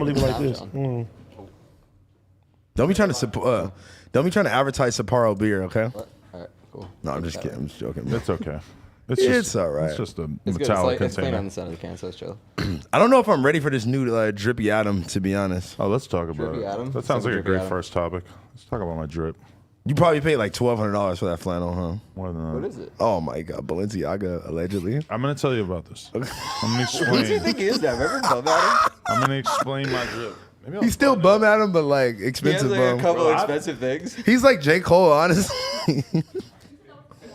gonna leave it like this. Don't be trying to advertise Sapporo beer, okay? What? All right, cool. No, I'm just kidding. I'm just joking. It's okay. It's all right. It's just a It's good. metallic It's plain container. on the side of the can, so it's chill. I don't know if I'm ready for this new drippy Adam, to be honest. Oh, let's talk about Drippy it. Adam? That sounds like a Drippy great Adam. first topic. Let's talk about my drip. You probably paid like $1,200 for that flannel, huh? More than that. What is it? Oh my God, Balenciaga allegedly. I'm gonna tell you about this. I'm gonna What do you explain. think he is now? Remember Bum Adam? I'm gonna explain my drip. Maybe I'll He's still bum at him, but like He has expensive like bum. a couple Bro, expensive things. He's like J. Cole, honestly.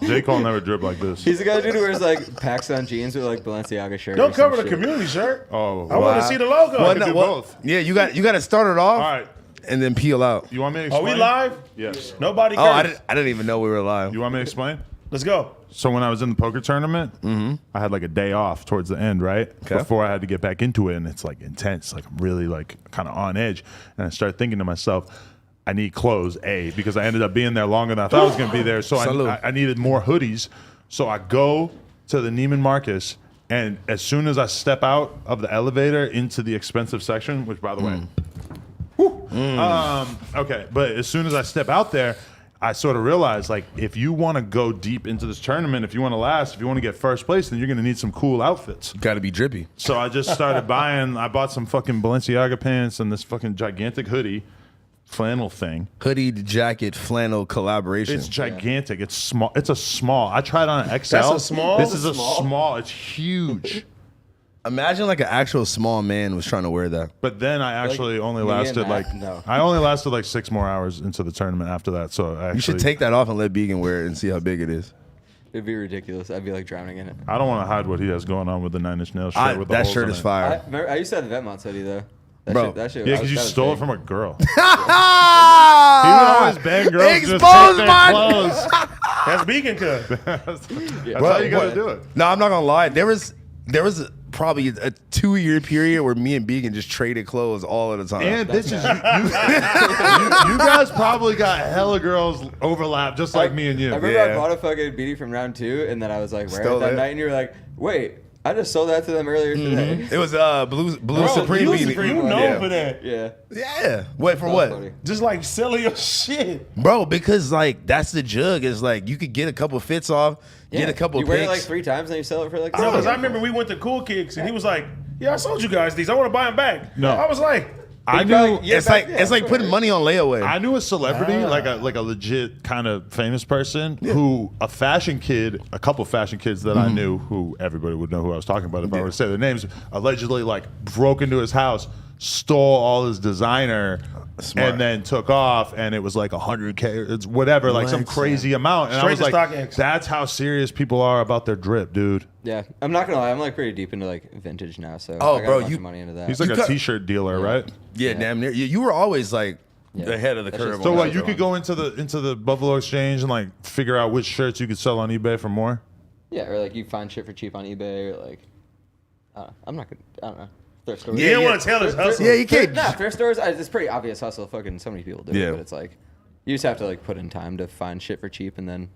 J. Cole never drip like this. He's the guy dude who wears like packs on jeans with like Balenciaga shirt. Don't or some cover the shit. community shirt. Oh, I want to see the logo. Well, do both. Yeah, you got to start it off All right. and then peel out. You want me to Are explain? we live? Yes. Nobody Oh, cares. I didn't even know we were live. You want me to explain? Let's go. So when I was in the poker tournament, I had like a day off towards the end, right? Okay. Before I had to get back into it, and it's like intense, like I'm really like kind of on edge. And I started thinking to myself, I need clothes, because I ended up being there longer than I thought I was going to be there. So Salud. I needed more hoodies. So I go to the Neiman Marcus, and as soon as I step out of the elevator into the expensive section, which by the way, okay, but as soon as I step out there, I sort of realized, like, if you want to go deep into this tournament, if you want to last, if you want to get first place, then you're going to need some cool outfits. Got to be drippy. So I just started I bought some fucking Balenciaga pants and this fucking gigantic hoodie, flannel thing. Hoodie, jacket, flannel collaboration. It's gigantic. It's small. It's a small. I tried on an XL. That's a small? This is a small. It's huge. Imagine like an actual small man was trying to wear that. But then I actually only me and lasted Matt, like no. I only lasted like 6 more hours into the tournament after that. So I You should take that off and let Began wear it and see how big it is. It'd be ridiculous. I'd be like drowning in it. I don't want to hide what he has going on with the 9 Inch Nails shirt. With the That holes shirt in is it. fire. I used to have the Vetmonts hoodie though. That Bro. shit, that shit, Yeah, that because you was stole it big. from a girl. Ah! He would always bang girls just Expose take their my- clothes. That's Beacon cut. That's how you gotta do it. No, I'm not gonna lie. There was probably a 2-year period where me and Began just traded clothes all of the time. And bitches, you guys probably got hella girls overlap just like me and you. I remember Yeah. I bought a fucking beanie from round 2, and then I was like wearing Stole it that it. night, and you were like, "Wait, I just sold that to them earlier today." It was blue Bro, Supreme you beanie. You know Yeah. for that. Yeah. Yeah. Wait, for That was what? funny. Just like selling your shit. Bro, because like that's the jug. Is like you could get a couple fits off, get a couple You wear it picks. like 3 times, and you sell it for like. No, because I remember we went to Cool Kicks and he was like, "Yeah, I sold you guys these. I want to buy them back." No. I was like, I probably- knew yeah, it's like yeah, putting sure. money on layaway. I knew a celebrity, like a legit kind of famous person, who a couple fashion kids that I knew, who everybody would know who I was talking about if I were to say their names, allegedly like broke into his house, stole all his designer, Smart. and then took off, and it was like $100K, it's whatever, like some What? crazy amount. And I Straight was to like, StockX. that's how serious people are about their drip, dude. Yeah, I'm not gonna lie. I'm like pretty deep into like vintage now, so Oh, I got bro, a bunch you- of money into that. He's like You a cut- t-shirt dealer, right? yeah, damn near. You were always like ahead of the That's curve. just- So on what? that. You could go into the Buffalo Exchange and like figure out which shirts you could sell on eBay for more. Yeah, or like you find shit for cheap on eBay, or like, I'm not gonna. I don't know. Thrift stores. "You didn't want to tell his hustle." Yeah, you can't. Nah, thrift stores. It's pretty obvious hustle. Fucking so many people do Yeah. it, but it's like you just have to like put in time to find shit for cheap and then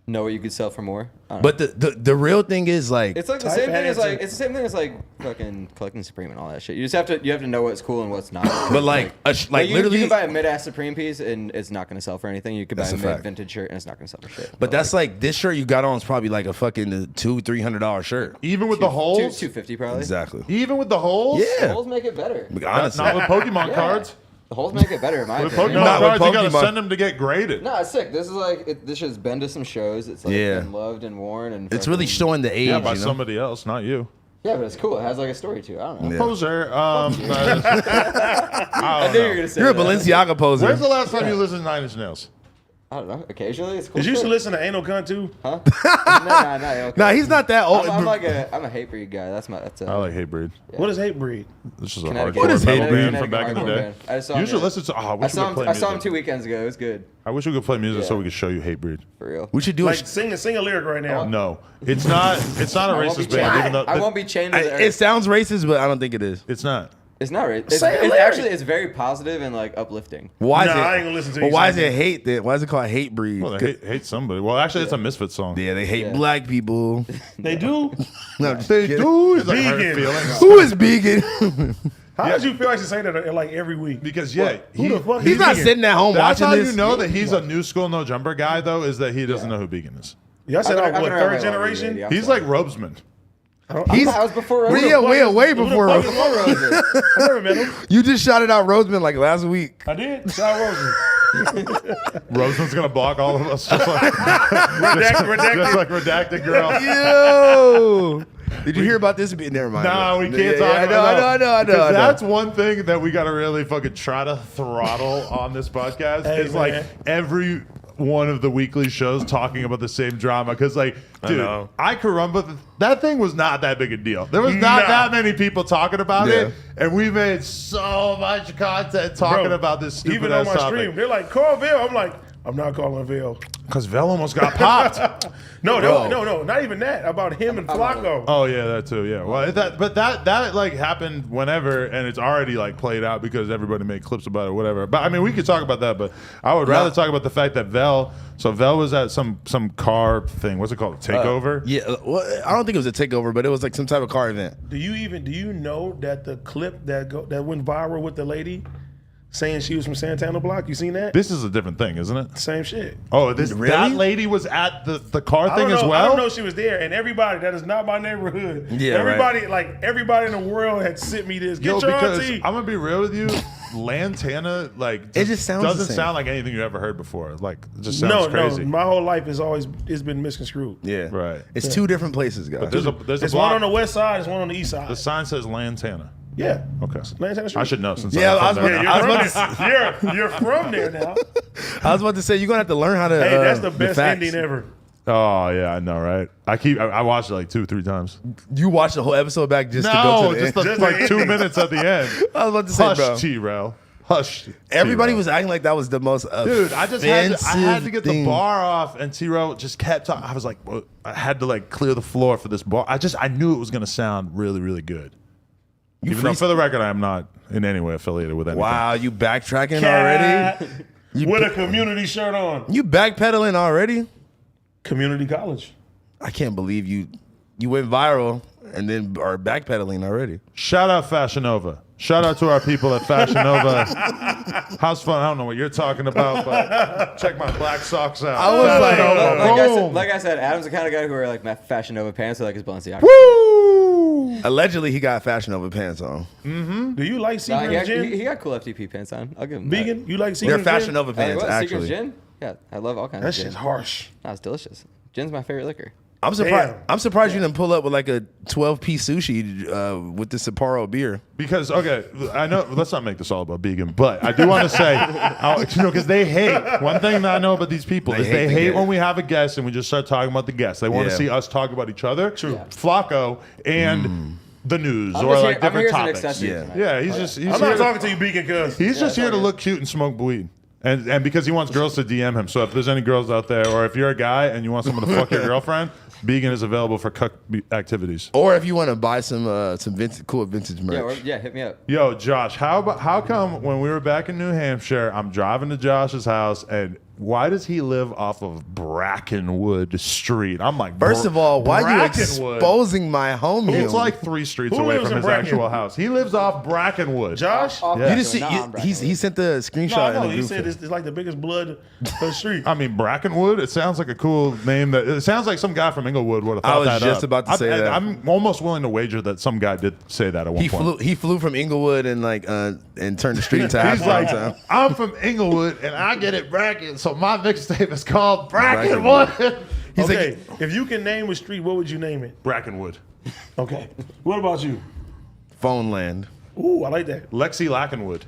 know what you could sell for more. I don't know. But the real thing is like It's like the Type same thing as attitude. like it's the same thing as like fucking collecting Supreme and all that shit. You just have to know what's cool and what's not. But like you literally, can buy a mid-ass Supreme piece and it's not going to sell for anything. You can buy That's a a fact. mid-vintage shirt and it's not going to sell for shit. but that's like this shirt you got on is probably like a fucking $200-$300 shirt. Even with the holes? $250 probably. Exactly. Even with the holes? The Yeah. holes make it better. Honestly, Not with Pokemon Yeah. cards. The holes make it better in my With opinion. Pokemon Not with cards, you gotta Pokemon. send them to get graded. No, it's sick. This is like this shit's been to some shows. It's like Yeah. been loved and worn and it's really fucking- showing the age. Yeah, by you know? somebody else, not you. Yeah, but it's cool. It has like a story to it. I don't know. Yeah. Poser. I knew you were gonna say You're a that. Balenciaga poser. When's the last time you listened to 9 Inch Nails? I don't know. Occasionally, it's cool. Did you used to shit. listen to Anal Cunt too? Huh? no, okay. Nah, he's not that old. I'm a hate breed guy. That's I like Hatebreed. What is hate breed? This is a Connecticut. hardcore What is metal Hatebreed? band from back in the Hardcore day. band. I saw him, You should yeah. listen to. Oh, I I wish we saw could play him. I saw him 2 music. weekends ago. It was good I wish we could play music so Yeah. we could show you Hatebreed. for real. we should do Like sing a lyric right now. No, it's not. It's not a I won't be racist band. Even though chained. I won't be chained to the it earth. sounds racist, but I don't think it is. It's not. It's not right. It's, Say a it's lyric. actually it's very positive and like uplifting. Why Nah, is it? I ain't gonna listen to Well, you why is sing it hate that? Why is it called hate breed? Well, they hate somebody. Well, actually, it's a Misfit song. Yeah, they hate Yeah. black people. They do. No, I'm just They kidding. do. It's like hurt Vegan. feelings. Who is vegan? How did you feel like to say that like every week? Because Who the fuck He's is not Beacon? sitting at home That's watching how this. you know that he's a new school, no jumper guy, though, is that he doesn't know who Beacon is. Y'all said, I've been what, around third my life, generation? yeah. He's like Robesman. He's I was before. way Who the before fuck Rose. is Rose? I never met him. You just shouted out Roseman like last week. I did. Shout out Rosen. Roseman's gonna block all of us, just like Redacted. just like redacted girl. Yo, did you hear about this? Never mind. No, we can't Yeah, talk I about know. I know. That's one thing that we got to really fucking try to throttle on this podcast. Hey, is like man. every one of the weekly shows talking about the same drama. Because, like, dude, know. I Caramba, that thing was not that big a deal. There was not Nah. that many people talking about Yeah. it. And we made so much content talking Bro, about this stupid even on ass my topic. stream, they're like, call Vail. I'm like, I'm not calling Vail. Because Vel almost got popped. No, Bro. no, not even that. About him and Flacco. Oh yeah, that too. Yeah, well, that like happened whenever, and it's already like played out because everybody made clips about it, or whatever. But I mean, we could talk about that, but I would rather talk about the fact that Vel was at some car thing. What's it called? Takeover. Yeah, well, I don't think it was a takeover, but it was like some type of car event. Do you know that the clip that went viral with the lady saying she was from Santana Block? You seen that? This is a different thing, isn't it? Same shit. Oh, Really? that lady was at the car I thing don't as know, well. I don't know she was there, and everybody that is not my neighborhood. Yeah, everybody everybody in the world had sent me this. Get Yo, your because auntie. I'm gonna be real with you, Lantana It just sounds the doesn't same. sound like anything you ever heard before. Like, it just sounds No, crazy. my whole life it's been misconstrued. Yeah, Right. It's two different places, guys. There's a There's block. one on the west side, there's one on the east side. The sign says Lantana. Yeah. Okay. Lantana Street. I should know since Yeah, I'm from I there. was Yeah, about you're, to- from there. You're from there now. I was about to say you're gonna have to learn how to. Hey, that's the the best facts. ending ever. Oh yeah, I know, right? I watched it like 2-3 times. You watched the whole episode back just to go No, to the just end. the, like 2 minutes at the end. I was about to say, Hush, bro. T-Rail. Hush. Everybody T-Rail. was acting like that was the most Dude, I just had offensive to get thing. the bar off, and T-Rail just kept talking. I was like, well, I had to like clear the floor for this bar. I knew it was gonna sound really, really good. Even though, for the record, I am not in any way affiliated with anything. Wow, you backtracking already? You With a community shirt on. You backpedaling already? Community college. I can't believe you went viral and then are backpedaling already. Shout out Fashion Nova. Shout out to our people at Fashion Nova. House fun. I don't know what you're talking about, but check my black socks out. I was like, Boom. like I said, Adam's the kind of guy who wear like Fashion Nova pants or like his Balenciaga. Woo! Allegedly, he got Fashion Over pants on. Do you like Nah, Seagram's gin? he got cool FTP pants on. I'll give him Vegan? You like Seagram's They're gin? Fashion Over that. Hey, pants, what, Seagram's actually. gin? Yeah, I love all kinds That of gin. shit's harsh. Nah, it's delicious. Gin's my favorite liquor. I'm surprised. Damn. I'm surprised you didn't pull up with like a 12-piece sushi with the Sapporo beer. Because, okay, I know, let's not make this all about vegan, but I do want to say, because they hate. One thing that I know about these people is they the hate guest. when we have a guest and we just start talking about the guest. They want to Yeah. see us talk about each other. True. Yeah. Flacco and the news I'm or just like here, I'm here different as an topics. accessory Yeah. tonight. Yeah, he's I'm not talking to you, Beacon, cuz. He's just here it's to all look cute and smoke weed. And because he wants girls to DM him. So if there's any girls out there, or if you're a guy and you want someone to fuck your girlfriend, Beacon is available for cuck activities. Or if you want to buy some cool vintage Yeah, merch. yeah, hit me up. Yo, Josh, how come when we were back in New Hampshire, I'm driving to Josh's house, and why does he live off of Brackenwood Street? I'm like, First of all, why are you Brackenwood? exposing my homie? It's like 3 streets Who away lives from in his actual Brackenwood? house. He lives off Brackenwood. Josh? Off Yeah. You just see, Nah, I'm he sent the screenshot No, I in know. the He group. said it's like the biggest blood of the street. I mean, Brackenwood. It sounds like a cool name. It sounds like some guy from Inglewood would have thought I was that just up. about to say that. I'm almost willing to wager that some guy did say that at one point. He flew from Inglewood and and turned the street into He's like, Town. I'm from Inglewood and I get it Bracken, so my mixtape is called Brackenwood. He's Okay, like, if you can name a street, what would you name it? Brackenwood. Okay. What about you? Phone land. Ooh, I like that. Lexi Lackenwood.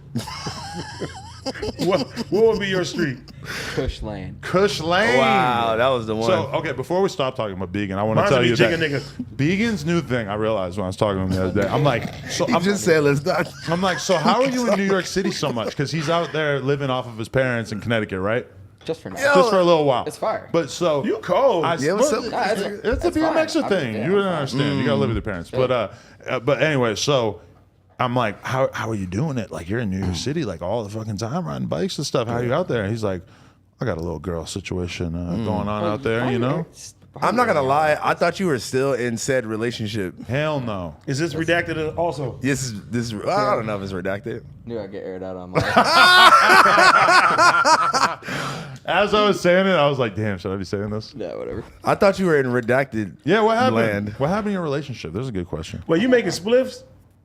What would be your street? Kush Lane. Kush Lane. Wow, that was the one. So, okay, before we stop talking about Began, I want to Mine's tell would be you Jigga that Nigga. Began's new thing, I realized when I was talking to him the other day. I'm like, so he I'm just said, let's not. I'm like, so how are you in New York City so much? Because he's out there living off of his parents in Connecticut, right? Just for now. Just for a little while. It's fire. But so You cold. Yeah, what's up? Nah, it's a it's fine. BMXer I'm- thing. yeah, You wouldn't I'm fine. understand. You gotta live with your parents. But anyway, so I'm like, how are you doing it? Like you're in New York City, like all the fucking time riding bikes and stuff. How are you out there? And he's like, I got a little girl situation going on out there, you know. I'm not gonna lie. I thought you were still in said relationship. Hell no. Is this redacted also? This is. I don't know if it's redacted. Knew I'd get aired out on my. As I was saying it, I was like, damn, should I be saying this? Yeah, whatever. I thought you were in redacted. Yeah, what happened? Land. What happened in your relationship? There's a good question. Wait, you making spliffs?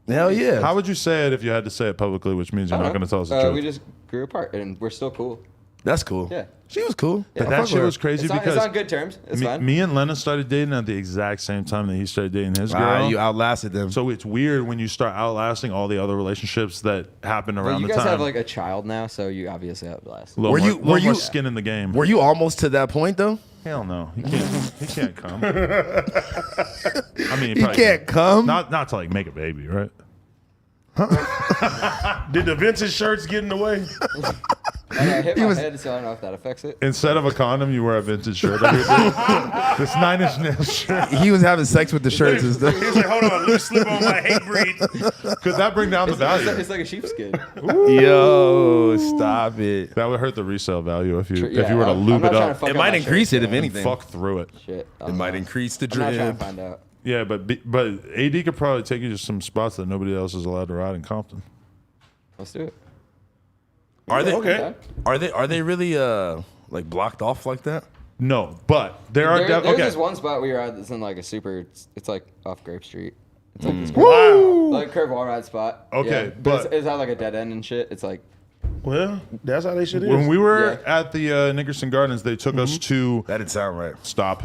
Hell yeah. How would you say it if you had to say it publicly, which means you're not going to tell us the truth? We just grew apart, and we're still cool. That's cool. Yeah. She was cool. But I that fuck shit with her. was crazy It's because on good terms. It's fine. me and Lennon started dating at the exact same time that he started dating his girl. Wow, you outlasted them. So it's weird when you start outlasting all the other relationships that happen But around you the guys time. have like a child now, so you obviously outlast. Little Were more, you- little were more you- skin in the game? Were you almost to that point though? Hell no, he can't. He can't come. I mean, He probably can't come. Not to like make a baby, right? Did the vintage shirts get in the way? I hit my head, so I don't know if that affects it. Instead of a condom, you wear a vintage shirt. This 9 Inch Nails shirt. He was having sex with the shirts and stuff. He's like, hold on, loose slip on my hate breed. Could that bring down the value? It's like a sheepskin. Yo, stop it. That would hurt the resale value if you Yeah, were to I'm lube not it trying to up fuck It up might my increase shirt, it if so- anything. and fuck through it. Shit. It might increase the I'm not trying drip. to find out. Yeah, but AD could probably take you to some spots that nobody else is allowed to ride in Compton. Let's do it. Are they Okay. Are they really like blocked off like that? No, but there are There's okay. this one spot we were at that's in like a super. It's like off Grape Street. It's like this Wow. like curve wall ride spot. Okay, yeah, but- it's at like a dead end and shit. It's like Well, that's how they should When is. we were Yeah. at the Nickerson Gardens, they took us to That didn't sound right. stop.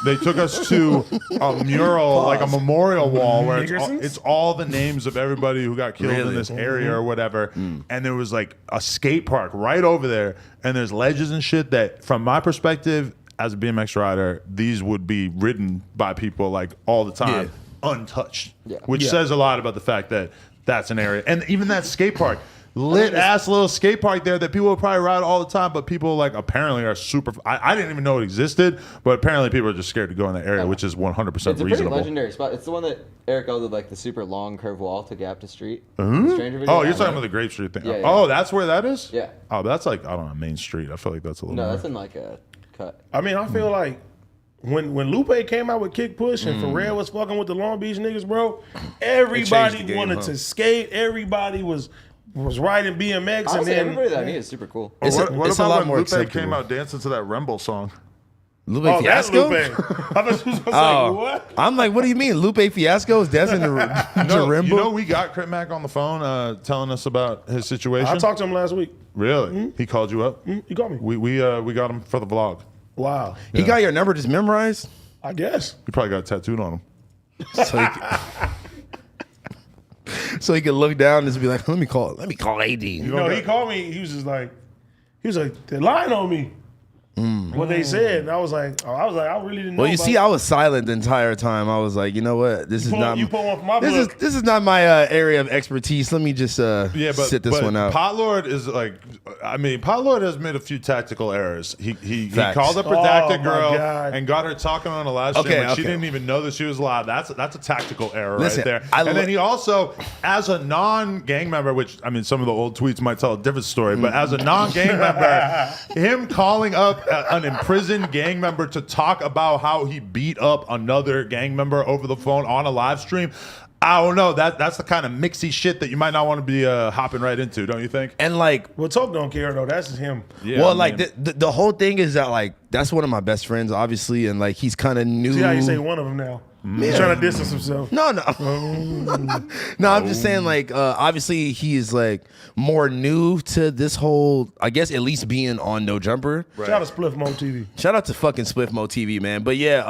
They took us to a mural, like a memorial wall, where Nickersons? it's all the names of everybody who got killed in Really? this area or whatever. And there was like a skate park right over there, and there's ledges and shit that, from my perspective as a BMX rider, these would be ridden by people like all the time, untouched. Yeah. Which Yeah. says a lot about the fact that that's an area, and even that skate park. Lit ass little skate park there that people would probably ride all the time, but people like apparently are super. I didn't even know it existed, but apparently people are just scared to go in that area, which is 100% it's a pretty reasonable. legendary spot. It's the one that Eric did like the super long curve wall to gap to street. The Stranger video. Oh, you're talking about the Grape Street thing. Yeah, yeah. Oh, that's where that is. Yeah. Oh, that's like I don't know, Main Street. I feel like that's a little. No, more. that's in like a cut. I mean, I feel like when Lupe came out with Kick Push and Pharrell was fucking with the Long Beach niggas, bro, everybody the game, wanted huh? to skate. Everybody was riding BMX, Honestly, and then everybody that I meet is super cool. It's a- what it's a about lot when more Lupe acceptable. came out dancing to that Remble song? Lupe oh, that's Fiasco? Lupe. I thought you was gonna say Oh, what? I'm like, what do you mean? Lupe Fiasco is dancing to No, Rimbo? you know we got Crit Mac on the phone telling us about his situation. I talked to him last week. Really? He called you up? He called me. We got him for the vlog. Wow. He got your number just memorized? I guess. He probably got it tattooed on him. So he could look down and just be like, let me call AD. You know, he called me. He was like, they're lying on me. What they said, and I was like, I really didn't know. Well, you about see, it. I was silent the entire time. I was like, you know what? This is not. you pull one from my this is book. this is not my area of expertise. Let me just sit this one out. Pot Lord is like, I mean, Pot Lord has made a few tactical errors. He Facts. called up redacted Oh, my girl God. and got her talking on a live stream. Okay, Like she okay. didn't even know that she was live. That's a tactical error Listen, right there. I And then he also, as a non-gang member, which I mean, some of the old tweets might tell a different story, but as a non-gang member, him calling up an imprisoned gang member to talk about how he beat up another gang member over the phone on a live stream. I don't know. That's the kind of mixy shit that you might not want to be hopping right into, don't you think? And like, Well, Toke don't care though. That's just him. Yeah, well, I like mean, the whole thing is that like that's one of my best friends, obviously, and like he's kind of new. See how you say one of them now. He's trying to distance himself. No. No, I'm just saying, like, obviously he is like more new to this whole, I guess, at least being on No Jumper. Shout out to Spliff Mo TV. Shout out to fucking Spliffmo TV, man. But yeah,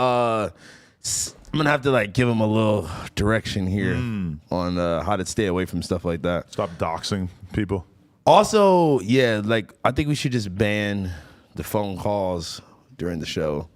I'm gonna have to like give him a little direction here on how to stay away from stuff like that. stop doxing people. Also, yeah, like I think we should just ban the phone calls during the show.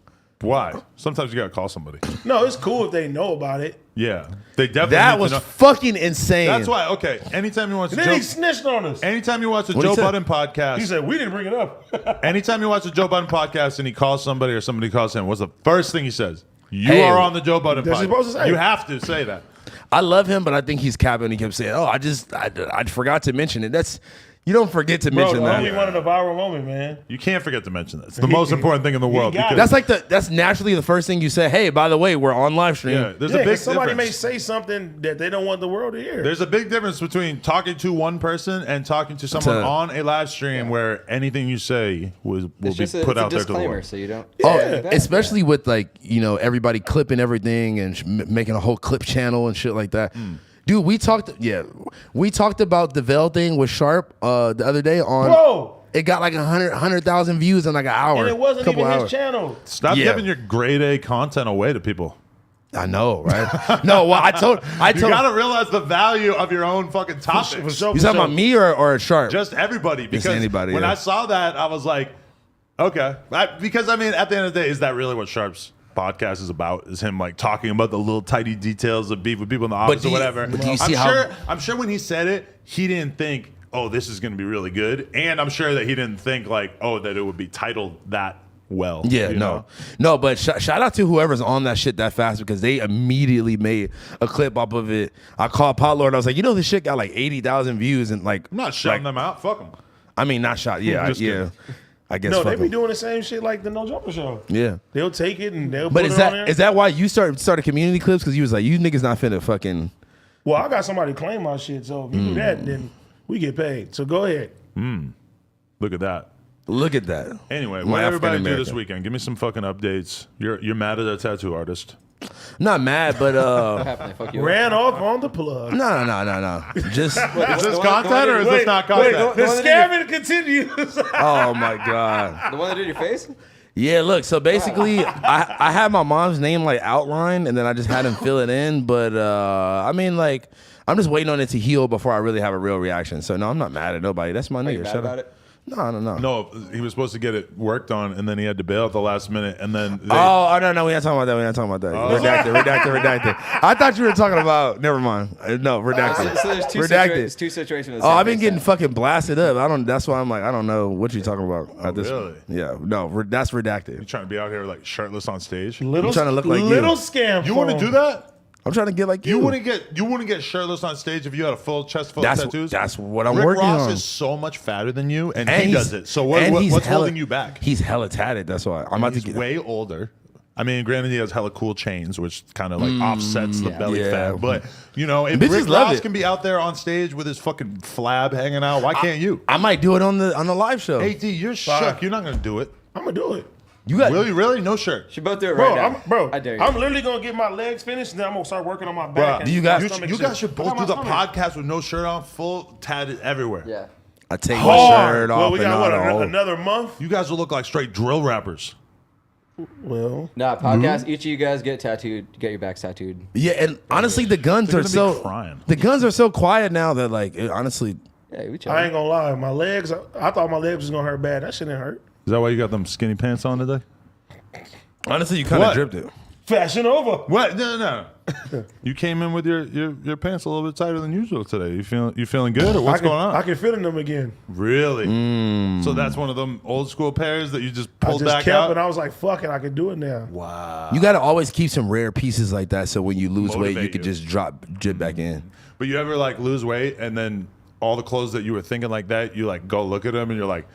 Why? Sometimes you gotta call somebody. No, it's cool if they know about it. Yeah, they definitely. That need was to know. fucking insane. That's why. Okay, anytime you watch a And then he Joe, snitched on us. anytime you watch a What'd Joe he say? Budden podcast, He said we didn't bring it up. anytime you watch a Joe Budden podcast and he calls somebody or somebody calls him, what's the first thing he says? You Hey, are on the Joe Budden that's podcast. what you're supposed to say. You have to say that. I love him, but I think he's capping. He kept saying, "Oh, I forgot to mention it." That's You don't forget to Bro, mention that. only one of the viral moment, man. You can't forget to mention that. It's the most important thing in the world. got Because, That's naturally the first thing you say. Hey, by the way, we're on live stream. yeah, there's Yeah, a big 'cause somebody may difference. say something that they don't want the world to hear. There's a big difference between talking to one person and talking to someone To- on a live stream where anything you say will be It's just put it's out a there to the disclaimer, world. so you don't. Oh, Yeah. especially with like, everybody clipping everything and making a whole clip channel and shit like that. Dude, we talked about the Veil thing with Sharp the other day on. Bro, It got like 100,000 views in like an hour. and it wasn't couple even hours. his channel. Stop Yeah. giving your grade A content away to people. I know, right? No, well, I told. You gotta realize the value of your own fucking topics. For sure, You for talking sure. about me or Sharp? Just everybody. Because anybody, when yeah. I saw that, I was like, okay. Because I mean, at the end of the day, is that really what Sharp's podcast is about? Is him like talking about the little tiny details of beef with people in the office do or you- whatever? but do you see how- I'm sure when he said it, he didn't think, oh, this is going to be really good, and I'm sure that he didn't think like, oh, that it would be titled that well. Yeah, you know? no, but shout out to whoever's on that shit that fast because they immediately made a clip up of it. I called Pot Lord. I was like, this shit got like 80,000 views and like. I'm not shouting them out. Fuck them. I mean, not shot. Yeah, Just yeah. kidding. I guess. No, fuck they be 'em. doing the same shit like the No Jumper show. Yeah. They'll take it and they'll But put is it on there. that why you started community clips? Because you was like, you niggas not finna fucking. Well, I got somebody claim my shit, so if you do that, then we get paid. So go ahead. Look at that. Look at that. Anyway, My what everybody do this African-American. weekend? Give me some fucking updates. You're mad at a tattoo artist. Not mad, but What happened? Fuck you. Ran off on the plug. no. Just. Is this the one- content or is Wait, this not wait, content? the one that scamming continues. Oh my god. The one that did your face? Yeah, look, so basically I had my mom's name like outlined and then I just had him fill it in, but I mean like I'm just waiting on it to heal before I really have a real reaction. So no, I'm not mad at nobody. That's my Are you nigga. mad Shut about up. it? No. No, he was supposed to get it worked on, and then he had to bail at the last minute, and then they, Oh, no, we're not talking about that. Redacted. I thought you were talking about. Never mind. No, redacted. So there's Redacted. two situations. Oh, I've been getting fucking blasted up. That's why I'm like, I don't know what you're talking about. At this really? Yeah, no, that's redacted. you trying to be out here like shirtless on stage. Little, I'm trying to look like you. little scam. You want to phone. do that? I'm trying to get like you. You wouldn't get shirtless on stage if you had a full chest full of tattoos. That's what I'm Rick working Ross on. is so much fatter than you, and, And he he's- does it. So and he's what's hella- holding you back? He's hella tatted. That's why I'm about to He's get. way older. I mean, granted, he has hella cool chains, which kind of like offsets the belly Yeah. fat. But if Bitches Rick love Ross it. can be out there on stage with his fucking flab hanging out, why can't you? I might do it on the live show. Hey D, you're shook. You're not gonna do it. I'm gonna do it. You got Will you really? No shirt. Should both do it Bro, right now. I dare you. I'm literally gonna get my legs finished, and then I'm gonna start working on my back. Bruh, and you guys- my You, stomach you shit. guys should I both got do my the stomach. podcast with no shirt on, full tatted everywhere. Yeah. I take my Hard. shirt off Well, we and got what, all. another month? You guys will look like straight drill rappers. Well, Nah, podcast. Each of you guys get tattooed. Get your backs tattooed. Yeah, and honestly, the guns They're are gonna be so crying. the guns are so quiet now that like honestly, Yeah, we chill. I ain't gonna lie. My legs, I thought my legs was gonna hurt bad. That shit didn't hurt. Is that why you got them skinny pants on today? honestly, you kind of What? dripped it. Fashion over. What? No. You came in with your pants a little bit tighter than usual today. You feeling good or what's going on? I can fit in them again. Really? So that's one of them old school pairs that you just I pulled just back kept out. it. I was like, fuck it, I can do it now. Wow. You got to always keep some rare pieces like that, so when you lose weight, you Motivate could you. just drip back in. But you ever like lose weight and then all the clothes that you were thinking like that, you like go look at them and you're like,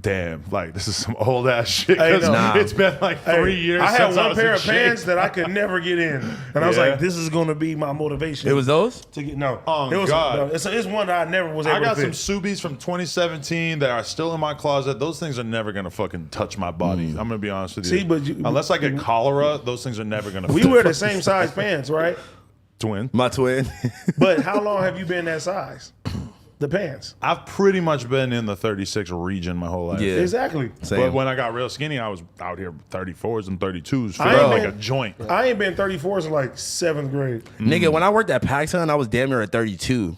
damn, like this is some old ass shit. Hey, 'Cause no. Nah. It's been like 3 years. I had since one was pair in of pants shape. that I could never get in, and I was Yeah. like, "This is gonna be my motivation." It was those. to get no. Oh, it was God. no, it's one that I never was able I got to some fit. Subies from 2017 that are still in my closet. Those things are never gonna fucking touch my body. I'm gonna be honest with you. See, but you- unless I get cholera, those things are never gonna. We fit. wear the same size pants, right? Twin. My twin. But how long have you been that size? The pants. I've pretty much been in the 36 region my whole life. Yeah. Exactly. Same. But when I got real skinny, I was out here 34s and 32s, I feeling ain't like been- a joint. I ain't been 34 since like 7th grade. Nigga, when I worked at PacSun, I was damn near at 32.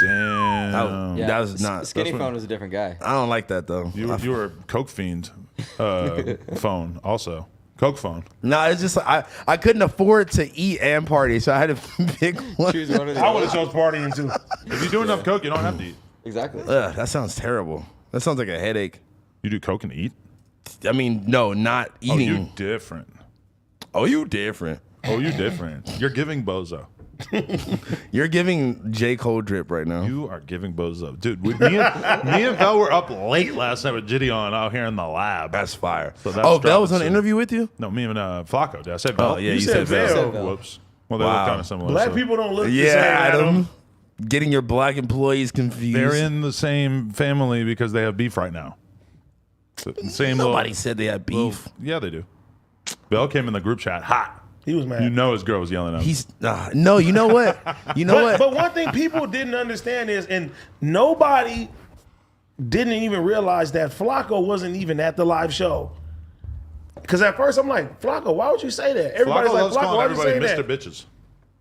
Damn. Yeah. That was not. Skinny that's what- phone was a different guy. I don't like that though. You were a Coke fiend phone also. Coke phone. No, it's just I couldn't afford to eat and party, so I had to pick one. Choose one of the I would have chose partying too. If you do enough Coke, you don't have to eat. Exactly. Ugh, that sounds terrible. That sounds like a headache. You do Coke and eat? I mean, no, not Oh, you eating. different. Oh, you different. Oh, you different. You're giving bozo. You're giving J. Cole drip right now. You are giving bozo, dude. Me and Vel were up late last night with Gideon out here in the lab. That's fire. So that's oh, Bell was on dropping an interview with you? No, me and Flacco. Did I say Vel? Oh, yeah, You said Vel. Whoops. Well, they Wow. look kind of similar. Black so. people don't look the Yeah, same, Adam. Getting your black employees confused. They're in the same family because they have beef right now. So, same Nobody little, said they had little- beef. yeah, they do. Bell came in the group chat hot. He was mad. You know his girl was yelling at him. He's no, you know what? You know what? But one thing people didn't understand is, and nobody didn't even realize that Flacco wasn't even at the live show. Because at first I'm like, Flacco, why would you say that? Everybody's Flacco like, loves Flacco, calling why would you say everybody that? Mr. Bitches.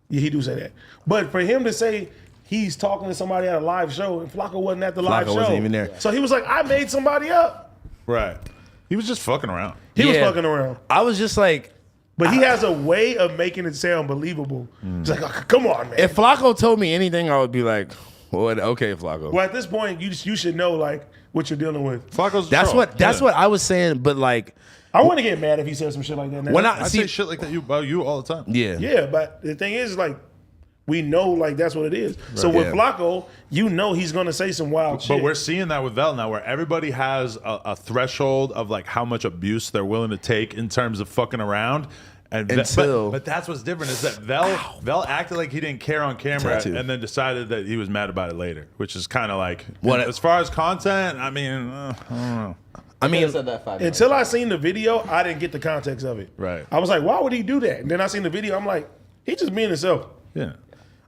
Yeah, he do say that. But for him to say he's talking to somebody at a live show and Flacco wasn't at the live show. wasn't even there. So he was like, I made somebody up. Right. He was just fucking around. He was Yeah. fucking around. I was just like, But he has a way of making it sound believable. It's like, oh, come on, man. if Flacco told me anything, I would be like, well, okay, Flacco. Well, at this point, you should know like what you're dealing with. Flacco's a That's troll. what Yeah. I was saying, but like I want to get mad if he says some shit like that now. when I I see, say shit like that about you all the time. yeah, Yeah, but the thing is, like, we know, like, that's what it is. So with Yeah. Flacco, you know he's going to say some wild shit. But we're seeing that with Vel now, where everybody has a threshold of like how much abuse they're willing to take in terms of fucking around. And Until- but that's what's different is that Vel acted like he didn't care on camera Tattoo. and then decided that he was mad about it later, which is kind of like What- as far as content. I mean, I don't know. I mean, said that 5 Until I seen the video, I didn't get the context of it. Right. I was like, why would he do that? And then I seen the video, I'm like, he just being himself. Yeah,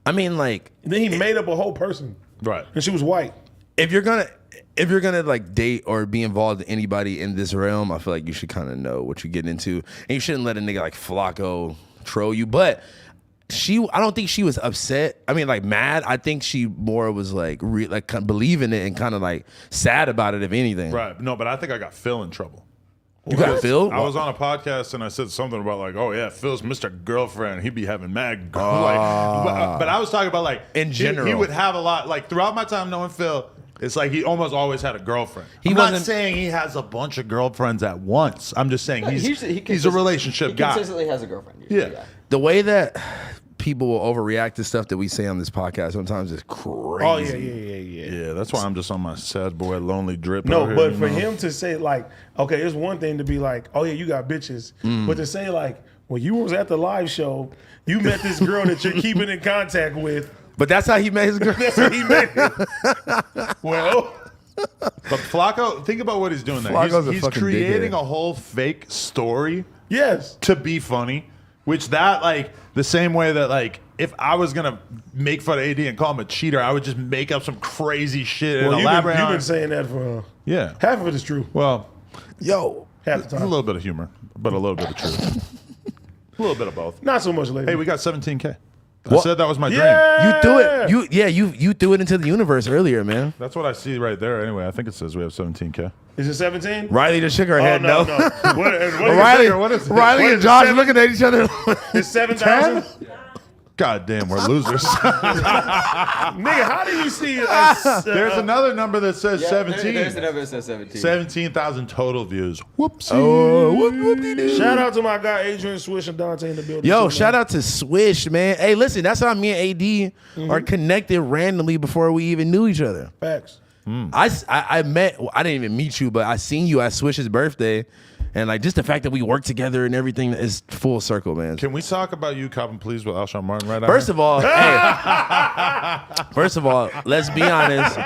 like And then he made up a whole person. right. And she was white. if you're gonna like date or be involved with anybody in this realm, I feel like you should kind of know what you get into, and you shouldn't let a nigga like Flacco troll you. But I don't think she was upset. I mean, like mad. I think she more was like kind of believing it and kind of like sad about it, if anything. Right. No, but I think I got Phil in trouble. You got Phil? I was on a podcast and I said something about like, oh yeah, Phil's Mr. Girlfriend. He'd be having mad girl. But I was talking about like In general. he would have a lot. Like throughout my time knowing Phil, it's like he almost always had a girlfriend. He I'm not wasn't- saying he has a bunch of girlfriends at once. I'm just saying he's a consist- relationship he guy. consistently has a girlfriend. usually, Yeah. The way that people will overreact to stuff that we say on this podcast sometimes is crazy. Oh, yeah. Yeah, that's why I'm just on my sad boy lonely drip. No, out here, but you for know? him to say, like, okay, it's one thing to be like, oh, yeah, you got bitches. But to say, like, when you was at the live show, you met this girl that you're keeping in contact with. But that's how he met his girl. That's what he made it. Well, But Flacco, think about what he's doing there. Flacco's a He's fucking creating dickhead. a whole fake story yes. to be funny, which that like the same way that like if I was gonna make fun of AD and call him a cheater, I would just make up some crazy shit Well, and you've elaborate been, on. saying that for Yeah. half of it is true. Well, Yo, Half the a time. little bit of humor, but a little bit of truth. A little bit of both. Not so much later. Hey, we got 17K. I What? said that was my dream. yeah. you threw it. You threw it into the universe earlier, man. That's what I see right there. Anyway, I think it says we have 17K. Is it 17? Riley just shook her Oh, head. no. No. What Riley, is it? What is it? Riley What and is Josh it? looking at each other. It's 7,000? God damn, we're losers. Nigga, how do you see us? There's another number that says Yeah, 17. There's the number that says 17. 17,000 total views. Whoopsie. Oh, whoop-de-doo. Shout out to my guy Adrian Swish and Dante in the building. Yo, too, shout man. out to Swish, man. Hey, listen, that's how me and AD are connected randomly before we even knew each other. Facts. I met, I didn't even meet you, but I seen you at Swish's birthday. And like just the fact that we work together and everything is full circle, man. Can we talk about you copping please with Alshon Martin right now? First of all, let's be honest.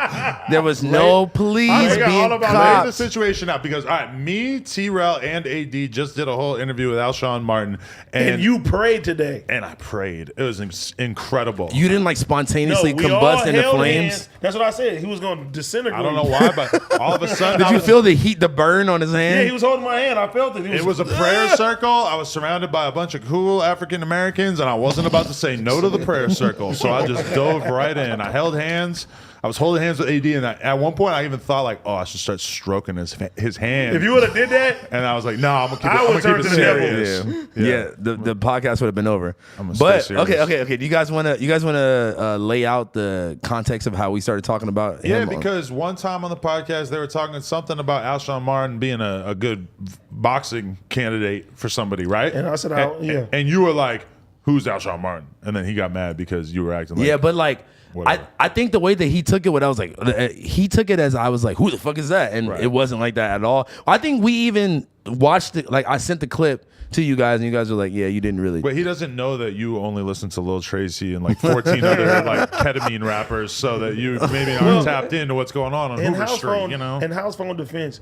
There was no please I forgot being all about lay the copped. situation out because all right, me, T-Rel, and AD just did a whole interview with Alshon Martin, And you prayed today. and I prayed. It was incredible. You didn't like spontaneously we all combust into held flames. hands. That's what I said. He was going to disintegrate. I don't know why, but all of a sudden, Did I you was- feel the heat, the burn on his hand? Yeah, he was holding my hand. I felt it. It was a prayer circle. I was surrounded by a bunch of cool African Americans, and I wasn't about to say no to the prayer circle. So I just dove right in. I held hands. I was holding hands with AD, and at one point I even thought like, oh, I should start stroking his hand. If you would have did that, And I was like, no, I'm gonna keep I it, I'm would gonna keep turn it to the devil. serious. Yeah, the podcast would have been over. I'm gonna But stay serious. okay. Do you guys wanna lay out the context of how we started talking about Yeah, him? because one time on the podcast they were talking something about Alshon Martin being a good boxing candidate for somebody, right? And I said, and, yeah. and you were like, who's Alshon Martin? And then he got mad because you were acting like. Yeah, but like, whatever. I think the way that he took it, what I was like, he took it as I was like, who the fuck is that? And Right. it wasn't like that at all. I think we even watched it. Like, I sent the clip to you guys, and you guys were like, yeah, you didn't really. But he doesn't know that you only listen to Lil Tracy and like 14 other like ketamine rappers, so that you maybe aren't tapped into what's going on In Hoover house Street. phone, You know. in house phone defense,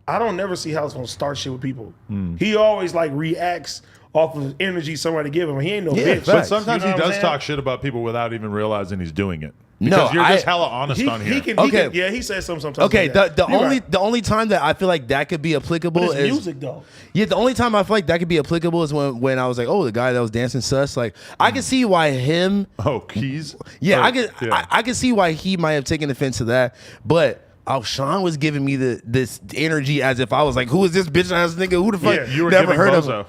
I don't never see house phone start shit with people. Hmm. He always like reacts off of energy somebody give him. He ain't no Yeah, bitch. facts. But sometimes You know he what I'm does saying? talk shit about people without even realizing he's doing it. No, Because you're just I- hella honest on here. He can, Okay. yeah, he says something sometimes. Okay, like that. the You're only right. the only time that I feel like that could be applicable But it's is music though. Yeah, the only time I feel like that could be applicable is when I was like, oh, the guy that was dancing sus. Like, I can see why him. Oh, keys. Yeah, Or- I could yeah. I can see why he might have taken offense to that, but. Sean was giving me this energy as if I was like, who is this bitch ass nigga? Who the fuck? Yeah, You were never giving heard of Bozo. him.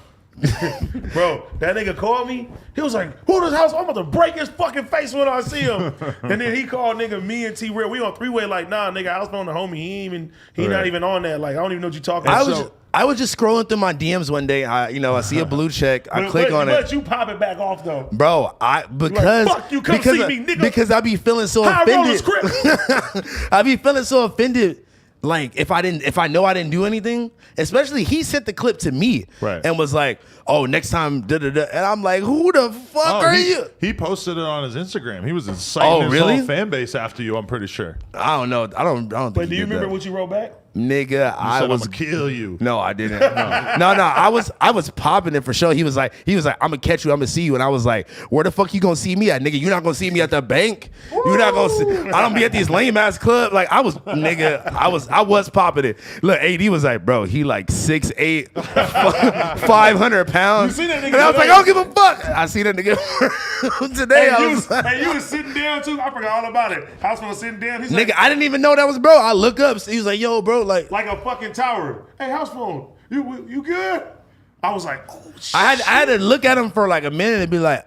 Bro, that nigga called me. He was like, who this house? I'm about to break his fucking face when I see him. And then he called nigga me and T-Real. We on three-way like, nah, nigga, house phone the homie. He not Right. even on that. Like, I don't even know what you talking about. I was just scrolling through my DMs one day. I see a blue check. I click on But it. you pop it back off though. Bro, because fuck you, come because see me, nigga. because I be feeling so High roller offended. script. I be feeling so offended. Like if I know I didn't do anything, especially he sent the clip to me Right. and was like, "Oh, next time," da da da. And I'm like, "Who the fuck are you?" He posted it on his Instagram. He was inciting Oh, his really? whole fan base after you. I'm pretty sure. I don't know. I don't think. But he do you did remember that. what you wrote back? Nigga, I Said, was I'm gonna kill you. No, I didn't. No, I was popping it for sure. He was like, I'm gonna catch you, I'm gonna see you. And I was like, where the fuck you gonna see me at, nigga? You're not gonna see me at the bank. You're not gonna see, I don't be at these lame ass club. Like I was popping it. Look, AD was like, bro, he like 6'8", 500 pounds. You see that nigga and I was like, today? I don't give a fuck. I see that nigga today. I was like, you was sitting down too. I forgot all about it. House phone sitting down. He's like, nigga, I didn't even know that was bro. I look up, he was like, yo, bro, like a fucking tower. Hey, house phone, you good? I was like, oh shit. I had to look at him for like a minute and be like,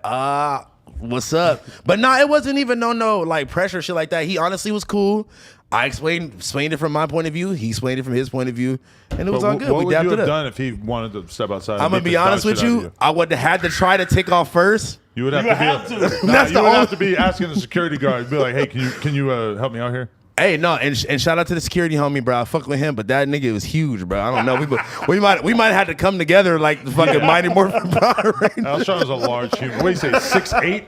what's up? But nah, it wasn't even no like pressure shit like that. He honestly was cool. I explained it from my point of view. He explained it from his point of view, and it was all good. What We would dapped you it have up. done if he wanted to step outside? I'm gonna be honest with you. I would have had to try to take off first. You would have You to be. have to. Nah, That's you the would only- have to be asking the security guard. Be like, hey, can you help me out here? Hey, no, and shout out to the security homie, bro. I fuck with him, but that nigga was huge, bro. I don't know. We might have to come together like the fucking Mighty Morphin Power Rangers. Alshon is a large human. What do you say? 6'8"?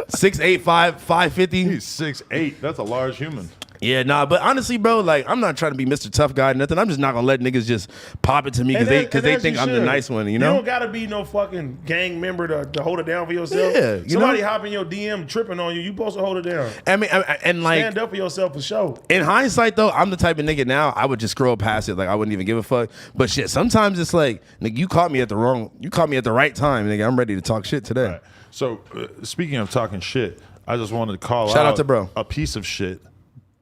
6'8", 550. He's 6'8". That's a large human. Yeah, nah, but honestly, bro, like I'm not trying to be Mr. Tough Guy or nothing. I'm just not gonna let niggas just pop it to me because they think I'm the nice one, you know? You don't gotta be no fucking gang member to hold it down for yourself. Yeah, you Somebody know? hop in your DM tripping on you, you supposed to hold it down. I mean, and like Stand up for yourself for sure. in hindsight, though, I'm the type of nigga now. I would just scroll past it, like I wouldn't even give a fuck. But shit, sometimes it's like, nigga, you caught me at the right time, nigga. I'm ready to talk shit today. Right. So, speaking of talking shit, I just wanted to call Shout out to bro. a piece of shit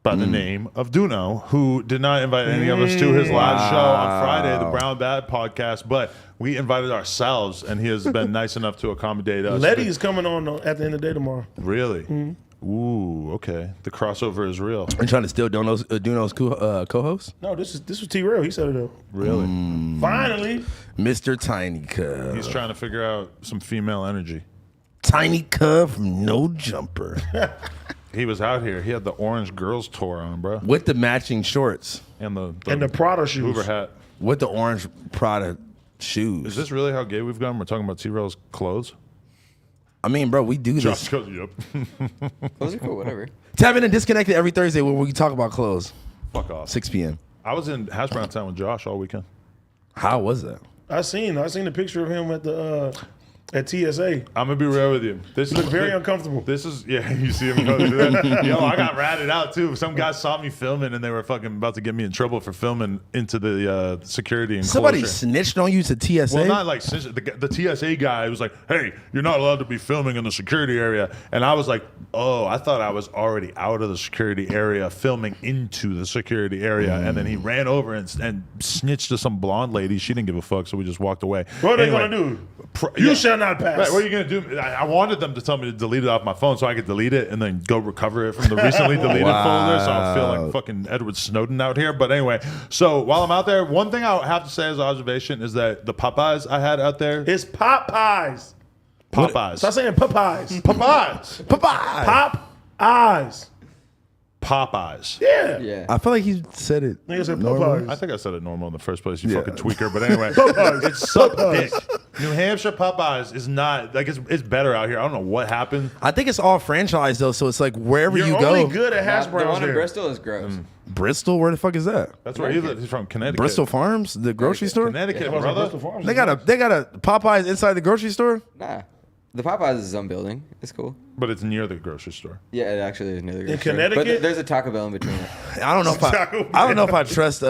by the name of Duno, who did not invite any of us to his live show on Friday, the Brown Bad podcast, but we invited ourselves, and he has been nice enough to accommodate us. Letty is coming on at the end of the day tomorrow. Really? Ooh, okay. The crossover is real. I'm trying to steal Duno's co-host, No, this was T-Real. He said it though. Really? Finally. Mr. Tiny Cub. He's trying to figure out some female energy. Tiny Cub from No Jumper He was out here. He had the Orange Girls tour on, bro, with the matching shorts, and the Prada shoes. Hoover hat. with the orange Prada shoes. Is this really how gay we've gone? We're talking about T-Rail's clothes. I mean, bro, we do Josh this. goes, yep. Those are cool, whatever. Tap in and disconnected every Thursday where we talk about clothes. Fuck off. 6 p.m. I was in Hash Brown Town with Josh all weekend. How was that? I seen the picture of him at the at TSA. I'm gonna be real with you. This Looked is very uncomfortable. This is you see him go through that. Yo, I got ratted out too. Some guys saw me filming and they were fucking about to get me in trouble for filming into the security enclosure. Somebody snitched on you to TSA? Well, not like the TSA guy was like, "Hey, you're not allowed to be filming in the security area," and I was like, "Oh, I thought I was already out of the security area, filming into the security area," and then he ran over and snitched to some blonde lady. She didn't give a fuck, so we just walked away. What are they Anyway, gonna do? You shall not pass. Right, what are you gonna do? I wanted them to tell me to delete it off my phone so I could delete it and then go recover it from the recently deleted folder. So I feel like fucking Edward Snowden out here. But anyway, so while I'm out there, one thing I have to say as an observation is that the Popeyes I had out there, It's Popeyes. Popeyes. Stop saying Popeyes. Popeyes. Popeye. Pop eyes. Popeyes. Yeah. Yeah. I feel like he said it. Nigga said normal. Popeyes. I think I said it normal in the first place, you Yeah. fucking tweaker. But anyway, Popeyes. it's suck dick. New Hampshire Popeyes is not like it's better out here. I don't know what happened. I think it's all franchise though, so it's like wherever You're you only go. good at hash The browns one in there. Bristol is gross. Bristol, where the fuck is that? That's where he lives. He's from Connecticut. Bristol Farms, the grocery store. Connecticut, That wasn't brother. Bristol Farms. They got a Popeyes inside the grocery store. Nah. The Popeyes is his own building. It's cool. But it's near the grocery store. Yeah, it actually is near the grocery store. Connecticut? But there's a Taco Bell in between it. I don't know if Taco I don't know if I trust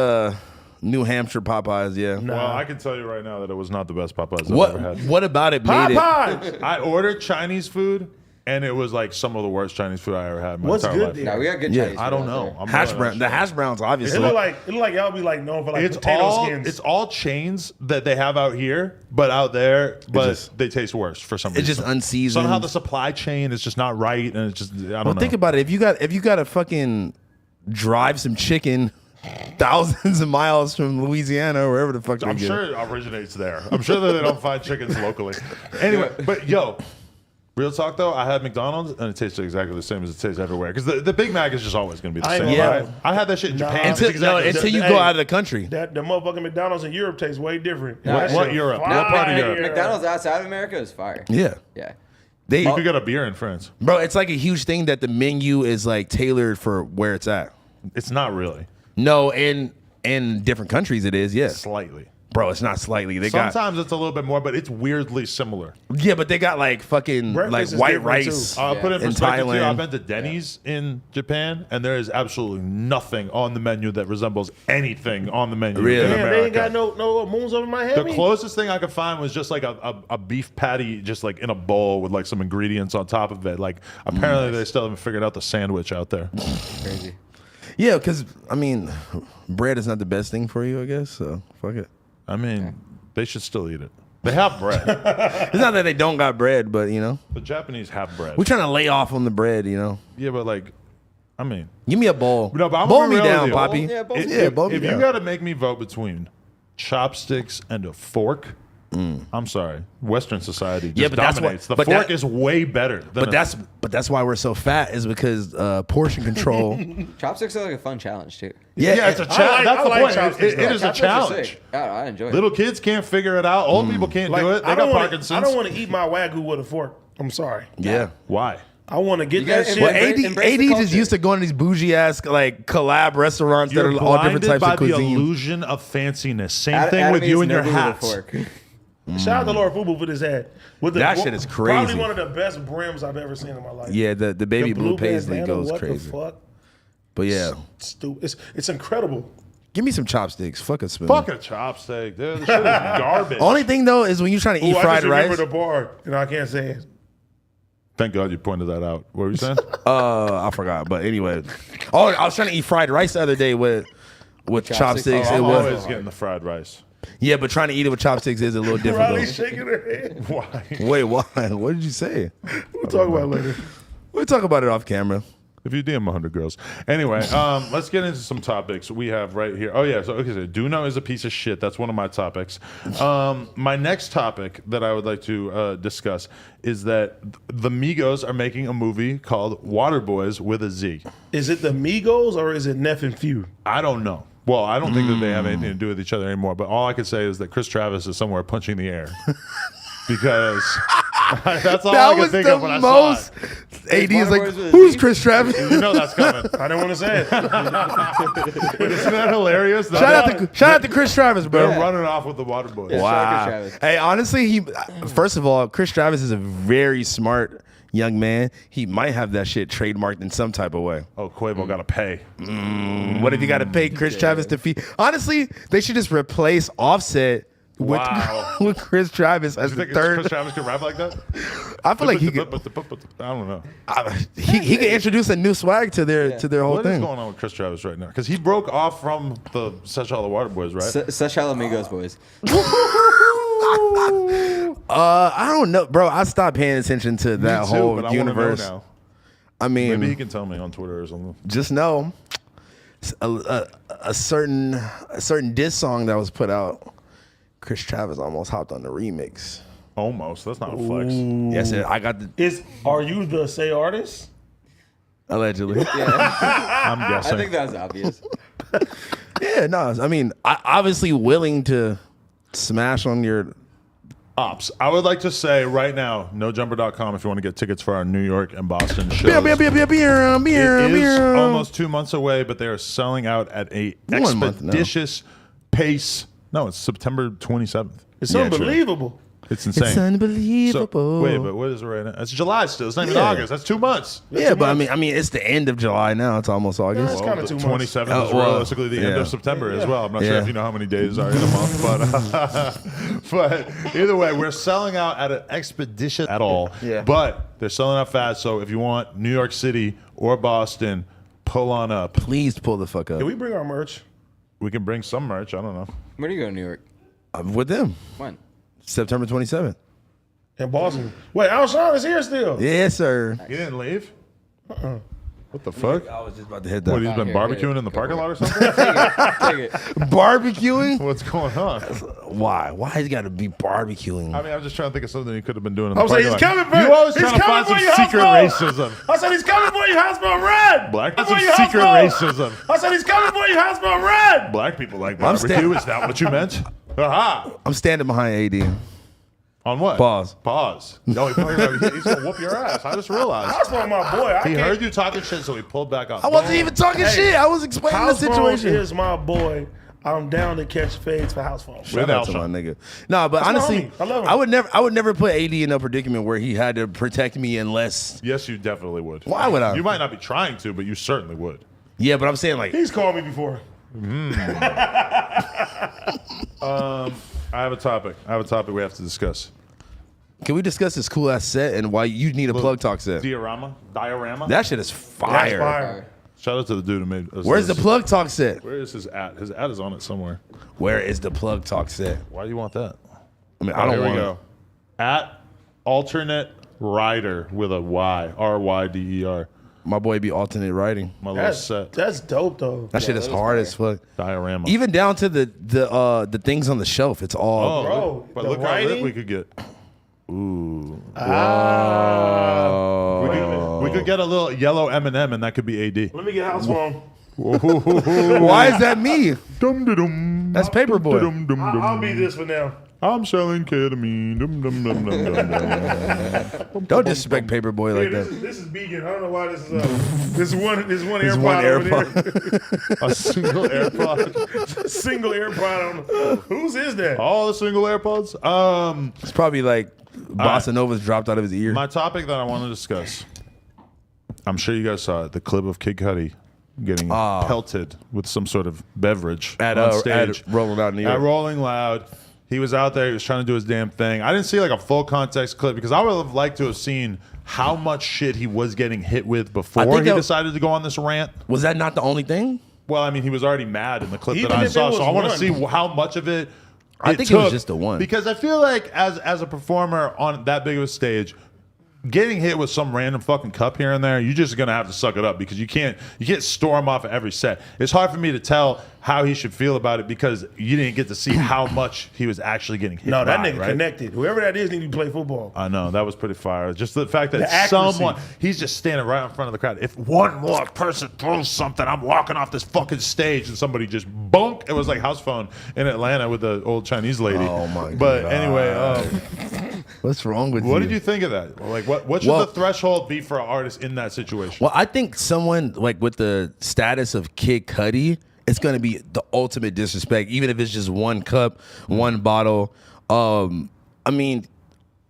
New Hampshire Popeyes. Yeah. Well, I can tell you right now that it was not the best Popeyes I've ever had. What about it made it? Popeyes. I ordered Chinese food, and it was like some of the worst Chinese food I ever had in my What's entire good life. there? Nah, we got good Yeah. Chinese I food don't out know. there. I'm Hash not brown. The sure. hash browns, It obviously. look like y'all be like known for like It's potato all skins. it's all chains that they have out here, but out there, they taste worse for some reason. It's just unseasoned. Somehow the supply chain is just not right, and it's just I don't Well, know. think about it. If you got to fucking drive some chicken thousands of miles from Louisiana or wherever the fuck they I'm get sure it. it originates there. I'm sure that they don't find chickens locally. Anyway, but yo, real talk though, I had McDonald's and it tasted exactly the same as it tastes everywhere. Because the Big Mac is just always going to be the I same. ain't gonna Right? lie. I had that shit in Nah. Japan. Until- It's exactly until the you same. go Hey, out of the country. That the motherfucking McDonald's in Europe tastes way different. What- That what shit Europe? What fire. part of Europe? McDonald's outside of America is fire. Yeah. Yeah. They You could get a beer in France. Bro, it's like a huge thing that the menu is like tailored for where it's at. It's not really. No, in different countries it is, yeah. Slightly. Bro, it's not slightly. They Sometimes it's a little bit more, but it's weirdly similar. but they got like fucking Breakfast like is white different, rice. too. Put it in In perspective too. Thailand. I've been to Denny's in Japan, and there is absolutely nothing on the menu that resembles anything on the menu Really? in Damn, America. they ain't got no moons over my head. The closest thing I could find was just like a beef patty, just like in a bowl with like some ingredients on top of it. Like apparently they still haven't figured out the sandwich out there. Crazy. Yeah, because I mean, bread is not the best thing for you, I guess. So fuck it. I mean, they should still eat it. They have bread. It's not that they don't got bread, but you know, The Japanese have bread. we're trying to lay off on the bread. You know, Yeah, but like, I mean, give me a bowl. no, but I'm bowl gonna me be real down, with you. Poppy. Yeah, bowl if, me Yeah, if, bowl me if you down. got to make me vote between chopsticks and a fork, I'm sorry, Western society just Yeah, but that's what- dominates. The but fork that- is way better. Than But that's why we're so fat is because portion control. Chopsticks are like a fun challenge too. yeah, it's a challenge. That's I the like point. chopsticks, It though. is a Chopsticks are challenge. sick. I enjoy it. Little kids can't figure it out. Old people can't do it. They I got don't wanna- Parkinson's. I don't want to eat my wagyu with a fork. I'm sorry. Yeah. Why? I want to get You that gotta shit. Well, Embrace- AD, embrace the AD just culture. used to going to these bougie ass like collab restaurants You're that are all different blinded types by of the cuisine. illusion of fanciness. Same Adam- thing Adam with you eats and your nobody with a hats. fork. Shout out to Laura Fubu for this ad. With That shit is crazy. Probably one of the best brims I've ever seen in my life. Yeah, the baby The blue paisley bandana, goes what crazy. The fuck? But yeah, Stupid. It's incredible. give me some chopsticks. Fuck a spoon. Fuck a chopstick, dude. This shit is garbage. Only thing though is when you're trying to eat Ooh, I fried just remember rice. the bar, and I can't say it. Thank God you pointed that out. What were you saying? I forgot. But anyway, oh, I was trying to eat fried rice the other day with chopsticks? chopsticks. Oh, It I'm was always getting the fried rice. yeah, but trying to eat it with chopsticks is a little Riley's different. shaking her head. Why? Though. Wait, why? What did you say? We'll talk about it later. We'll talk about it off camera. If you DM 100 girls. Anyway, let's get into some topics we have right here. Oh, yeah. So, Duno is a piece of shit. That's one of my topics. My next topic that I would like to discuss is that the Migos are making a movie called Waterboys with a Z. Is it the Migos or is it Neff and Few? I don't know. Well, I don't think that they have anything to do with each other anymore, but all I can say is that Chris Travis is somewhere punching the air. Because that's all I can think of when I saw it. AD is like, Waterboys with a who's Z? Chris Travis? You know that's coming. I didn't want to say it. But isn't that hilarious? Shout out to Chris Travis, bro. They're running off with the Waterboys. Yeah. Shout out Chris Wow. Travis. Hey, honestly, first of all, Chris Travis is a very smart young man. He might have that shit trademarked in some type of way. Oh, Quavo got to pay. What if you got to pay Chris Travis to feed? Honestly, they should just replace Offset with, Wow. with Chris Travis as You the think third. Chris Travis can rap like that? I feel like he could, I don't know. he could introduce a new swag to their whole What is thing. going on with Chris Travis right now? Because he broke off from the Such All the Water Boys, right? Such Amigos boys. I don't know, bro. I stopped paying attention to that Me too, whole but I wanna know universe. now. I mean, Maybe he can tell me on Twitter or something. just know a certain diss song that was put out. Chris Travis almost hopped on the remix. Almost. That's not a flex. Yes, I got the Are you the say artist? allegedly. Yeah. I'm guessing. I think that's obvious. Yeah, no. I mean, I obviously willing to smash on your. Ops. I would like to say right now, nojumper.com if you want to get tickets for our New York and Boston shows. It is almost 2 months away, but they are selling out at a 1 month now. expeditious pace. No, it's September 27th. It's Yeah, unbelievable. It's insane. It's unbelievable. So, wait, but what is it right now? It's July still. It's not even August. That's 2 months. Yeah, but I mean, it's the end of July now. It's almost August. It's kind of 2 months. 27th is well, realistically the end yeah. of September as well. I'm not Yeah. sure if you know how many days are in a month, but either way, we're selling out at an expedition at all. Yeah. But they're selling out fast. So if you want New York City or Boston, pull on up. Please pull the fuck up. Can we bring our merch? We can bring some merch. I don't know. Where do you go to New York? I'm with them. When? September 27th. In Boston. Wait, Alshon is here still. Yes, sir. You didn't leave? What the fuck? I was just about to hit What, that. he's been Here, barbecuing here, in the go parking for lot it. or something? Take it. Barbecuing? What's going on? Why? Why has he got to be barbecuing? I mean, I'm just trying to think of something he could have been doing in the I was like, parking he's lot. coming for You always he's trying to find some coming for your secret house, bro. racism. I said he's coming for your house, bro. Red. Black, that's Coming some for your house, secret bro. racism. I said he's coming for your house, bro. Red. Black people like I'm barbecue. Is that what you meant? Aha! I'm standing behind AD. On what? Pause. Pause. No, he's gonna whoop your ass. I just realized. House phone, my boy. He heard you talking shit, so he pulled back up. I wasn't even talking shit. I was explaining the House phone situation. is my boy. I'm down to catch fades for house phone. Shout out to my nigga. No, but That's my honestly, homie. I love him. I would never put AD in a predicament where he had to protect me unless. Yes, you definitely would. Why would I? You might not be trying to, but you certainly would. Yeah, but I'm saying like He's called me before. I have a topic. We have to discuss. can we discuss this cool ass set and why you need a plug talk set? Diorama. That shit is That's fire. fire. Shout out to the dude who made us Where's the this. plug talk set? Where is his ad? His ad is on it somewhere. Where is the plug talk set? Why do you want that? I mean, I don't Here we want go. At alternate rider with a Y. RYDER. my boy be alternate writing. My little set. That's dope though. That shit is that is hard fire. as fuck. Diorama. Even down to the things on the shelf. It's all. Bro, but the look how lit writing? we could get. Ooh. Oh. We could get a little yellow M&M and that could be AD. Let me get house phone. Why is that me? Dum-de-dum. That's Paperboy. Dum-de-dum-dum-dum. I'll be this for now. I'm selling ketamine. Dum-dum-dum-dum-dum-dum. Don't disrespect Paperboy like Hey, that. this is vegan. I don't know why this is up. This one There's AirPod one over AirPod. A single AirPod. there. Single AirPod on. Whose is that? All the single AirPods. It's probably like Bossa Nova's dropped out of his ear. My topic that I want to discuss. I'm sure you guys saw it. The clip of Kid Cudi getting pelted with some sort of beverage At on stage. Rolling Loud in New At York. Rolling Loud. He was out there. He was trying to do his damn thing. I didn't see like a full context clip because I would have liked to have seen how much shit he was getting hit with before he decided to go on this rant. Was that not the only thing? Well, I mean, he was already mad in the clip Even that I if it saw, was so I want to one. see how much of it. I think it was just the one. Because I feel like as a performer on that big of a stage, getting hit with some random fucking cup here and there, you're just gonna have to suck it up because you can't storm off at every set. It's hard for me to tell how he should feel about it because you didn't get to see how much he was actually getting hit. No, that by, nigga right? connected. Whoever that is need to play football. I know that was pretty fire. Just the fact that The accuracy. someone he's just standing right in front of the crowd. If one more person throws something, I'm walking off this fucking stage, and somebody just bunk. It was like house phone in Atlanta with the old Chinese lady. Oh my But God. anyway, What's wrong with you? what did you think of that? Like, what should Well- the threshold be for an artist in that situation? Well, I think someone like with the status of Kid Cudi, it's gonna be the ultimate disrespect, even if it's just one cup, one bottle. I mean,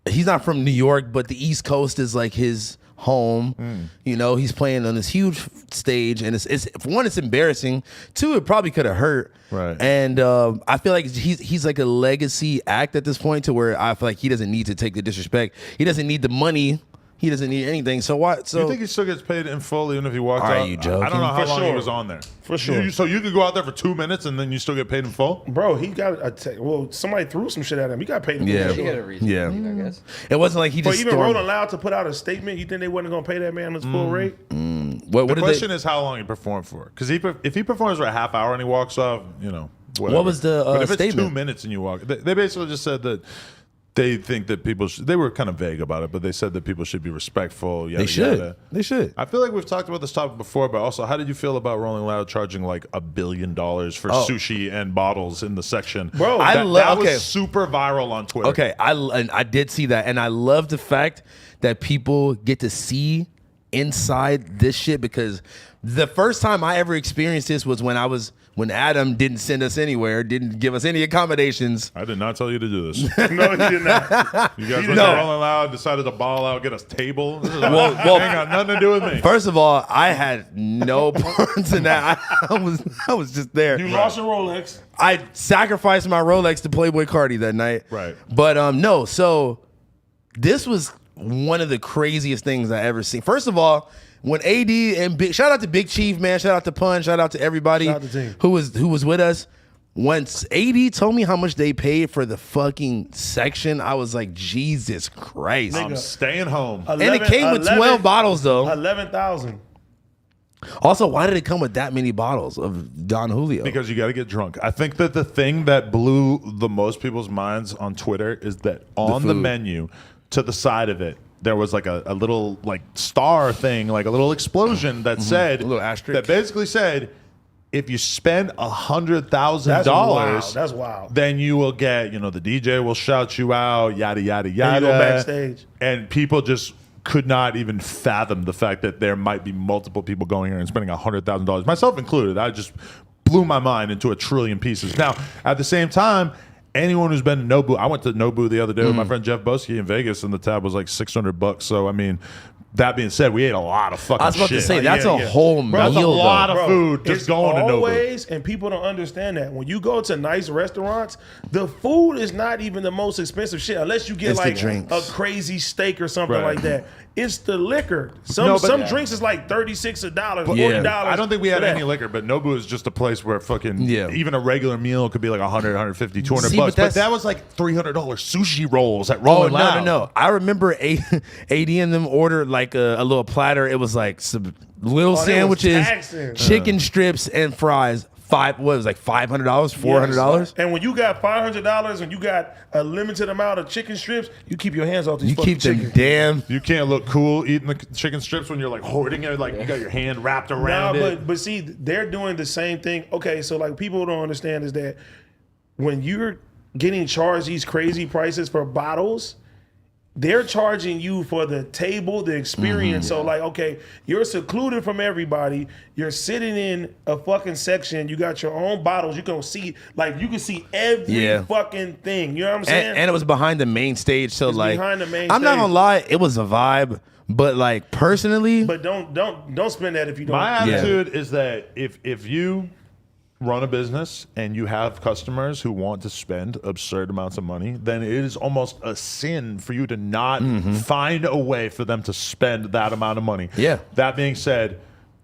he's not from New York, but the East Coast is like his home. You know, he's playing on this huge stage, and it's for one, it's embarrassing. Two, it probably could have hurt. Right. And I feel like he's like a legacy act at this point, to where I feel like he doesn't need to take the disrespect. He doesn't need the money. He doesn't need anything. So why? So Do you think he still gets paid in full even if he walked Are out? you joking? I don't know how For long he sure. was on there. For sure. So you could go out there for 2 minutes and then you still get paid in full? Bro, he got well, somebody threw some shit at him. He got paid. Yeah. She had a reason. Yeah. To leave, I guess. it wasn't like he But just even stormed. Rolling Loud to put out a statement, you think they wasn't gonna pay that man his full rate? What The did question they? is how long he performed for. Because if he performs for a half hour and he walks off, you know, whatever. What was the, But if it's statement? 2 minutes and you walk, they basically just said that they think that people should, they were kind of vague about it, but they said that people should be respectful. Yada, They should. yada. They should. I feel like we've talked about this topic before, but also, how did you feel about Rolling Loud charging like $1 billion for sushi and bottles in the section? Bro, that okay. was super viral on Twitter. Okay, I did see that, and I love the fact that people get to see inside this shit, because the first time I ever experienced this was when Adam didn't send us anywhere, didn't give us any accommodations. I did not tell you to do this. No, he did not. You guys went No. to Rolling Loud, decided to ball out, get us table. This is Well, ain't got nothing to do with me. First of all, I had no parts in that. I was just there. You lost your Rolex. I sacrificed my Rolex to Playboy Cardi that night. Right. But no, so this was one of the craziest things I ever seen. First of all, when AD and shout out to Big Chief, man, shout out to Pun, shout out to everybody Shout out to the team. who was with us. Once AD told me how much they paid for the fucking section, I was like, Jesus Christ. I'm staying home. And it came with 12 bottles though. 11,000. Also, why did it come with that many bottles of Don Julio? Because you got to get drunk. I think that the thing that blew the most people's minds on Twitter is that on the food. menu, to the side of it, there was like a little like star thing, like a little explosion that said, A little asterisk. that basically said, if you spend $100,000, That's wild. That's wild. then you will get, the DJ will shout you out, yada yada yada. And you go backstage. And people just could not even fathom the fact that there might be multiple people going here and spending $100,000, myself included. I just blew my mind into a trillion pieces. Now, at the same time, anyone who's been to Nobu, I went to Nobu the other day with my friend Jeff Boski in Vegas, and the tab was like $600. So, I mean, that being said, we ate a lot of fucking I was about shit. to say, that's yeah, a yeah. whole Bro, meal. that's a lot though. of food just It's going to Nobu. always, and people don't understand that. When you go to nice restaurants, the food is not even the most expensive shit, unless you get It's the like drinks. a crazy steak or something Right. like that. It's the liquor. Some No, but- drinks is like $36, $40. Yeah. I don't think we had for that. any liquor, but Nobu is just a place where fucking Yeah. even a regular meal could be like 100, 150, 200 See, bucks. but But that's- that was like $300 sushi rolls at Oh, Rolling Loud. no. I remember AD and them ordered like a little platter. It was like some little Oh, they was sandwiches, taxing. chicken strips, and fries. What was it, like $500, $400? And when you got $500 and you got a limited amount of chicken strips, you keep your hands off these You fucking keep them chicken. damn. You can't look cool eating the chicken strips when you're like hoarding it, like you got your hand wrapped around Nah, it. but see, they're doing the same thing. Okay, so like people don't understand is that when you're getting charged these crazy prices for bottles, they're charging you for the table, the experience. So like, okay, you're secluded from everybody. You're sitting in a fucking section. You got your own bottles. You can see every Yeah. fucking thing. You know what I'm saying? And it was behind the main stage. So like, behind the main I'm not stage. gonna lie, it was a vibe. But like personally, but don't spend that if you don't. My attitude is that if you run a business and you have customers who want to spend absurd amounts of money, then it is almost a sin for you to not find a way for them to spend that amount of money. Yeah. That being said,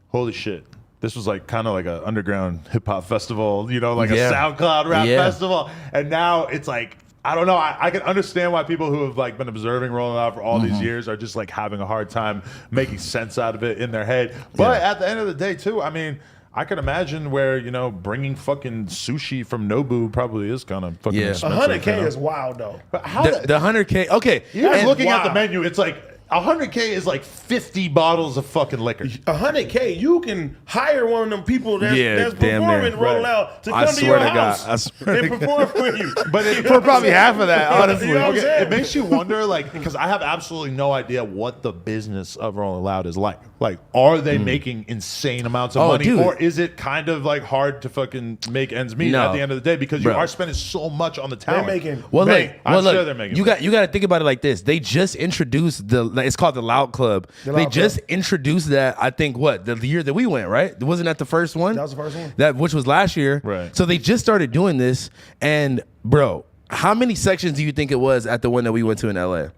holy shit. This was like kind of like an underground hip hop festival, like Yeah. a SoundCloud rap Yeah. festival. And now it's like, I don't know. I can understand why people who have like been observing Rolling Loud for all these years are just like having a hard time making sense out of it in their head. But at the end of the day, too, I mean, I can imagine where bringing fucking sushi from Nobu probably is kind of fucking Yeah. expensive. 100K is wild though. But how the 100K. Okay, you guys and- looking at the wow. menu? It's like 100K is like 50 bottles of fucking liquor. 100K, you can hire one of them people that's damn performing near. Roll Right. Out to I come to your swear to God. house I swear and to perform for you. But it, You know for what I'm probably saying? half of that, honestly. You know what I'm Okay, saying? it makes you wonder, like, because I have absolutely no idea what the business of Rolling Loud is like. Like, are they making insane amounts of Oh, money, dude. or is it kind of like hard to fucking make ends meet No. at the end of the day because you Bro. are spending so much on the They're talent? making Well, bank. look, I'm look, sure they're making you money. got to think about it like this. They just introduced it's called the Loud Club. The They Loud just Club. introduced that. I think the year that we went, right? Wasn't that the first one? That was the first one. Which was last year. Right. So they just started doing this, and bro, how many sections do you think it was at the one that we went to in LA?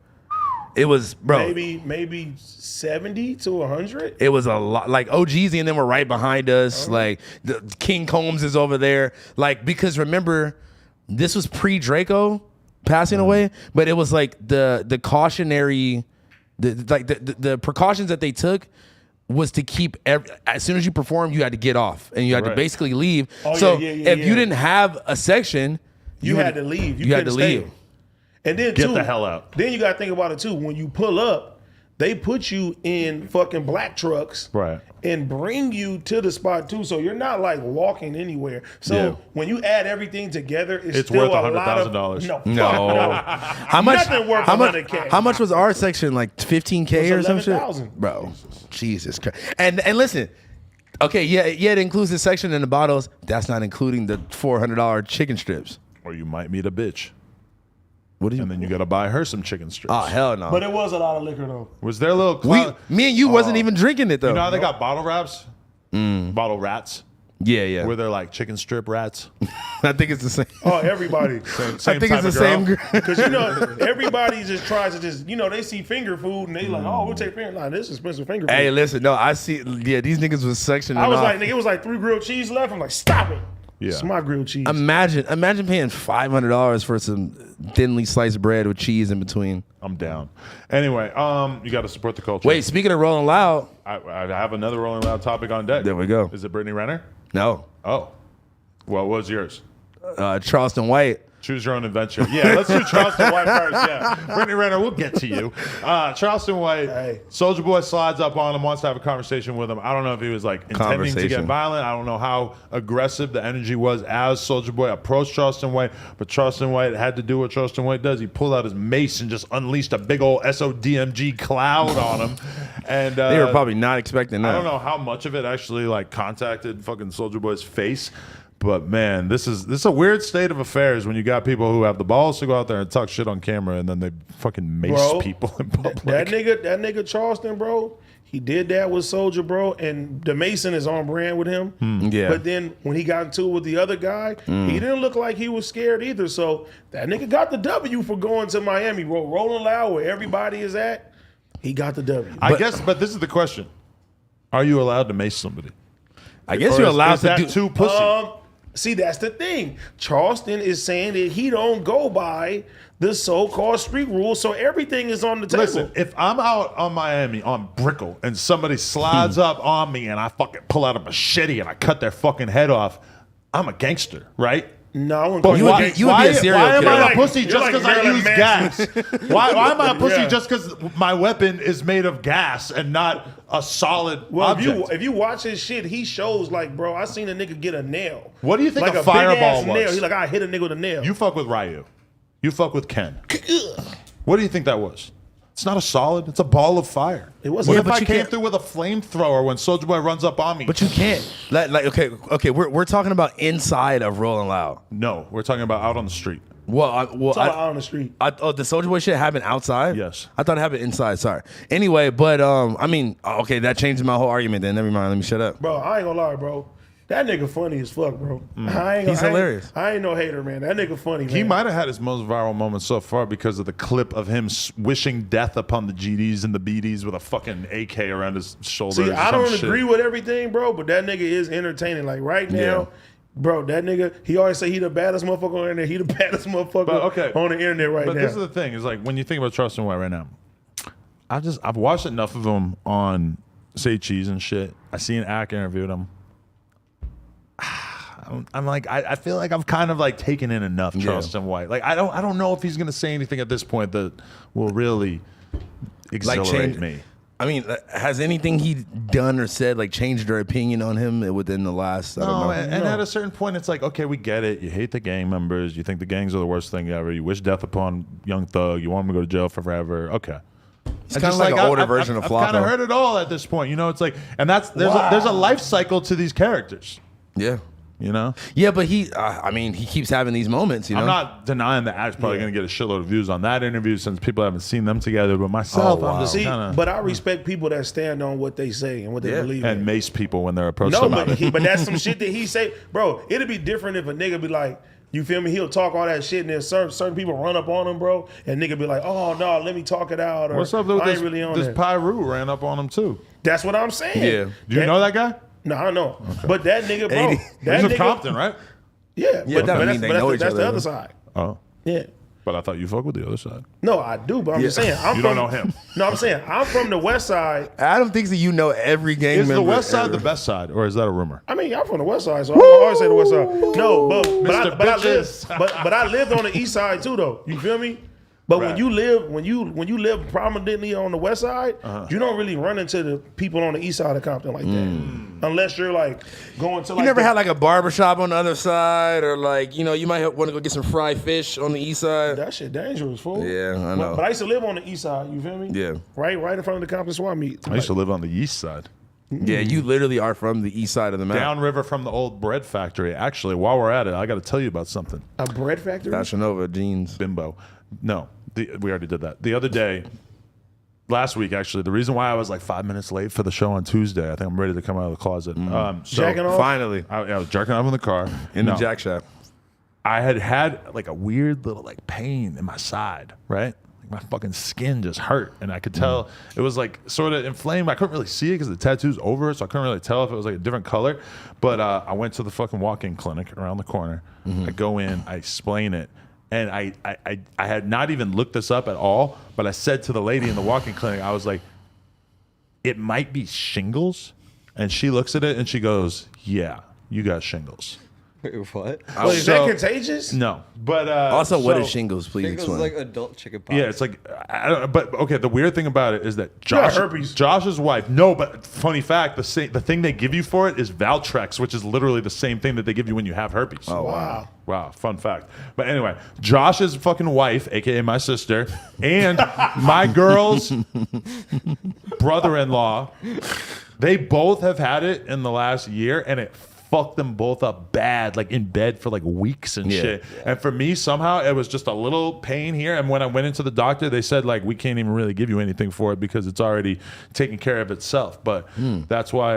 It was, bro. maybe 70 to 100. It was a lot. Like OGZ and them were right behind us. Like the King Combs is over there. Like, because remember, this was pre-Draco passing away, but it was like the cautionary, the precautions that they took was to keep as soon as you performed, you had to get off and you had to Right. basically leave. Oh, So yeah, if you didn't have a section, You had to leave. You had to couldn't stay. leave. And then Get the hell out. Then you got to think about it too. When you pull up, they put you in fucking black trucks, Right. and bring you to the spot too. So you're not like walking anywhere. So Yeah. when you add everything together, it's It's worth still a lot of $100,000. No, No. How much? Nothing worth How much? 100K. How much was our section? Like 15K or It's some shit, 11,000. bro. Jesus Christ. And listen. Okay, yeah, it includes the section in the bottles. That's not including the $400 chicken strips. Or you might meet a bitch. What do you? And then you got to buy her some chicken strips. Oh hell no. But it was a lot of liquor though. Was there a little me and you wasn't even drinking it though. You know how they got bottle wraps? Bottle rats? yeah. Where they're like chicken strip rats? I think it's the same. Oh, everybody. I think it's the same. Because everybody just tries to they see finger food and they like, oh, we'll take finger. Nah, this is expensive finger food. Hey, listen, no, I see. Yeah, these niggas was sectioning I was off. like, nigga, it was like 3 grilled cheese left. I'm like, stop it. Yeah. It's my grilled cheese. Imagine paying $500 for some thinly sliced bread with cheese in between. I'm down. Anyway, you got to support the culture. Wait, speaking of Rolling Loud, I have another Rolling Loud topic on deck. there we go. Is it Brittany Renner? No, Oh. Well, what was yours? Charleston White. Choose your own adventure. Yeah, let's do Charleston White first. Yeah, Brittany Renner, we'll get to you. Charleston White, Hey. Soulja Boy slides up on him, wants to have a conversation with him. I don't know if he was like intending to get Conversation. violent. I don't know how aggressive the energy was as Soulja Boy approached Charleston White, but Charleston White had to do what Charleston White does. He pulled out his mace and just unleashed a big old SODMG cloud on him. And They were probably not expecting that. I don't know how much of it actually like contacted fucking Soulja Boy's face. But man, this is a weird state of affairs when you got people who have the balls to go out there and talk shit on camera and then they fucking mace people in public. That nigga Charleston, bro, he did that with Soulja, bro, and the Mason is on brand with him. Yeah. But then when he got into it with the other guy, he didn't look like he was scared either. So that nigga got the W for going to Miami, bro. Rolling Loud where everybody is at, he got the W. I guess, but this is the question: are you allowed to mace somebody? I guess Or you're is allowed to that do. too pussy? See, that's the thing. Charleston is saying that he don't go by the so-called street rules, so everything is on the table. Listen, if I'm out on Miami on Brickell and somebody slides up on me and I fucking pull out a machete and I cut their fucking head off, I'm a gangster, right? No, I wouldn't But call you you would a be- gangster. you would be a serial why am killer. I You're a pussy like- just you're because like I use Marilyn gas? Why am I a pussy Yeah. just because my weapon is made of gas and not a solid Well, object? if you watch his shit, he shows like, bro, I seen a nigga get a nail. What do you think like a big-ass fireball nail. was? He like, I hit a nigga with a nail. You fuck with Ryu. You fuck with Ken. What do you think that was? It's not a solid. It's a ball of fire. It was. What Yeah, if but I you came can't- through with a flamethrower when Soulja Boy runs up on me? But you can't. Okay. We're talking about inside of Rolling Loud. No, we're talking about out on the street. Well, It's all out on the street. the Soulja Boy shit happened outside. Yes. I thought it happened inside. Sorry. Anyway, but I mean, okay, that changes my whole argument. Then never mind. Let me shut up. Bro, I ain't gonna lie, bro. That nigga funny as fuck, bro. He's hilarious. I ain't no hater, man. That nigga funny, man. He might have had his most viral moment so far because of the clip of him wishing death upon the GDs and the BDs with a fucking AK around his shoulders. See, or I some don't shit. agree with everything, bro, but that nigga is entertaining. Like right now, bro, that nigga, he always say he the baddest motherfucker on the internet. He the baddest motherfucker But, okay. on the internet right But now. this is the thing: is like when you think about Charleston White right now, I've watched enough of him on Say Cheese and shit. I seen Ack interviewed him. I'm like, I feel like I've kind of like taken in enough Charleston White. Like I don't know if he's gonna say anything at this point that will really exhilarate me. I mean, has anything he done or said like changed your opinion on him within the last? I don't No, know. and at a certain point, it's like, okay, we get it. You hate the gang members. You think the gangs are the worst thing ever. You wish death upon Young Thug. You want him to go to jail for forever. Okay. It's kind of like an older version of I've kind Flacco. of heard it all at this point. You know, it's like, and there's a life cycle to these characters. Yeah. You know, Yeah, but I mean, he keeps having these moments, you know? I'm not denying that Ack's probably going to get a shitload of views on that interview since people haven't seen them together. But myself, I'm just See, kind but I respect people that stand on what they say and what they believe and in. mace people when they're approached No, about it. but that's some shit that he say, bro. It'd be different if a nigga be like, you feel me? He'll talk all that shit, and then certain people run up on him, bro, and nigga be like, oh no, let me talk it out. Or, What's up, dude? I ain't really on This that. Pyru ran up on him too. That's what I'm saying. Yeah. Do you know that guy? No, I know. But that nigga, bro, 80. that He's in nigga, Compton, right? Yeah, Yeah, but, that but don't that's, mean they but know that's, each that's the other. other side. Oh, Yeah. but I thought you fuck with the other side. No, I do, but I'm just saying. I'm You from, don't know him. No, I'm saying I'm from the West Side. Adam thinks that you know every gang Is member. the West Side ever. the best side, or is that a rumor? I mean, I'm from the West Side, so I always say the West Side. No, but Mr. I Bitches. lived, but I lived on the East Side too, though. You feel me? But Right. when you live prominently on the west side, you don't really run into the people on the east side of Compton like that, unless you're like going to. You never had like a barbershop on the other side, or like you might want to go get some fried fish on the east side. that shit dangerous, fool. Yeah, I know. But I used to live on the east side. You feel me? Yeah. Right in front of the Compton Swap Meet. I used to live on the east side. Yeah, you literally are from the east side of the map. Downriver from the old bread factory. Actually, while we're at it, I got to tell you about something. A bread factory. Fashion Nova jeans. Bimbo. No, we already did that. The other day, last week actually, the reason why I was like 5 minutes late for the show on Tuesday, I think I'm ready to come out of the closet. Jacking off? Finally, I was jerking off in the car. in the jack shop. I had like a weird little like pain in my side, right? Like my fucking skin just hurt, and I could tell it was like sort of inflamed. I couldn't really see it because the tattoo's over it, so I couldn't really tell if it was like a different color. But I went to the fucking walk-in clinic around the corner. I go in, I explain it, and I had not even looked this up at all, but I said to the lady in the walk-in clinic, I was like, it might be shingles. And she looks at it and she goes, yeah, you got shingles. Wait, what? Wait, is that contagious? No, but Also, what so- is shingles? Please Shingles is explain. like adult chicken pox. Yeah, it's like, I don't, but okay. The weird thing about it is that got herpes. Josh's wife. No, but funny fact: the thing they give you for it is Valtrex, which is literally the same thing that they give you when you have herpes. Oh, Wow. Wow, fun fact. But anyway, Josh's fucking wife, aka my sister, and my girl's brother-in-law, they both have had it in the last year, and it fucked them both up bad, like in bed for like weeks and shit. And for me, somehow it was just a little pain here. And when I went into the doctor, they said like, we can't even really give you anything for it because it's already taking care of itself. But that's why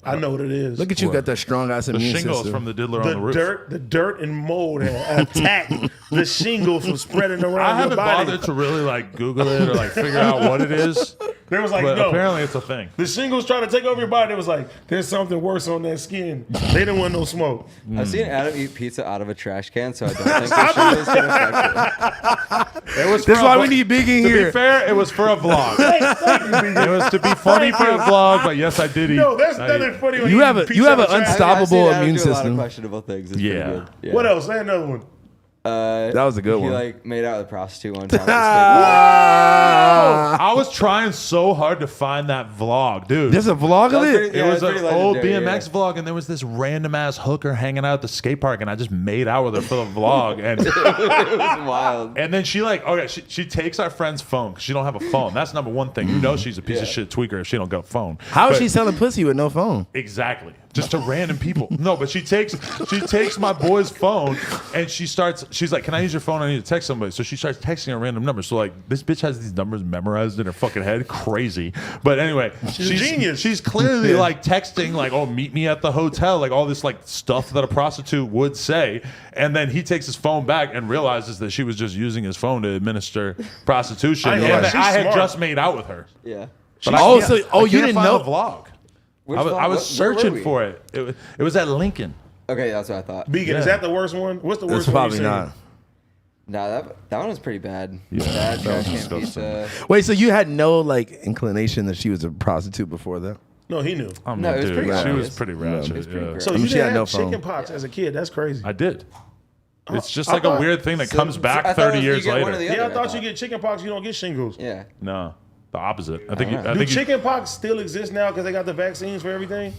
I know what it is. Look at you, got that strong ass the immune shingles system. from the diddler on the roof. The dirt and mold had attacked the shingles from spreading around I your haven't body. bothered to really like Google it or like figure out what it is. There was like, But no. apparently it's a thing. The shingles trying to take over your body. It was like, there's something worse on that skin. They didn't want no smoke. I've seen Adam eat pizza out of a trash can, so I don't think the shingles can affect it. It was That's for why a we need Big in To here. be fair, it was for a vlog. It was to be funny for a vlog, but yes, I did eat. No, there's I nothing ate. funny when You you have eat a- pizza you have out of an trash. unstoppable I've seen Adam immune do a lot system. of questionable things. It's Yeah. pretty good. What else? Say another one. That was a good He one. like made out with a prostitute one time. I was trying so hard to find that vlog, dude. There's a vlog of That's it. pretty- It Yeah, was it's an pretty old legendary, BMX vlog, and there was this random ass hooker hanging out at the skate park, and I just made out with her for the vlog. And It was wild. and then she like, okay, she takes our friend's phone because she don't have a phone. That's number one thing. You know she's a piece of shit tweaker if she don't got a phone. How is But- she selling pussy with no phone? Exactly. Just to random people. No, but she takes my boy's phone and she's like, can I use your phone? I need to text somebody. So she starts texting a random number. So like this bitch has these numbers memorized in her fucking head. Crazy. But anyway, She's a genius. She's clearly like texting like, oh, meet me at the hotel, like all this like stuff that a prostitute would say. And then he takes his phone back and realizes that she was just using his phone to administer prostitution. I know, And that she's I had smart. just made out with her. Yeah. But Oh, I can't- so- oh, I you can't didn't find know- the vlog. Which I was one? Where were searching we? for it. It was at Lincoln. Okay, that's what I thought. Beacon, is Yeah. that the worst one? What's the That's worst one? probably you've seen? not. Nah, that one was pretty bad. Yeah, Bad that was trash can disgusting. pizza. Wait, so you had no like inclination that she was a prostitute before that? No, he knew. No, it was pretty She was obvious. pretty ratchet. It was pretty yeah. gross. So I mean, you she didn't had have no phone. chicken pox as a kid. That's crazy. I did. It's just I like a thought- weird thing that So- comes back I thought it 30 was you years get one or later. the Yeah, I other, thought you get chicken pox, you don't get shingles. Yeah. No, the opposite. I think. know. I Do think. chicken pox still exist now because they got the vaccines for everything?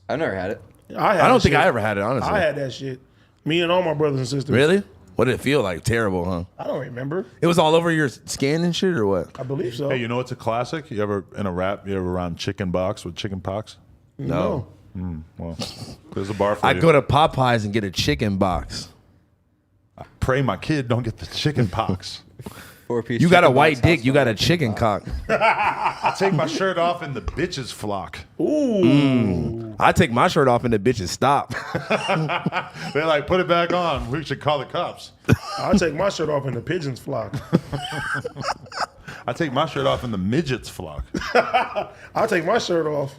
I've never had it. I I don't think I ever had it, honestly. I had that shit. Me and all my brothers and sisters. Really? What did it feel like? Terrible, huh? I don't remember. It was all over your skin and shit, or what? I believe so. Hey, you know what's a classic? You ever in a rap? You ever around chicken box with chicken pox? No. Well, there's a bar for I you. go to Popeyes and get a chicken box. Pray my kid don't get the chicken pox. 4-piece You got a chicken white box, dick, house you got a fire, chicken cock. I take my shirt off and the bitches flock. Ooh. I take my shirt off and the bitches stop. They're like, put it back on. We should call the cops. I'll take my shirt off and the pigeons flock. I take my shirt off and the midgets flock. I'll take my shirt off.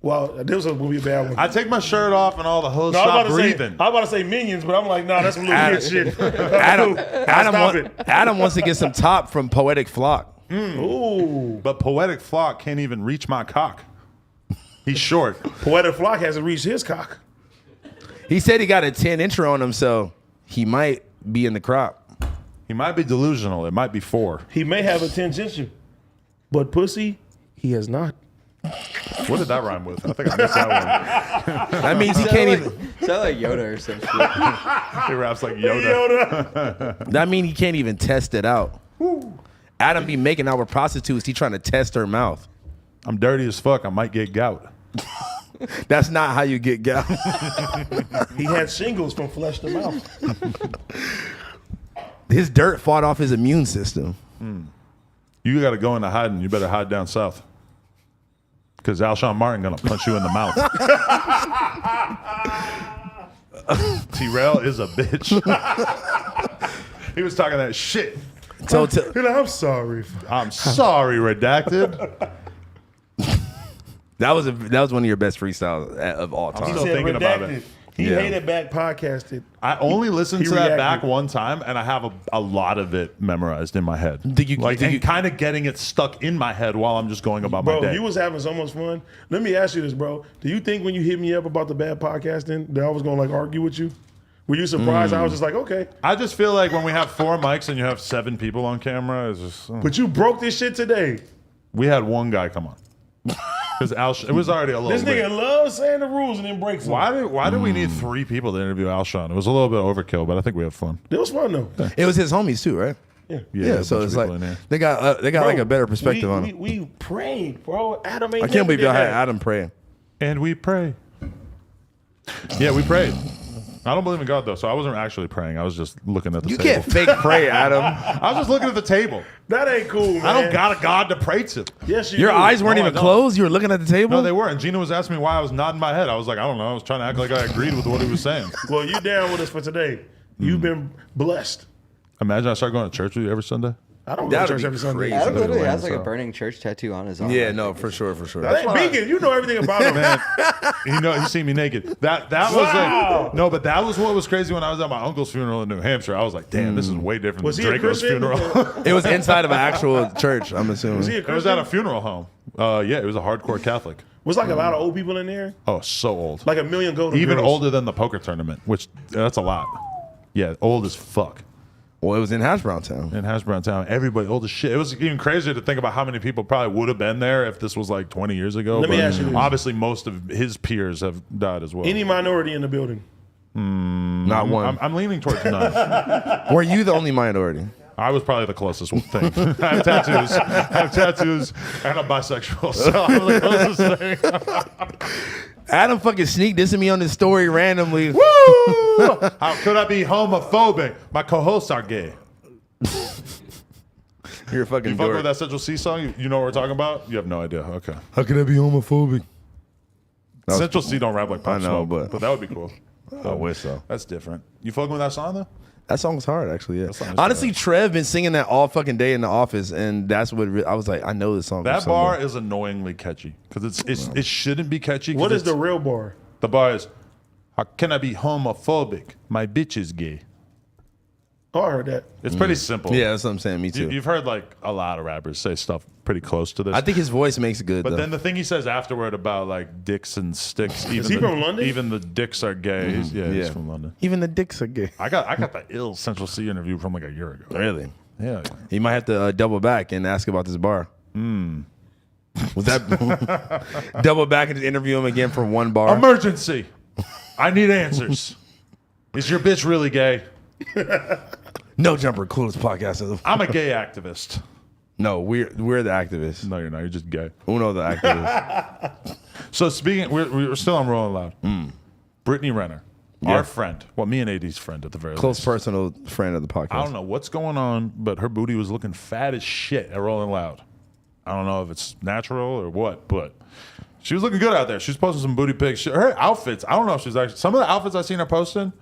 Well, this will be a bad one. I take my shirt off and all the hoes No, I stop was about to breathing. say, I was about to say minions, but I'm like, nah, that's some little Adam- kid shit. Adam, Stop it. Adam wants to get some top from Poetic Flock. Ooh. But Poetic Flock can't even reach my cock. He's short. Poetic Flock hasn't reached his cock. He said he got a 10-incher on him, so he might be in the crop. He might be delusional. It might be 4. He may have a tangential, but pussy, he has not. What did that rhyme with? I think I missed that one. That means he can't even. Sound like Yoda or some shit. He raps like Yoda. That means he can't even test it out. Adam be making out with prostitutes. He trying to test her mouth. I'm dirty as fuck. I might get gout. That's not how you get gout. He had shingles from flesh to mouth. His dirt fought off his immune system. You got to go into hiding. You better hide down south. Because Alshon Martin going to punch you in the mouth. T-Rail is a bitch. He was talking that shit. So I'm sorry. I'm sorry, redacted. that was one of your best freestyles of all time. He Still said thinking about redacted. it. He Yeah. hated back podcasted. I only listened He to that reacted. back one time, and I have a lot of it memorized in my head. Did you- kind of getting it stuck in my head while I'm just going about my Bro, day? you was having so much fun. Let me ask you this, bro. Do you think when you hit me up about the bad podcasting that I was gonna like argue with you? Were you surprised? I was just like, okay. I just feel like when we have 4 mics and you have 7 people on camera, it's just But you broke this shit today. we had one guy come on because it was already a little. This late. nigga loves saying the rules and then breaks them. Why do we need 3 people to interview Alshon? It was a little bit overkill, but I think we have fun. It was fun though. It was his homies too, right? Yeah. Yeah, a so bunch it's of like people in there. they got like a better perspective we, on it. We prayed, bro. Adam ain't I can't believe never y'all did had that. Adam praying. And we pray. Yeah, we prayed. I don't believe in God though, so I wasn't actually praying. I was just looking at the You table. can't fake pray, Adam. I was just looking at the table. That ain't cool, man. I don't got a God to pray to. Yes, you Your do. eyes weren't No, I even don't. closed. You were looking at the table. No, they were. And Gina was asking me why I was nodding my head. I was like, I don't know. I was trying to act like I agreed with what he was saying. Well, you down with us for today. You've been blessed. Imagine I start going to church with you every Sunday. I don't go to That'd church be every Sunday. crazy. Adam literally Literally, has like a so. burning church tattoo on his arm. Yeah, no, for sure. That ain't Beacon. You know everything about him, man. You see me naked. That was Wow. like no, but that was what was crazy when I was at my uncle's funeral in New Hampshire. I was like, damn, this is way different Was than he a Draco's Christian? funeral. It was inside of an actual church. I'm assuming. Was he a It was at Christian? a funeral home. Yeah, it was a hardcore Catholic. Was like a lot of old people in there? Oh, so old. Like a million golden Even girls. older than the poker tournament, which that's a lot. Yeah, old as fuck. Well, it was in Hash Brown Town. In Hash Brown Town, everybody old as shit. It was even crazier to think about how many people probably would have been there if this was like 20 years ago. Let me but ask you this. obviously, most of his peers have died as well. Any minority in the building? Not one. I'm leaning towards none. Were you the only minority? I was probably the closest thing. I have tattoos, and I'm bisexual, so I'm the closest thing. Adam fucking sneak dissing me on this story randomly. Woo! How could I be homophobic? My co-hosts are gay. You're a fucking You fuck dork. with that Central C song? You know what we're talking about? You have no idea. Okay. How can I be homophobic? was- Central C don't rap like Pop I know, Smoke, but- that would be cool. I wish so. That's different. You fucking with that song though? That song's hard, actually. Yeah. song is Honestly, hard. Trev been singing that all fucking day in the office, and that's what I was like. I know this song. That from somewhere. bar is annoyingly catchy because it shouldn't be catchy. 'cause What is the it's- real bar? the bar is? How can I be homophobic? My bitch is gay. Oh, I heard that. It's pretty simple. Yeah, that's what I'm saying. Me too. You've heard like a lot of rappers say stuff pretty close to this. I think his voice makes it good. But though. then the thing he says afterward about like dicks and sticks. Even he the, from London? Even the dicks are gay. He's from London. Even the dicks are gay. I got the ill Central C interview from like a year ago. Really? Yeah. He might have to double back and ask about this bar. Was that double back and just interview him again for one bar? Emergency. I need answers. Is your bitch really gay? No Jumper, coolest podcast. I'm a gay activist. No, we're the activists. No, you're not. You're just gay. Uno the activist. So speaking, we're still on Rolling Loud. Brittany Renner, our friend. Well, me and AD's friend at the very Close least. personal friend of the podcast. I don't know what's going on, but her booty was looking fat as shit at Rolling Loud. I don't know if it's natural or what, but she was looking good out there. She was posting some booty pics. Her outfits, I don't know if she's actually, some of the outfits I've seen her posting,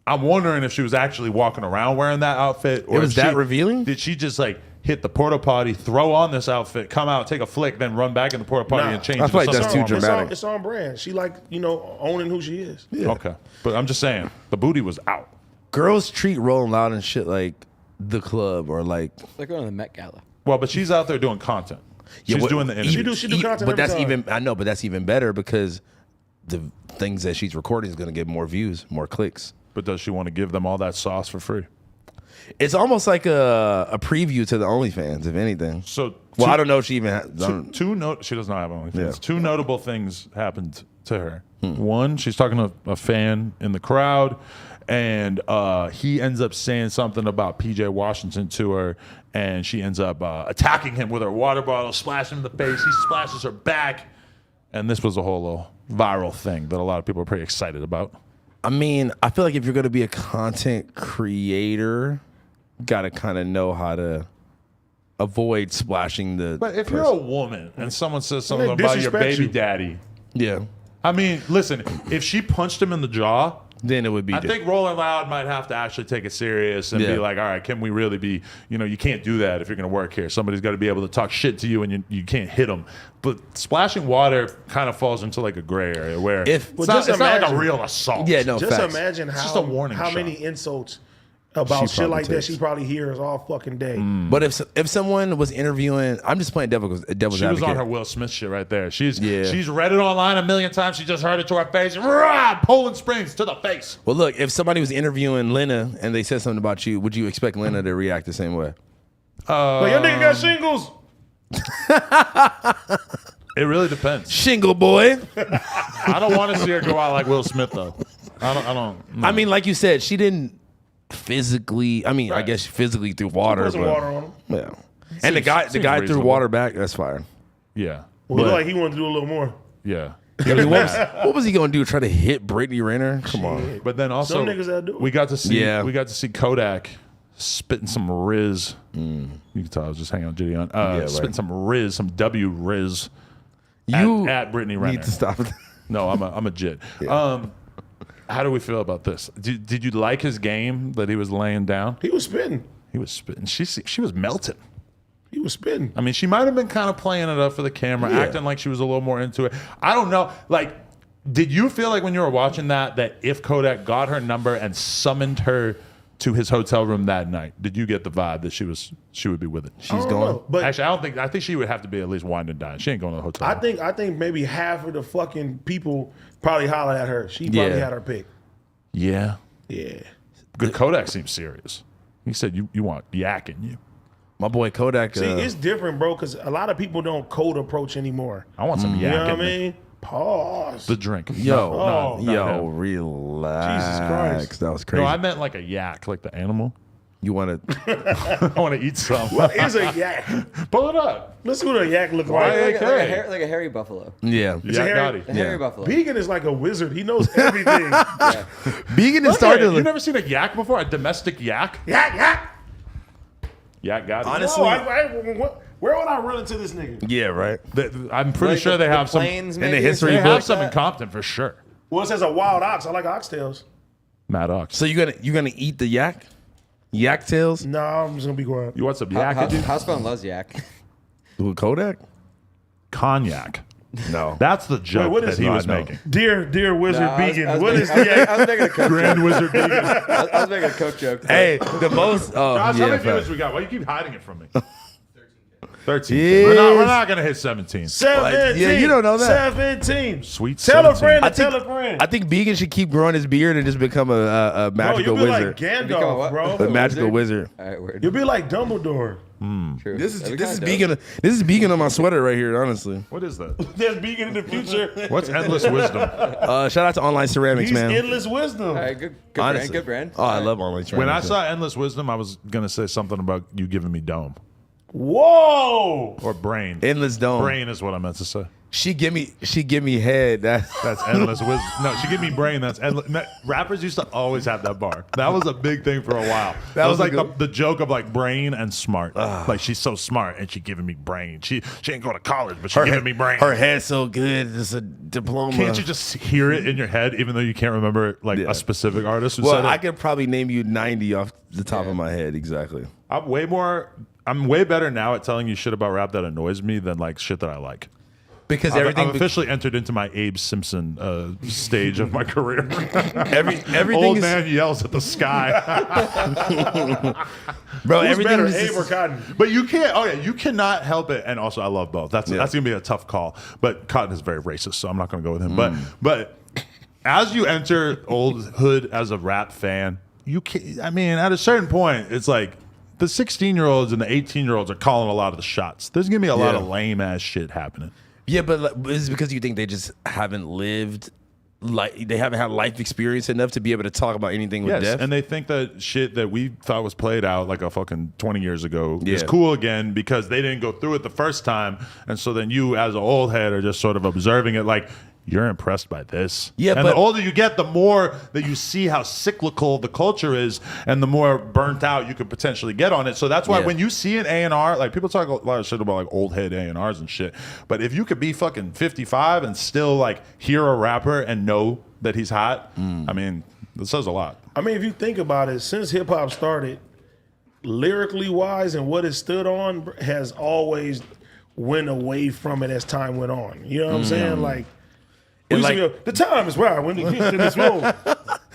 I'm wondering if she was actually walking around wearing that outfit. Or It was if that she- revealing? Did she just like hit the porta potty, throw on this outfit, come out, take a flick, then run back in the porta potty Nah. and change I it feel to like that's something too normal? dramatic. It's on brand. She like, owning who she is. Okay. But I'm just saying, the booty was out. Girls treat Rolling Loud and shit like the club or like. They're going to the Met Gala. Well, but she's out there doing content. She's doing the interview. She do content But every that's time. even. I know, but that's even better because the things that she's recording is going to get more views, more clicks. But does she want to give them all that sauce for free? It's almost like a preview to the OnlyFans, if anything. So, Well, I don't know if she even has. she does not have OnlyFans. Yeah. Two notable things happened to her. One, she's talking to a fan in the crowd, and he ends up saying something about PJ Washington to her, and she ends up attacking him with her water bottle, splashing him in the face. He splashes her back, and this was a whole little viral thing that a lot of people are pretty excited about. I mean, I feel like if you're going to be a content creator, got to kind of know how to avoid splashing the. But if you're a woman and someone says something They about your disrespect baby you. daddy, Yeah. I mean, listen, if she punched him in the jaw, Then it would be. I think Rolling Loud might have to actually take it serious and Yeah. be like, all right, can we really be, you can't do that if you're going to work here. Somebody's got to be able to talk shit to you and you can't hit them. But splashing water kind of falls into like a gray area where If- it's, Well, not, just it's not like a imagine- real assault. Yeah, no. Just facts. imagine just a warning how shot. many insults about She shit like probably that takes. she probably hears all fucking day. But if someone was interviewing, I'm just playing devil's She was advocate. on her Will Smith shit right there. She's Yeah. read it online a million times. She just heard it to her face. Rah! Poland Springs to the face. Well, look, if somebody was interviewing Lena and they said something about you, would you expect Lena to react the same way? Like, your nigga got shingles. It really depends. Shingle boy. I don't want to see her go out like Will Smith though. I don't. No. I mean, like you said, she didn't physically. I mean, I Right. guess physically threw water. Put some but- water on him. Yeah. And the guy seems threw reasonable. water back. That's fire. Yeah. Well, But- look like he wanted to do a little more. yeah. I mean, what was he going to do? Try to hit Brittany Renner? Come on. But then also Some niggas that do it. we got to see Yeah. Kodak spitting some Riz. You can tell I was just hanging out with Gideon. right. Spitting some Riz, some W Riz You at Brittany Renner. need to stop. No, I'm a jit. How do we feel about this? Did you like his game that he was laying down? He was spitting. He was spitting. She was melting. He was spitting. I mean, she might have been kind of playing it up for the camera, Yeah. acting like she was a little more into it. I don't know. Like, did you feel like when you were watching that if Kodak got her number and summoned her to his hotel room that night, did you get the vibe that she would be with it? She's I don't going. know, but Actually, I think she would have to be at least wine and dine. She ain't going to the hotel. room. I think maybe half of the fucking people probably hollered at her. She probably Yeah. had her pick. Yeah. Yeah. Good. Kodak seems serious. He said you want yak in you. My boy Kodak. See, it's different, bro, because a lot of people don't cold approach anymore. I want some You yak know what I in me. mean? Pause. The drink. yo, Oh. yo, relax. Jesus Christ. That was crazy. No, I meant like a yak, like the animal. you want to? I want to eat some. What is a yak? Pull it up. Let's see what a yak look Why? like. Like a hairy buffalo. Yeah. a Yak hairy- Gotti. A hairy buffalo. Vegan is like a wizard. He knows everything. Vegan is Okay, starting you to. never seen a yak before? A domestic yak? Yak, yak. Yak Gotti. Honestly- No, where would I run into this nigga? Yeah, right. I'm pretty Like sure they the have some. plains, in the maybe, or history They something book. have some in like that. Compton for sure. Well, it says a wild ox. I like oxtails. Mad Ox. So you gonna eat the yak? Yak tails No, I'm just gonna be quiet. You want some yak? House phone loves yak. with Kodak? Cognac. No. That's the joke what that is- he No, was no. making. Dear wizard No, I was- vegan. I was What making- is the yak? I was making a coke Grand joke. Wizard Vegan. I was making a coke joke. Hey, the most. Oh, Josh, how yeah. many viewers fact. we got? Why you keep hiding it from me? 13. Yes. We're not gonna hit 17. 17. Yeah, you don't know that. 17. Sweet Tell a 17. friend I to think, tell a friend. I think Vegan should keep growing his beard and just become a Bro, magical you'll be wizard. like Become a Gandalf, what? bro. a magical wizard. All right, word. You'll be like Dumbledore. True. This is That'd be this is kinda vegan. dope. This is vegan on my sweater right here. Honestly, What is that? There's vegan in the future. What's endless wisdom? shout out to Online Ceramics, He's man. endless wisdom. All right, good Honestly, brand. Good brand. Oh, I love Online Ceramics. When I saw endless wisdom, I was gonna say something about you giving me dome Whoa. or brain. Endless Dome. Brain is what I meant to say. She give me head. That's endless wisdom. No, she give me brain. That's endless. Rappers used to always have that bar. That was a big thing for a while. That was was a like good- the joke of like brain and smart. Like she's so smart and she giving me brain. She ain't going to college, but she giving me brain. Her head's so good. It's a diploma. Can't you just hear it in your head, even though you can't remember like Yeah. a specific artist who Well, said it? I could probably name you 90 off the top of my head. Exactly. I'm way better now at telling you shit about rap that annoys me than like shit that I like. Because I've everything, officially entered into my Abe Simpson stage of my career. everything Old is, man yells at the sky. bro. Who's Everything better, is Abe just- or Cotton? But you can't. Oh yeah, you cannot help it. And also, I love both. That's gonna be a tough call. But Cotton is very racist, so I'm not gonna go with him. But as you enter old hood as a rap fan, you can't. I mean, at a certain point, it's like the 16-year-olds and the 18-year-olds are calling a lot of the shots. There's gonna be a lot of lame ass shit happening. Yeah, but like, is it because you think they just haven't lived, like they haven't had life experience enough to be able to talk about anything with death? And they think that shit that we thought was played out like a fucking 20 years ago is Yeah. cool again because they didn't go through it the first time. And so then you, as an old head, are just sort of observing it like, you're impressed by this. Yeah, and but the older you get, the more that you see how cyclical the culture is and the more burnt out you could potentially get on it. So that's why when you see an A&R, like people talk a lot of shit about like old head A&Rs and shit. But if you could be fucking 55 and still like hear a rapper and know that he's hot, I mean, that says a lot. I mean, if you think about it, since hip hop started, lyrically wise and what it stood on has always went away from it as time went on. You know what I'm saying? Like, we used to go, the time is right when you get to this room.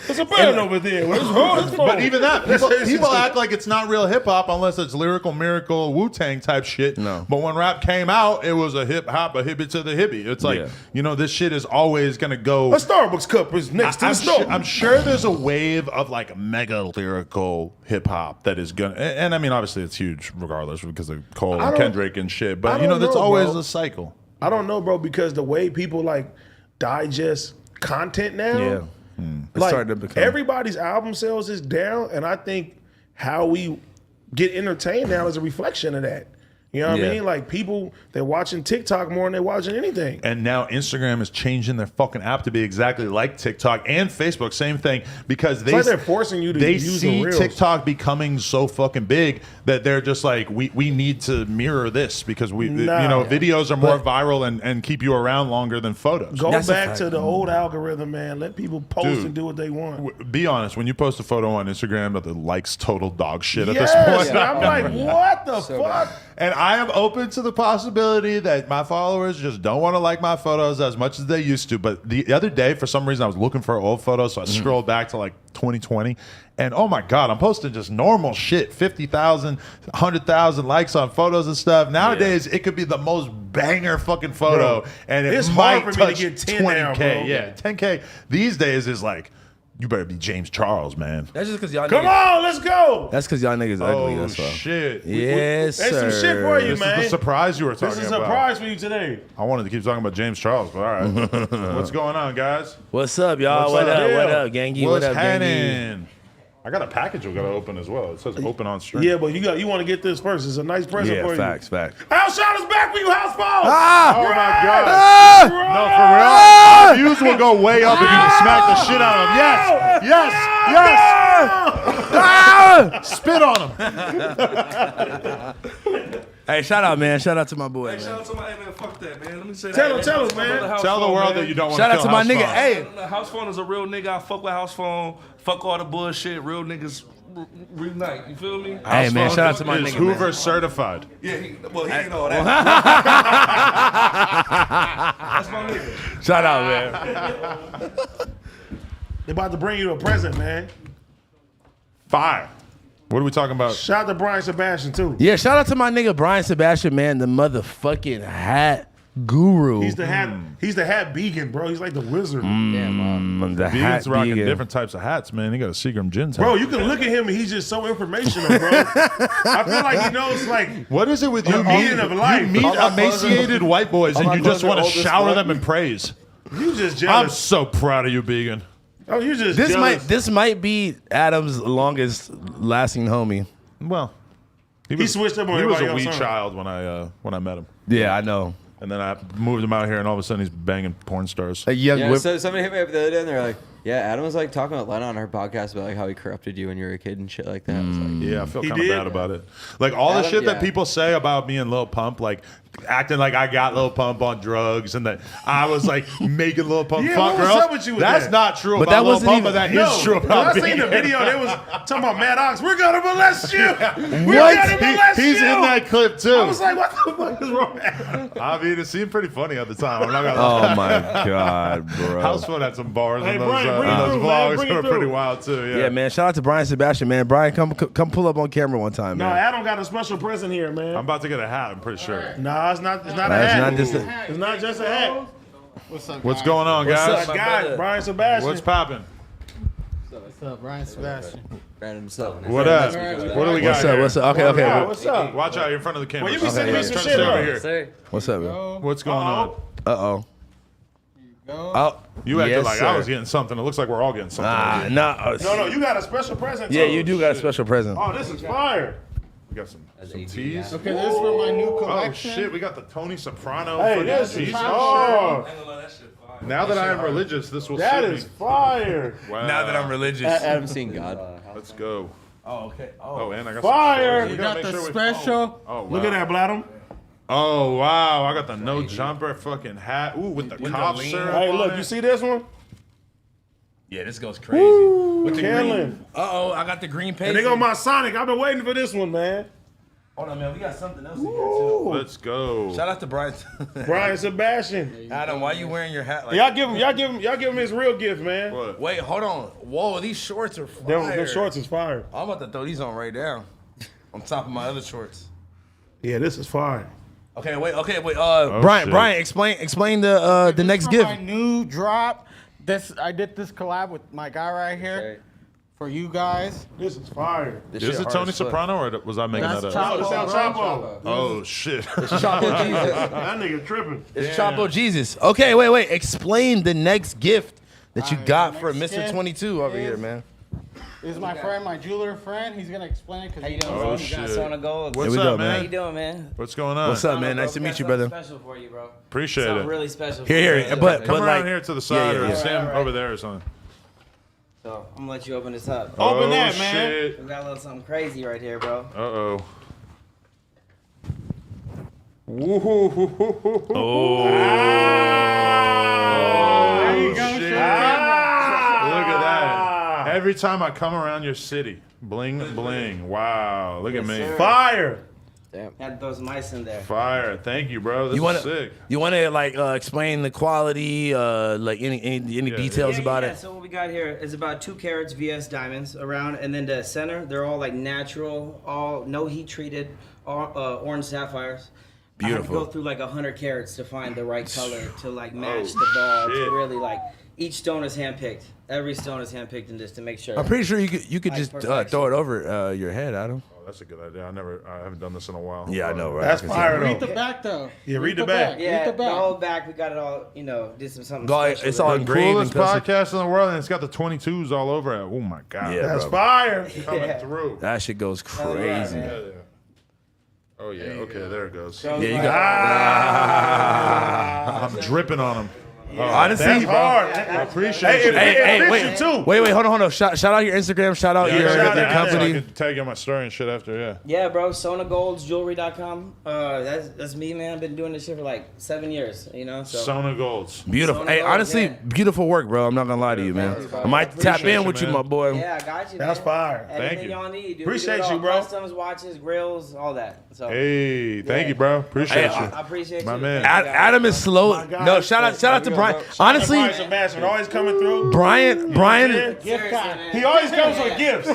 There's a band over there. But even that, people act like it's not real hip hop unless it's lyrical miracle Wu-Tang type shit. No. But when rap came out, it was a hip hop, a hippie to the hippie. It's like, this shit is always gonna go. A Starbucks cup is next to the store. I'm sure there's a wave of like mega lyrical hip hop that is gonna, and I mean obviously it's huge regardless because of Cole and Kendrick and shit. But that's always a cycle. I don't know, bro, because the way people like digest content now. Like starting to become... everybody's album sales is down, and I think how we get entertained now is a reflection of that. You know what I mean? Like people, they're watching TikTok more than they're watching anything. And now Instagram is changing their fucking app to be exactly like TikTok, and Facebook, same thing, because It's like they're forcing you to use the see reels. TikTok becoming so fucking big that they're just like, we need to mirror this because videos are more viral and keep you around longer than photos. Go back to the old algorithm, man. Let people post and do what they want. Be honest, when you post a photo on Instagram that the likes total dog shit at Yes, this point. I'm like, what the fuck? And I am open to the possibility that my followers just don't want to like my photos as much as they used to. But the other day, for some reason, I was looking for old photos, so I scrolled back to like 2020. And oh my God, I'm posting just normal shit, 50,000, 100,000 likes on photos and stuff. Nowadays, it could be the most banger fucking photo. Bro, and it's might hard for me to touch get 10 20K. now, bro. Yeah, 10K these days is like, you better be James Charles, man. That's just because y'all Come on, let's go. That's because y'all niggas ugly. Oh, That's why. shit. Yes, There's sir. some shit for you, This man. is the surprise you were talking about. This is a surprise for you today. I wanted to keep talking about James Charles, but all right. What's going on, guys? What's up, y'all? What up? What up, gangy? What's What up, gangy? happening? I got a package we got to open as well. It says open on stream. Yeah, but you want to get this first. It's a nice present for you. Facts. House shot is back for you, house phone. Oh my God. No, for real. Our views will go way up if you smack the shit out of them. Yes. Spit on them. Hey, shout out, man. Shout out to my boy. Hey, man. shout out to my man. Fuck that, man. Let me say Tell that. him, man. Tell the world that you don't want Shout to out kill to my House nigga. Phone. Hey, House Phone is a real nigga. I fuck with House Phone. Fuck all the bullshit. Real niggas reunite. You feel me? Hey, man. Shout out to my Is nigga. Hoover Man. certified. Yeah, he ain't all that. That's my nigga. Shout out, man. They about to bring you a present, man. Fire. What are we talking about? Shout out to Brian Sebastian, too. Yeah, shout out to my nigga Brian Sebastian, man, the motherfucking hat guru. He's the hat vegan, bro. He's like the wizard. The hat Vegans rocking vegan. different types of hats, man. He got a Seagram Gins hat. Bro, you can look at him and he's just so informational, bro. I feel like he knows, like, What is it with you? The meaning of life. You meet All my clothes are- emaciated white boys and my you just clothes are want to old as shower fuck. them in praise. you just I'm jealous. so proud of you, Began. Oh, you just This jealous. this might be Adam's longest lasting homie. Well, He switched up on He was everybody a wee else, huh? child when I met him, Yeah, I know. and then I moved him out here, and all of a sudden he's banging porn stars. A young Yeah, whip. so somebody hit me up the other day and they're like, yeah, Adam was like talking about Lena on her podcast about like how he corrupted you when you were a kid and shit like that. I was like, Yeah, I feel He kind of did? bad about it. Like all the Adam, shit that yeah. people say about me and Lil Pump, like acting like I got Lil Pump on drugs and that I was like making Lil Pump Yeah, fuck what was girls. up with you with That's that? not true But about that Lil wasn't Pump, even- but that is No, true when about I seen the Began. video, they was talking about Mad Ox. We're gonna molest you. We're gonna molest He's you. in that clip too. I was like, what the fuck is wrong? I mean, it seemed pretty funny at the time. I'm not gonna lie. Oh my god, bro. House Phone had some bars Hey, in those, Brian, bring it those through, man. vlogs Bring that it were pretty through. wild too. Yeah, man. Shout out to Brian Sebastian, man. Brian, come pull up on camera one time, No, man. Adam got a special present here, man. I'm about to get a hat. I'm pretty sure. Nah, it's not a That's hat. not just It's not just a hat. What's going on, guys? Guys, Brian Sebastian. What's popping? What's up, Ryan Sebastian? Brandon himself. What up? What do we got What's up? here? What's up? Okay, okay. Yeah, what's up? Watch out, you're in front of the camera. Well, you be sending me some Turn shit this over up. here. Sir. What's up, man? What's going on? Uh-oh. Go. Oh, You acted yes, like sir. I was getting something. It looks like we're all getting something. over here. No, you got a special present. Yeah, too. you do got a special present. Oh, this is fire. We got some teas. Okay, this is for my new Oh collection. shit, we got the Tony Soprano. Hey, fucking this is t-shirt. oh, Now that I am religious, this will that suit is me. fire. Wow. Now that I'm religious. Adam's seen God. Let's go. Oh, okay. Oh, and I got Fire. Some You we got gotta the make sure we- special. Oh, wow. Look at that, Bladum. Oh wow, I got the no jumper fucking hat. Ooh, with the cough lean. syrup. Hey, on look, it. you see this one? Yeah, this goes crazy. With the Killing. green. Uh-oh, I got the green page. And they go my Sonic. I've been waiting for this one, man. Hold on, man. We got something else in here, too. Let's go. Shout out to Brian. Brian Sebastian. Adam, why you wearing your hat like Y'all give him his real gift, man. What? Wait, hold on. Whoa, these shorts are fire. Them shorts is fire. I'm about to throw these on right now. On top of my other shorts. Yeah, this is fire. Okay, wait. Oh, Brian, shit. Brian, explain the next For gift. My new drop. I did this collab with my guy right here for you guys. This is fire. Is it Tony Soprano or was I making That's that up? Oh, this El Chapo. Oh shit. Chapo Jesus. That nigga tripping. It's Chapo Jesus. Okay, wait. Explain the next gift that you Alright, got the for next Mr. gift 22 over is- here, man. This is my friend, my jeweler friend. He's gonna explain it because he doing, knows. Oh You got shit. Sona Gold. What's we up, go, man. How you man? doing, man? What's going on? What's up, man? Nice to meet you, brother. Special for you, bro. Appreciate Something it. really special. Here, for you. but Come around like, here to the side or yeah. stand Right. over there or something. So I'm gonna let you open this up. Open oh, that, man. shit. We got a little something crazy right here, bro. Uh-oh. Woo-hoo-hoo-hoo-hoo. Oh. There you go, shit. shit. Look at that. Every time I come around your city, bling, bling. Wow. Look at me. sir. Fire. Had to throw some ice in there. Fire. Thank you, bro. This You is want sick. to like explain the quality, like any details about it? So what we got here is about 2 carats VS diamonds around, and then the center, they're all like natural, all no heat treated, all, orange sapphires. I had to Beautiful. go through like 100 carats to find the right color to like match the ball shit. to really like. Each stone is handpicked. Every stone is handpicked in this to make sure. I'm pretty sure you could just perfection. throw it over your head, Adam. Oh, that's a good idea. I haven't done this in a while. Yeah, I know, right? That's I can see fire, it. Read though. the back though. Yeah, read the back. Yeah, Read the back. whole back, we got it all, did something Go- special. it's all with it. engraved and Coolest custom. podcast in the world, and it's got the 22s all over it. Oh my god. Yeah. That's bro. fire. Coming Yeah. through. That shit goes crazy. Yeah, yeah. Oh yeah. Okay, there it goes. So Yeah, you like- got. I'm dripping on him. Honestly, That's hard. I appreciate Hey, you. it wait. fits you too. Wait, hold on. Shout out your Instagram. Shout out your shout out. company. I could tag you on my story and shit after. Yeah. Yeah, bro, SonaGoldsJewelry.com. That's me, man. I've been doing this shit for like 7 years, So Sona Golds. Beautiful. Sona Hey, Gold, honestly, yeah. beautiful work, bro. I'm not gonna lie to you, man. I might tap Appreciate in you, with you, man. my boy. yeah, I got you. That's man. fire. Anything Thank you. y'all need, dude. Appreciate We do it you, all. bro. Customs, watches, grills, all that. So Hey, thank Yeah. you, bro. Appreciate Hey, you. I appreciate My you. man. Thank you, guys. Adam is slow. God. No, shout out to Brian. Honestly, Brian Sebastian always coming through. Brian, Seriously, card. man. He always comes with gifts.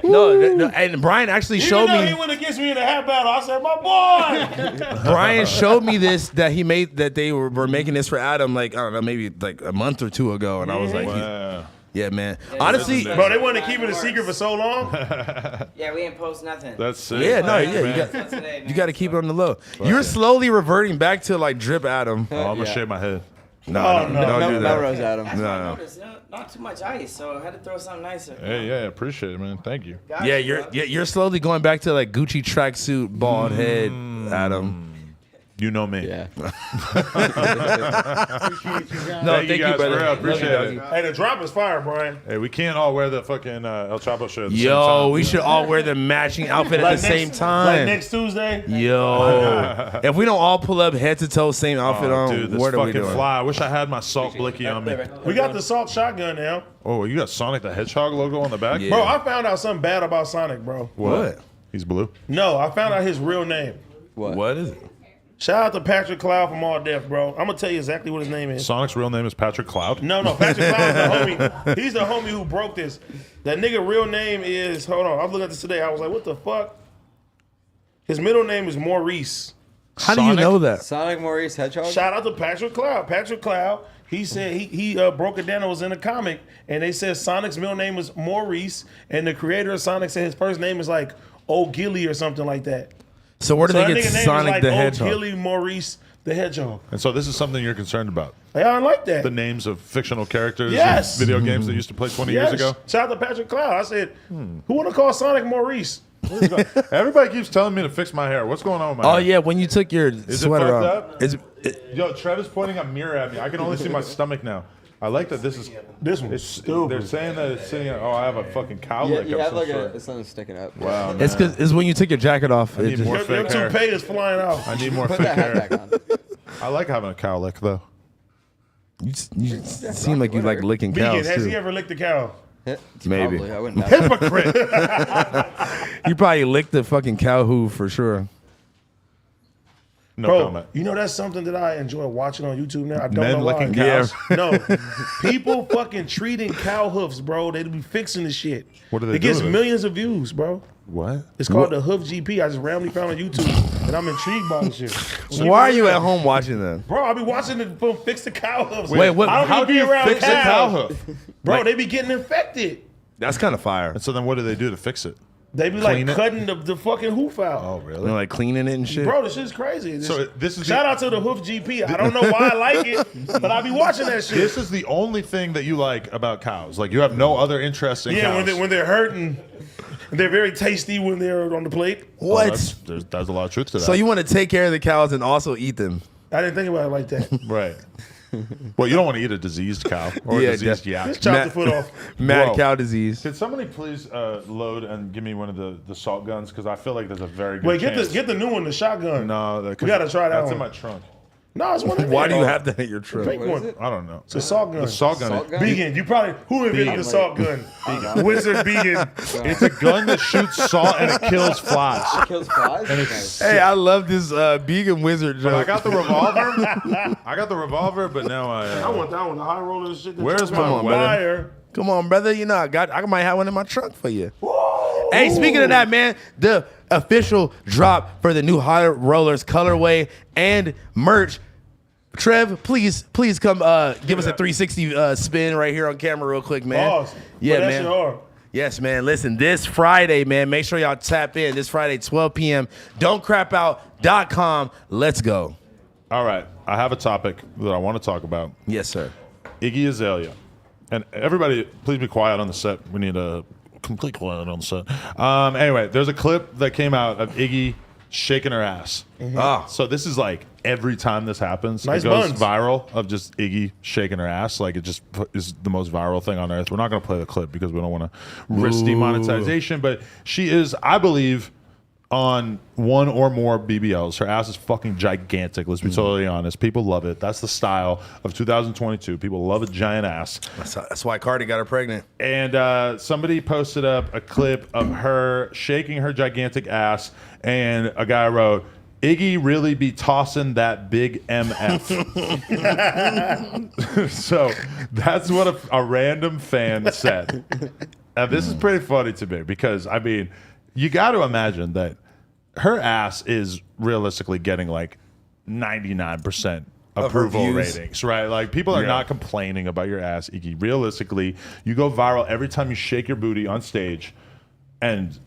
no, and Brian actually Even showed though he me. went against me in a hat battle, I said, my boy. Brian showed me this that they were making this for Adam, like I don't know, maybe like a month or two ago, and I was like, Wow. yeah, man. Honestly, Bro, they wanted to keep it a secret for so long. Yeah, we ain't post nothing. That's sick. yeah, no, Thank yeah, man. you got. Not today, man. You got to keep it on the low. You're slowly reverting back to like drip Adam. Oh, I'm gonna Yeah. shave my head. No, Oh, no. don't do that. Melrose Adam. That's No, what I no. noticed. Not too much ice, so I had to throw something nicer. Hey, yeah, appreciate it, man. Thank you. Got Yeah, you, you're bro. you're slowly going back to like Gucci tracksuit, bald head, Adam. You know me. Yeah. Appreciate you guys. No, Thank you guys, brother. for real. Appreciate Love it. you. Hey, the drop is fire, Brian. Hey, we can't all wear the fucking El Chapo shirt at the same Yo, time. we should all wear the matching outfit at the same Like time. next Tuesday. Yo, if we don't all pull up head to toe, same outfit Oh, on, dude, this what are we fucking doing? fly. I wish I had my salt blicky on me. We got the salt shotgun now. Oh, you got Sonic the Hedgehog logo on the back? Yeah. Bro, I found out something bad about Sonic, bro. What? He's blue. No, I found out his real name. What is it? Shout out to Patrick Cloud from All Deaf, bro. I'm gonna tell you exactly what his name is. Sonic's real name is Patrick Cloud. No, Patrick Cloud is the homie. He's the homie who broke this. That nigga real name is, hold on, I was looking at this today. I was like, what the fuck? His middle name is Maurice. How do you Sonic? know that? Sonic Maurice Hedgehog. Shout out to Patrick Cloud. Patrick Cloud, He said he broke it down. It was in a comic, and they said Sonic's middle name is Maurice, and the creator of Sonic said his first name is like O'Gilly or something like that. So where do So they that get nigga name Sonic is like the Hedgehog? O'Gilly Maurice the Hedgehog. And so this is something you're concerned about. Hey, I don't like that. The names of fictional characters Yes. in video games that used to play 20 Yes. years ago. Shout out to Patrick Cloud. I said, who want to call Sonic Maurice? Everybody keeps telling me to fix my hair. What's going on with my Oh hair? yeah, when you took your Is sweater it fucked off. up? It's, Yo, Trev is pointing a mirror at me. I can only see my stomach now. I like that this is... This one's stupid. They're saying that it's sitting... Oh, I have a fucking cow Yeah, lick you of have some like sort. a something sticking up. Wow, man. it's because it's when you took your jacket off. I It need just, more Your fake hair. toupee is flying out. I need more Put fake that hat hair. back on. I like having a cow lick, though. you seem like you like licking Vegan, cows has too. he ever licked a cow? Maybe. Probably, I wouldn't doubt it. Hypocrite. You probably licked the fucking cow hoof for sure. No Bro, comment. you know that's something that I enjoy watching on YouTube now. I don't Men know why. licking Yeah. cows. No, people fucking treating cow hoofs, bro. They be fixing the shit. What do they It do gets with it? millions of views, bro. What? It's called the Hoof GP. I just randomly found on YouTube, and I'm intrigued by the shit. Why are you at home watching that? Bro, I be watching the film fix the cow hoofs. Wait, what- I don't How even do be you around fix a cows. cow hoof? Bro, they be getting infected. That's kind of fire. And so then what do they do to fix it? They be like Clean it? cutting the fucking hoof out. Oh, You really? know, like cleaning it and shit. Bro, this shit's crazy. So this is Shout the, out to the Hoof GP. I don't know why I like it, but I be watching that shit. this is the only thing that you like about cows. Like you have no other interest in Yeah, cows. when they're hurting, they're very tasty when they're on the plate. Oh, What? There's a lot of truth to that. So you want to take care of the cows and also eat them? I didn't think about it like that. right. Well, you don't want to eat a diseased cow or Yeah, a diseased def- yak. Just chop the foot off. Mad Whoa. cow disease. Could somebody please load and give me one of the salt guns? Because I feel like there's a very good Wait, chance. get the new one, the shotgun. No, We gotta try that That's in one. my trunk. No, it's one. Why do you have that at your trunk? Fake What is one. it? I don't know. It's a salt gun. The salt gun. Salt gun? Vegan. You probably who invented Vegan. the salt gun? Wizard Vegan. It's a gun that shoots salt and it kills flies. Kills flies? And Nice. Hey, I love this vegan wizard But I joke. got the revolver. I got the revolver, but now I want that one. The high roller shit. that Where's you my got weapon? fire. Come on, brother. You know I might have one in my trunk for you. Hey, speaking of that, man, the official drop for the new High Rollers colorway and merch. Trev, please come give us a 360 spin right here on camera real quick, man. Pause. Yeah, But that man. shit hard. Yes, man. Listen, this Friday, man, make sure y'all tap in. This Friday, 12 p.m. Don'tCrapOut.com. Let's go. All right, I have a topic that I want to talk about. Yes, sir. Iggy Azalea. And everybody, please be quiet on the set. We need a complete quiet on the set. Anyway, there's a clip that came out of Iggy shaking her ass. Ah. So this is like every time this happens, Nice it goes buns. viral of just Iggy shaking her ass. Like it just is the most viral thing on earth. We're not going to play the clip because we don't want to risk demonetization. But she is, I believe, on one or more BBLs. Her ass is fucking gigantic. Let's be totally honest. People love it. That's the style of 2022. People love a giant ass. That's why Cardi got her pregnant. And somebody posted up a clip of her shaking her gigantic ass, and a guy wrote, "Iggy really be tossing that big MF." So that's what a random fan said. And this is pretty funny to me because, I mean, you got to imagine that her ass is realistically getting like 99% Of her approval views. ratings, right? Like people are not complaining about your ass, Iggy. Realistically, you go viral every time you shake your booty on stage, and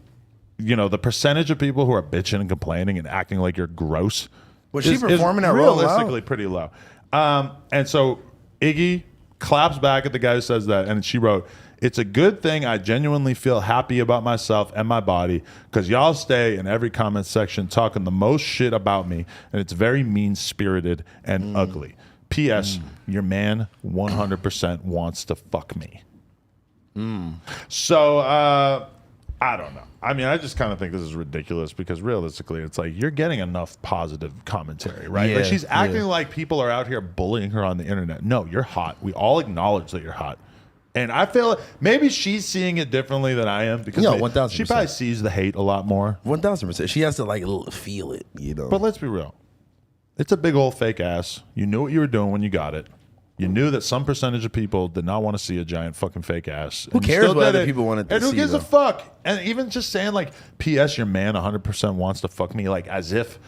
you know the percentage of people who are bitching and complaining and acting like you're gross. Was she is performing that role realistically pretty low. And so Iggy claps back at the guy who says that, and she wrote, "It's a good thing I genuinely feel happy about myself and my body, because y'all stay in every comment section talking the most shit about me, and it's very mean-spirited and ugly. P.S. Your man 100% wants to fuck me." So, I don't know. I mean, I just kind of think this is ridiculous because realistically, it's like you're getting enough positive commentary, right? Yeah, like she's acting yeah. like people are out here bullying her on the internet. No, you're hot. We all acknowledge that you're hot. And I feel maybe she's seeing it differently than I am because Yeah, she 1000%. probably sees the hate a lot more. 1000%. She has to like feel it, you know. But let's be real. It's a big old fake ass. You knew what you were doing when you got it. You knew that some percentage of people did not want to see a giant fucking fake ass. Who And you cares still what did other it. people wanted to And who see, gives though? a fuck? And even just saying like, "P.S. Your man 100% wants to fuck me," like as if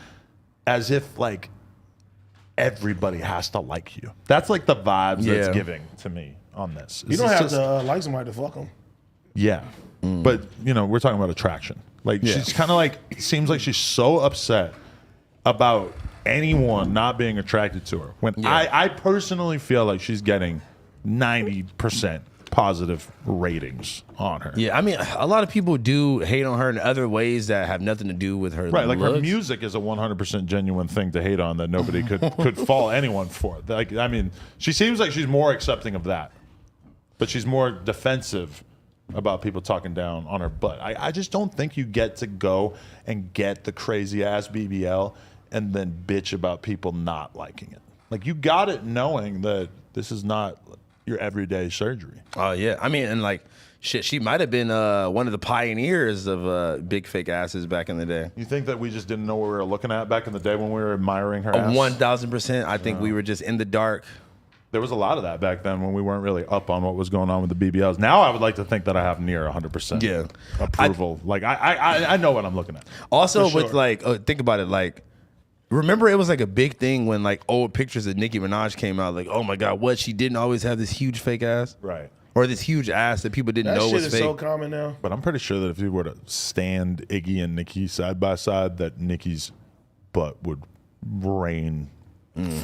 like everybody has to like you. That's like the vibes Yeah. that's giving to me on this. You don't have to like somebody to fuck them. Yeah. But, we're talking about attraction. Like, she's kind of like, seems like she's so upset about anyone not being attracted to her. When I personally feel like she's getting 90% positive ratings on her. Yeah, I mean, a lot of people do hate on her in other ways that have nothing to do with her. Right, like looks. her music is a 100% genuine thing to hate on that nobody could fault anyone for. Like, I mean, she seems like she's more accepting of that, but she's more defensive about people talking down on her butt. I just don't think you get to go and get the crazy ass BBL and then bitch about people not liking it. Like, you got it knowing that this is not your everyday surgery. Oh yeah, I mean, and like, shit, she might have been one of the pioneers of big fake asses back in the day. You think that we just didn't know what we were looking at back in the day when we were admiring her ass? 1,000%. I think we were just in the dark. There was a lot of that back then when we weren't really up on what was going on with the BBLs. Now I would like to think that I have near 100% approval. I know what I'm looking at. Also, For with sure. like, think about it, like, remember it was like a big thing when like old pictures of Nicki Minaj came out, like, oh my God, what, she didn't always have this huge fake ass? Right. Or this huge ass that people didn't That know shit was is fake. so common now. But I'm pretty sure that if you were to stand Iggy and Nicki side by side, that Nicki's butt would reign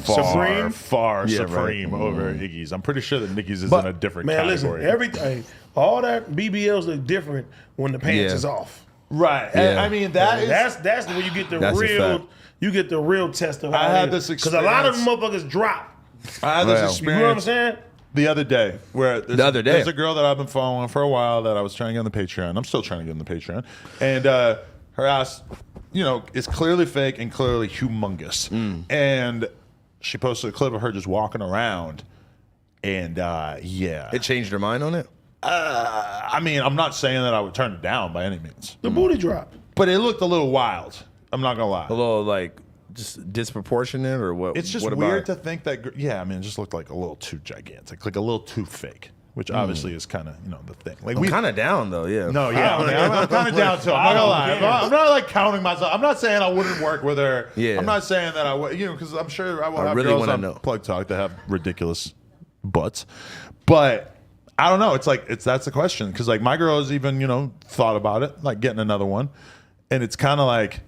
Supreme? far Yeah, supreme right. over Iggy's. I'm pretty sure that Nicki's is But, in a different man, category. listen, everything, all that BBLs look different when the pants Yeah. is off. Right. Yeah. And, I mean, That's when you get the That's a real, fact. you get the real test of I how had it this is. Because a lot of them experience. motherfuckers drop. I had this Well, You know what I'm experience saying? the other day where there's a girl that I've been following for a while that I was trying to get on the Patreon. I'm still trying to get on the Patreon. And her ass, is clearly fake and clearly humongous. And she posted a clip of her just walking around. And It changed her mind on it? I mean, I'm not saying that I would turn it down by any means, The booty drop. but it looked a little wild. I'm not gonna lie. A little like just disproportionate or what? It's just what weird about to think that. I mean, it just looked like a little too gigantic, like a little too fake, which obviously is kind of the thing. Like I'm kind of down though, yeah. No, yeah, I'm kind of down to it. I'm not gonna lie. I'm not like counting myself. I'm not saying I wouldn't work with her. Yeah. I'm not saying that I would, because I'm sure I will have really girls wanna on know. Plug Talk that have ridiculous butts, but I don't know. It's like that's the question because like my girl has even thought about it, like getting another one, and it's kind of like.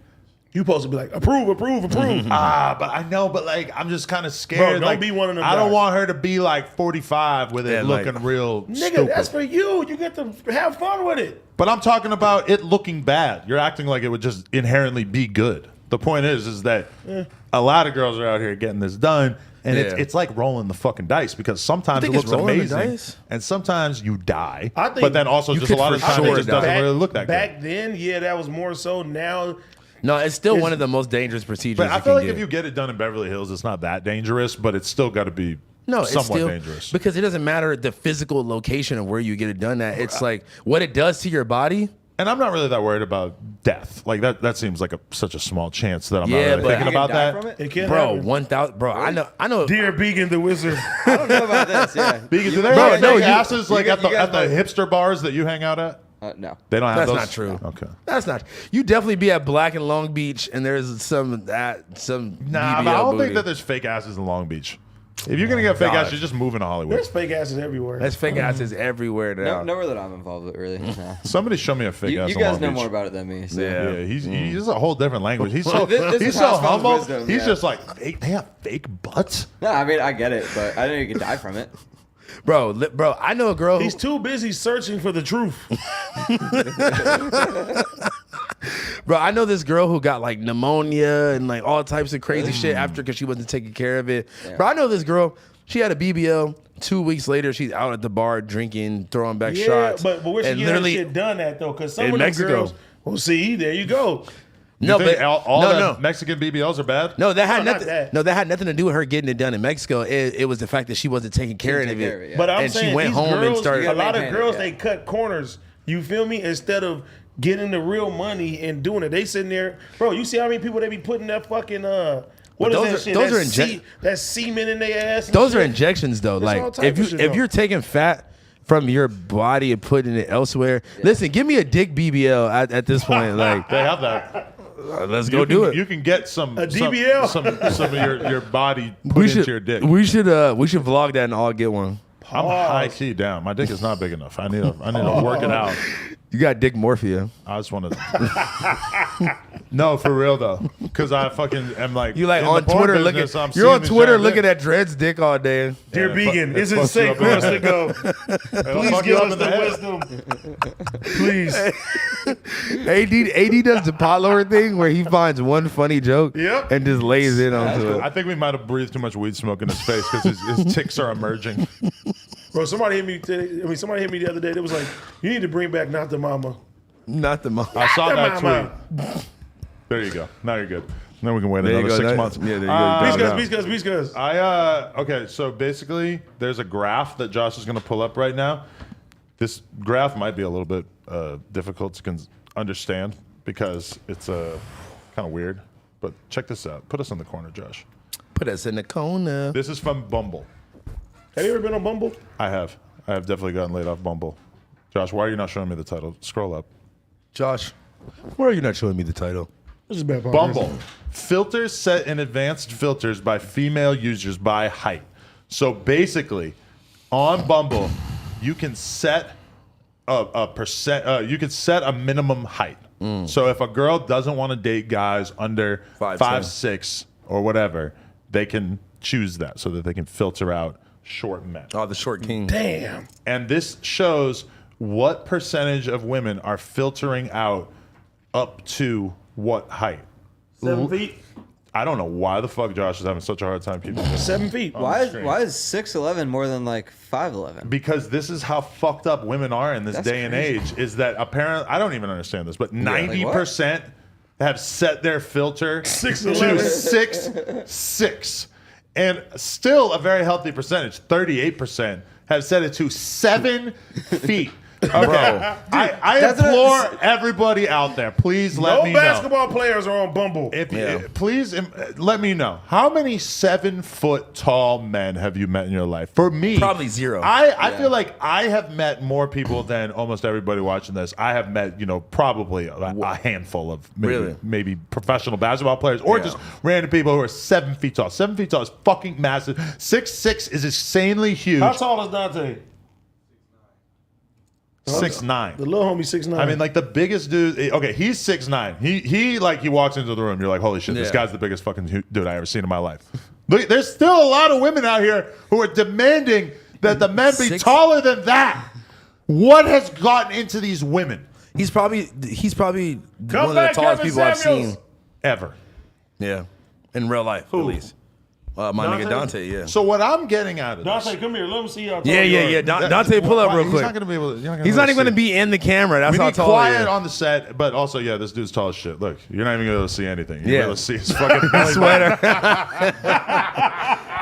You supposed to be like, approve. But I know, but like I'm just kind of scared. Bro, don't like, be one of them I don't guys. want her to be like 45 with it Yeah, like- looking real Nigga, stupid. that's for you. You get to have fun with it. But I'm talking about it looking bad. You're acting like it would just inherently be good. The point is that a lot of girls are out here getting this done, and Yeah. it's like rolling the fucking dice because sometimes it think it's looks rolling the amazing, dice? and sometimes you die. I think but then also you just a could lot of for times sure it just die. doesn't really look that Back good. then, yeah, that was more so. Now, No, it's still It's- one of the most dangerous procedures. But I you feel can like if get. you get it done in Beverly Hills, it's not that dangerous, but it's still got to be No, it's somewhat still dangerous. because it doesn't matter the physical location of where you get it done at. It's like what it does to your body. And I'm not really that worried about death. Like that seems like such a small chance that I'm Yeah, not really but thinking You can about die that. from it? it can't Bro, happen. 1,000. Bro, I know. Dear Beacon the Wizard. I don't know about this. Yeah. Because do they Bro, have no, fake you- asses like you at the guys at the might- hipster bars that you hang out at? No. They don't have That's those. not true. Okay. That's not. You definitely be at Black and Long Beach, and there's some Nah, BBL but I don't booty. think that there's fake asses in Long Beach. If you're gonna get fake God. asses, you're just moving to Hollywood. There's fake asses everywhere. There's fake asses everywhere now. No, nowhere that I'm involved with, really. No. Somebody show me a fake ass You in guys Long know Beach. more about it than me. So. Yeah. Yeah, he's a whole different language. He's so This he's is so House Phone's humble. wisdom, He's yeah. just like they have fake butts. No, I mean, I get it, but I know you could die from it. Bro, I know a girl. He's too busy searching for the truth. Bro, I know this girl who got like pneumonia and like all types of crazy shit after because she wasn't taking care of it. Yeah. Bro, I know this girl. She had a BBL. 2 weeks later, she's out at the bar drinking, throwing back Yeah, shots. but where she and get that literally, shit done at though? Because some In of the Mexico. girls. Well, see, there you go. no, You think but all no, the no. Mexican BBLs are bad. No, that had No, not nothing. that. No, that had nothing to do with her getting it done in Mexico. It was the fact that she wasn't taking care of take it. care of it, yeah. But I'm and saying she went these home girls, and started. a lot of maintain it, girls yeah. they cut corners. You feel me? Instead of getting the real money and doing it, they sitting there, bro. You see how many people they be putting that fucking what is those that are- shit? those that, are inject- that semen in their ass. and Those are shit? injections, though. all Like type of shit, if though. you're taking fat from your body and putting it elsewhere, listen, give me a dick BBL at this point. Like They have that. Let's go do it. You can get some DBL. some of your body put into your dick. We should vlog that and all get one. I'm high key down. My dick is not big enough. I need to work it out. You got dick morphia. I just want to. No, for real though, because I fucking am like. You like in on the porn Twitter business, looking. I'm You're on seeing Twitter these looking giant at Dred's dick all day. Dear Yeah, Vegan, it is it fucks you safe up for in us the to go? It'll Please fuck give you up us in the the head. wisdom. Please. AD does the pot lower thing where he finds one funny joke Yep. and just lays in onto I it. think we might have breathed too much weed smoke in his face because his ticks are emerging. Bro, somebody hit me today. Somebody hit me the other day. It was like, you need to bring back Not the Mama. Not the mom. I saw that Mama. tweet. There you go. Now you're good. Then we can wait There you another go. 6 months. Yeah, there you go. Beast Cuz. Okay, so basically, there's a graph that Josh is going to pull up right now. This graph might be a little bit difficult to understand because it's kind of weird. But check this out. Put us in the corner, Josh. Put us in the corner. This is from Bumble. Have you ever been on Bumble? I have definitely gotten laid off Bumble. Josh, why are you not showing me the title? Scroll up. Josh, why are you not showing me the title? This is bad. Bumble. Filters set in advanced filters by female users by height. So basically, on Bumble, you can set a percent. You can set a minimum height. So if a girl doesn't want to date guys under 5'6" or whatever, they can choose that so that they can filter out short men. Oh, the short king. Damn. And this shows what percentage of women are filtering out up to what height. 7 feet. I don't know why the fuck Josh is having such a hard time keeping this. 7 feet. Why screen. is 6'11" more than like 5'11"? Because this is how fucked up women are in this That's day and crazy. age. Is that apparently I don't even understand this, but 90% have set their filter to 6'11". 6'6", and still a very healthy percentage. 38% have set it to 7 feet. Okay, I implore everybody out there, please let No me know. basketball players are on Bumble. Please let me know how many 7 foot tall men have you met in your life? For me, Probably zero. I feel like I have met more people than almost everybody watching this. I have met probably a handful of maybe professional basketball players or just random people who are 7 feet tall. 7 feet tall is fucking massive. 6'6" is insanely huge. How tall is Dante? 6'9". The little homie 6'9". I mean, like the biggest dude. Okay, he's 6'9". He walks into the room. You're like, holy shit, this guy's the biggest fucking dude I ever seen in my life. Look, there's still a lot of women out here who are demanding that the men be taller than that. What has gotten into these women He's probably one of the back, tallest Kevin people I've Samuels. seen. ever? Yeah, in real life at least. My nigga Dante, yeah. So what I'm getting out of this, Dante, come here. Let me see how tall Yeah. you are. Dante, pull up real He's quick. not gonna be able to. He's not even going to be in the camera. That's We how need tall quiet he is. on the set, but also, this dude's tall as shit. Look, you're not even gonna be able to see anything. You're Yeah. able to see his fucking belly Sweater.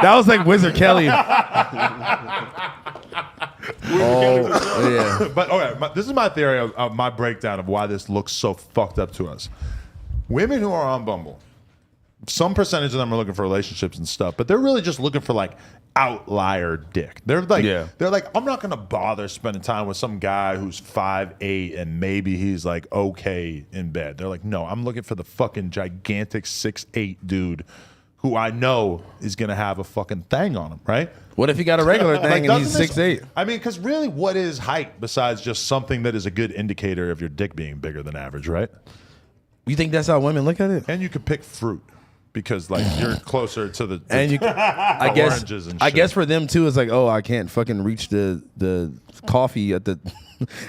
That was like Wizard Kelly. Yeah. But okay, this is my theory of my breakdown of why this looks so fucked up to us. Women who are on Bumble, some percentage of them are looking for relationships and stuff, but they're really just looking for like outlier dick. They're like, I'm not gonna bother spending time with some guy who's 5'8" and maybe he's like okay in bed. They're like, no, I'm looking for the fucking gigantic 6'8" dude who I know is gonna have a fucking thing on him, right? What if he got a regular thing and he's doesn't this- 6'8"? I mean, because really, what is height besides just something that is a good indicator of your dick being bigger than average, right? You think that's how women look at it? And you could pick fruit because, like, you're closer to the And you, I guess, oranges and I shit. guess for them too, it's like, oh, I can't fucking reach the coffee at the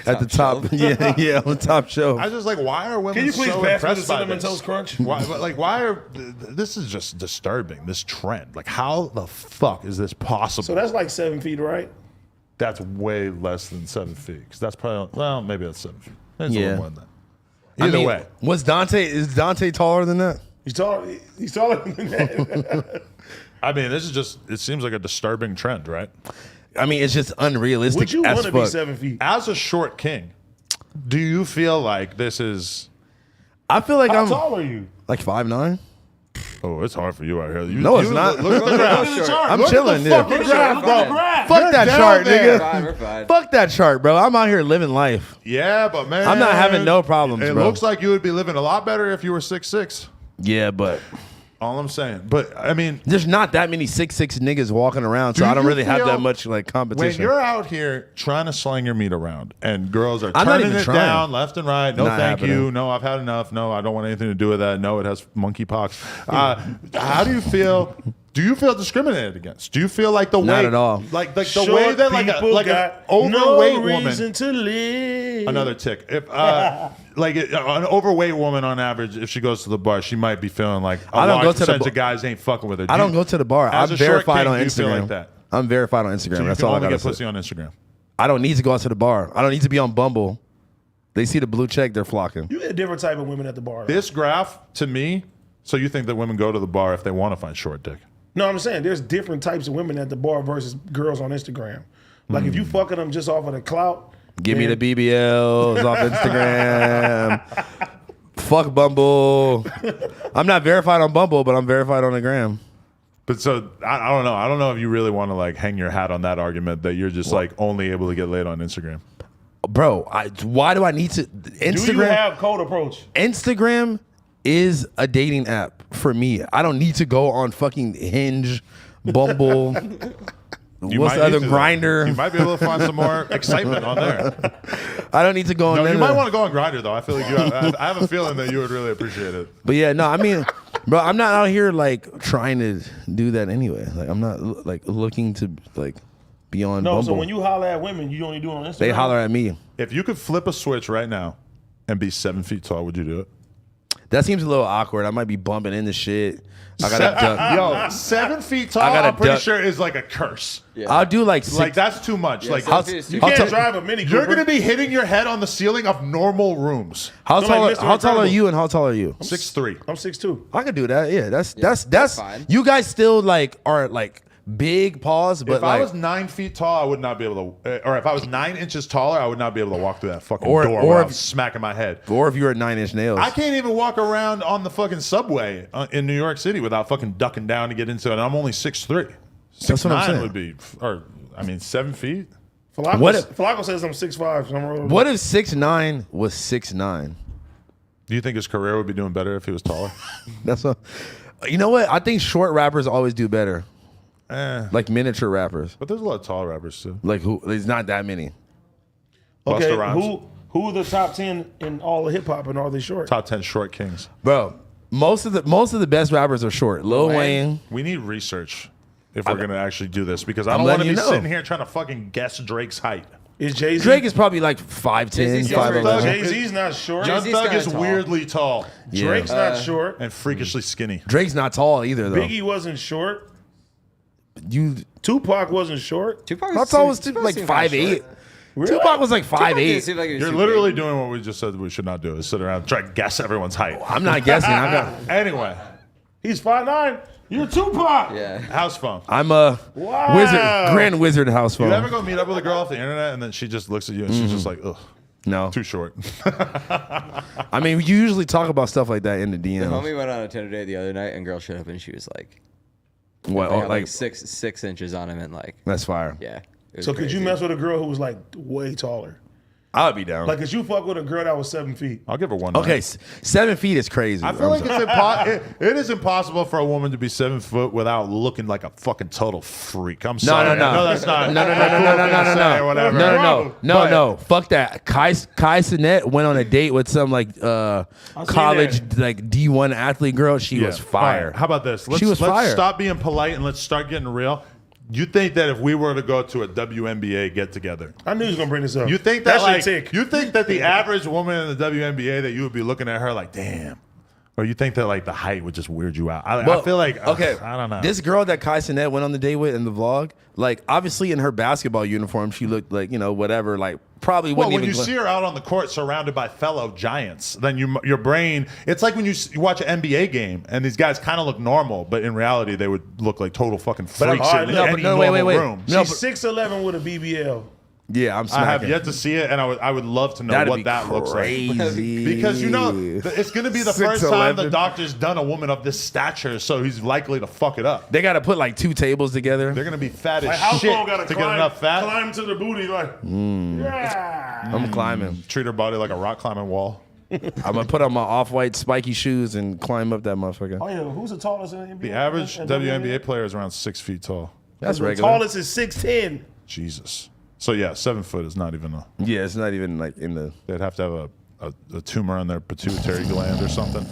at the top, yeah, on the top shelf. I was just like, why are women Can you please so pass me the impressed by Cinnamon this? Toast Crunch? Why are this is just disturbing? This trend, like, how the fuck is this possible? So that's like 7 feet, right? That's way less than 7 feet. 'Cause that's probably maybe that's 7 feet. It's a Yeah. little more than that. Either way. Is Dante taller than that? He's taller than that. I mean, this is just, it seems like a disturbing trend, right? I mean, it's just unrealistic. Would you as want to be fuck. 7 feet? As a short king, do you feel like this is, I feel like How I'm tall are you? like 5'9". Oh, it's hard for you out here. No, it's not. Look at the graph. I'm chilling. Yeah. Fucking graph, bro. Fuck that down chart, there. nigga. We're fine. Fuck that chart, bro. I'm out here living life. Yeah, but man, I'm not having no problems, It bro. looks like you would be living a lot better if you were 6'6". Yeah, but All I'm saying. But I mean, there's not that many 6'6" niggas walking around, so Do I don't you really have feel that much like when competition. you're out here trying to slang your meat around and girls are I'm not turning even it trying. down left and right, no Not thank happening. you, no I've had enough, no I don't want anything to do with that, no it has monkeypox. How do you feel? Do you feel discriminated against? Do you feel like the way Not at all. like the Short way that like people an got overweight no woman? reason to live. Another tick. If an overweight woman on average, if she goes to the bar, she might be feeling like a I don't large go to the percentage bar. of guys ain't fucking with her. I don't go to the bar. As I'm a short verified king, on do you feel Instagram. like that? I'm verified on Instagram. So you That's can all I only gotta get say. pussy on Instagram. I don't need to go out to the bar. I don't need to be on Bumble. They see the blue check, they're flocking. You get a different type of women at the bar. This graph to me. So you think that women go to the bar if they want to find short dick? No, I'm saying there's different types of women at the bar versus girls on Instagram. Like if you fucking them just off of the clout, Give me then- the BBLs off Instagram. Fuck Bumble. I'm not verified on Bumble, but I'm verified on the gram. But so I don't know. I don't know if you really want to like hang your hat on that argument that you're just like only able to get laid on Instagram. Bro, why do I need to Instagram? Do you have cold approach? Instagram is a dating app for me. I don't need to go on fucking Hinge, Bumble. You What's might the other need to, though. grinder? You might be able to find some more excitement on there. I don't need to go on No, none you of might that. want to go on Grinder though. I feel like I have a feeling that you would really appreciate it. But yeah, no, I mean, bro, I'm not out here like trying to do that anyway. Like I'm not like looking to like be on No, Bumble. so when you holler at women, you only do it on Instagram. They holler at me. If you could flip a switch right now and be 7 feet tall, would you do it? That seems a little awkward. I might be bumping into shit. I gotta duck. Yo, 7 feet tall. I gotta I'm pretty duck. sure is like a curse. I'll do like six. Like that's too much. Like How- You how can't tall- drive a Mini Cooper. you're gonna be hitting your head on the ceiling of normal rooms. How So tall? like Mr. How tall are Incredible. you and how tall are you? 6'3". I'm 6'2". I could do that. Yeah, that's fine. you guys still like are like big paws, but If like I was 9 feet tall, I would not be able to. Or if I was 9 inches taller, I would not be able to walk through that fucking Or- door or without if- smacking my head. or if you're at 9-inch nails. I can't even walk around on the fucking subway in New York City without fucking ducking down to get into it. And I'm only 6'3". That's what I'm 6'9" saying. would be, or I mean, 7 feet. Flacco, What if- Flacco says I'm 6'5". So I'm What if 6'9" was 6'9"? Do you think his career would be doing better if he was taller? That's what. You know what? I think short rappers always do better. Like miniature rappers. But there's a lot of tall rappers too. Like who? There's not that many. Okay, Busta Rhymes. who are the top 10 in all of hip hop and are they short? Top 10 short kings. Bro, most of the best rappers are short. Lil Wayne. We need research if we're gonna actually do this because I I'm don't want to letting be you know. sitting here trying to fucking guess Drake's height. Is Jay-Z? Drake is probably like 5'10", Jay-Z's 5'11". Jay-Z's not short. Young Jay-Z's Thug kinda is tall. weirdly tall Yeah. Drake's not short. and freakishly skinny. Drake's not tall either though. Biggie wasn't short. You Tupac wasn't short. Tupac how tall was Tupac? Like seemed kinda 5'8". short. Tupac was like Tupac didn't 5'8". seem like he was You're too literally big. doing what we just said we should not do: is sit around and try to guess everyone's height. I'm not guessing. Anyway, He's 5'9". You're Tupac. Yeah. house phone. I'm a Wow. wizard, grand wizard house phone. You ever go meet up with a girl off the internet and then she just looks at you and she's just like, ugh, No, too short. I mean you usually talk about stuff like that in the DMs. Homie went on a Tinder date the other night, and girl showed up, and she was like, What? they Oh, had like like six inches on him, and like, that's fire. yeah. it was So could you crazy. mess with a girl who was like way taller? I would be down. Like, could you fuck with a girl that was 7 feet? I'll give her one. okay, night. 7 feet is crazy. I feel like it is impossible for a woman to be 7 foot without looking like a fucking total freak. I'm No, sorry. no, no. I know that's not. No. Or whatever. No. Fuck that. Kai Cenat went on a date with some like college that. like D1 athlete girl. She was fire. All right, how about this? She was fire. Stop being polite and let's start getting real. You think that if we were to go to a WNBA get together, I knew he was gonna bring this up. you think that That's like your tick. you think that the average woman in the WNBA that you would be looking at her like, damn, or you think that like the height would just weird you out? I feel like okay. I don't know. This girl that Kai Cenat went on the date with in the vlog, like obviously in her basketball uniform, she looked like whatever, like probably Well, wouldn't when even. you see her out on the court surrounded by fellow giants, then your brain, it's like when you watch an NBA game and these guys kind of look normal, but in reality they would look like total fucking freaks all right, in no, any but no, wait, normal wait. room. No, She's 6'11" with a BBL. Yeah, I'm I smacking. have yet to see it, and I would love to know That'd what be that looks like. crazy. Because it's going to be the first time the 6'11". doctor's done a woman of this stature, so he's likely to fuck it up. They got to put like 2 tables together. They're going to be fat as Like how shit long gotta to get enough fat. climb to the booty like yeah. I'm climbing. Treat her body like a rock climbing wall. I'm gonna put on my off-white spiky shoes and climb up that motherfucker. Oh yeah, who's the tallest in the NBA? The average in WNBA player is around 6 feet tall. That's The regular. tallest is 6'10". Jesus. So yeah, 7 foot is not even a. Yeah, it's not even like in the. They'd have to have a tumor on their pituitary gland or something.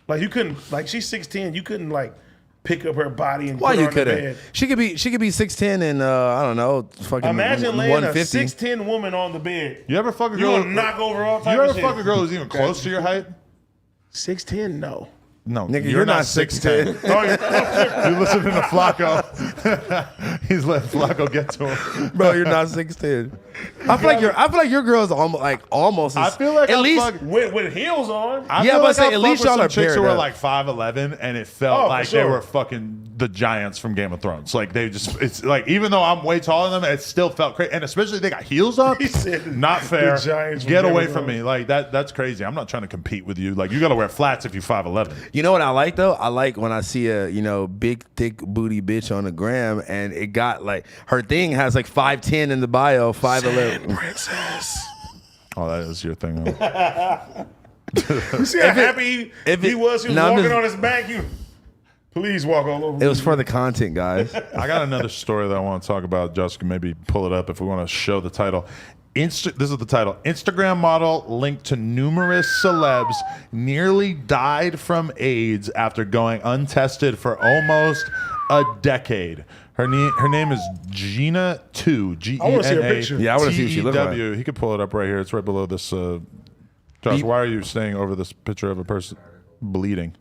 Like you couldn't, like she's 6'10". You couldn't like pick up her body and Why put her you on the couldn't? bed. She could be 6'10" and I don't know, fucking Imagine laying a 150. 6'10" woman on the bed. You ever fuck a You girl? gonna knock over all You type ever of shit. fuck a girl who's even close to your height? 6'10", no. No, Nigga, you're not 6'10". Oh, yeah. You listening to Flacco? He's letting Flacco get to him. Bro, you're not 6'10". I feel like your girl's almost. I feel like at I least. fuck- with heels on. I Yeah, feel but I like say I at fucked least with y'all some are chicks who paired were up. like 5'11", and it felt Oh, for like they sure. were fucking the giants from Game of Thrones. Like they just, it's like even though I'm way taller than them, it still felt crazy. And especially they got heels on. He said Not fair. the giants from Get Game away of from Thrones. me. Like that's crazy. I'm not trying to compete with you. Like you got to wear flats if you're 5'11". You know what I like though? I like when I see a big thick booty bitch on the gram and it got like her thing has like 5'10" in the bio, 5'11". Princess. Oh, that is your thing. Huh? You see how happy he was? He was No, I'm walking just- on his back. Please walk all over It was me. for the content, guys. I got another story that I want to talk about. Josh can maybe pull it up if we want to show the title. This is the title. Instagram model linked to numerous celebs nearly died from AIDS after going untested for almost a decade. Her name is Gina 2. I wanna see her picture. Yeah, I wanna see what she look like. He could pull it up right here. It's right below this. Josh, why are you staying over this picture of a person bleeding?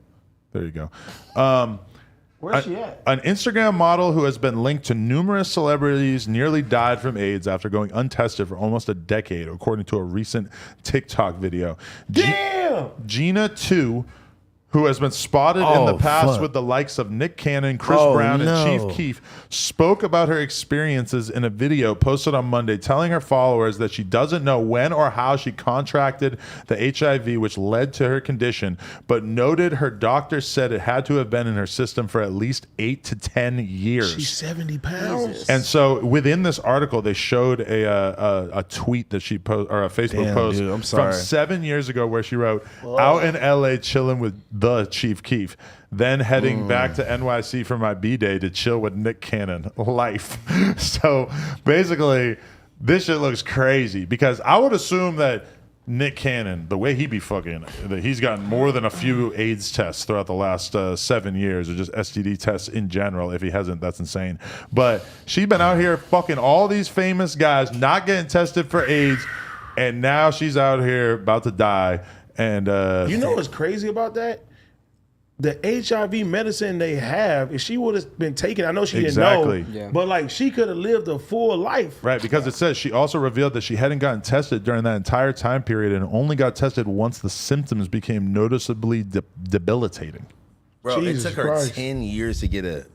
There you go. Where's she at? An Instagram model who has been linked to numerous celebrities nearly died from AIDS after going untested for almost a decade, according to a recent TikTok video. Damn! Gina 2, who has been spotted in the Oh, past fuck. with the likes of Nick Cannon, Chris Oh, Brown, no. and Chief Keef, spoke about her experiences in a video posted on Monday, telling her followers that she doesn't know when or how she contracted the HIV, which led to her condition, but noted her doctor said it had to have been in her system for at least 8 to 10 years. She's 70 pounds. And so within this article, they showed a tweet that she posted, or a Facebook Damn, post dude, I'm from sorry. 7 years ago where she wrote, out in LA chilling with the Chief Keef, then heading back to NYC for my B-Day to chill with Nick Cannon. Life. So basically, this shit looks crazy because I would assume that Nick Cannon, the way he be fucking, that he's gotten more than a few AIDS tests throughout the last 7 years, or just STD tests in general. If he hasn't, that's insane. But she's been out here fucking all these famous guys, not getting tested for AIDS, and now she's out here about to die. And You know what's crazy about that? The HIV medicine they have, if she would have been taken, I know she Exactly. didn't know, Yeah. but like she could have lived a full life. right, because it says she also revealed that she hadn't gotten tested during that entire time period and only got tested once the symptoms became noticeably debilitating. Bro, Jesus it took her Christ. 10 years to get it.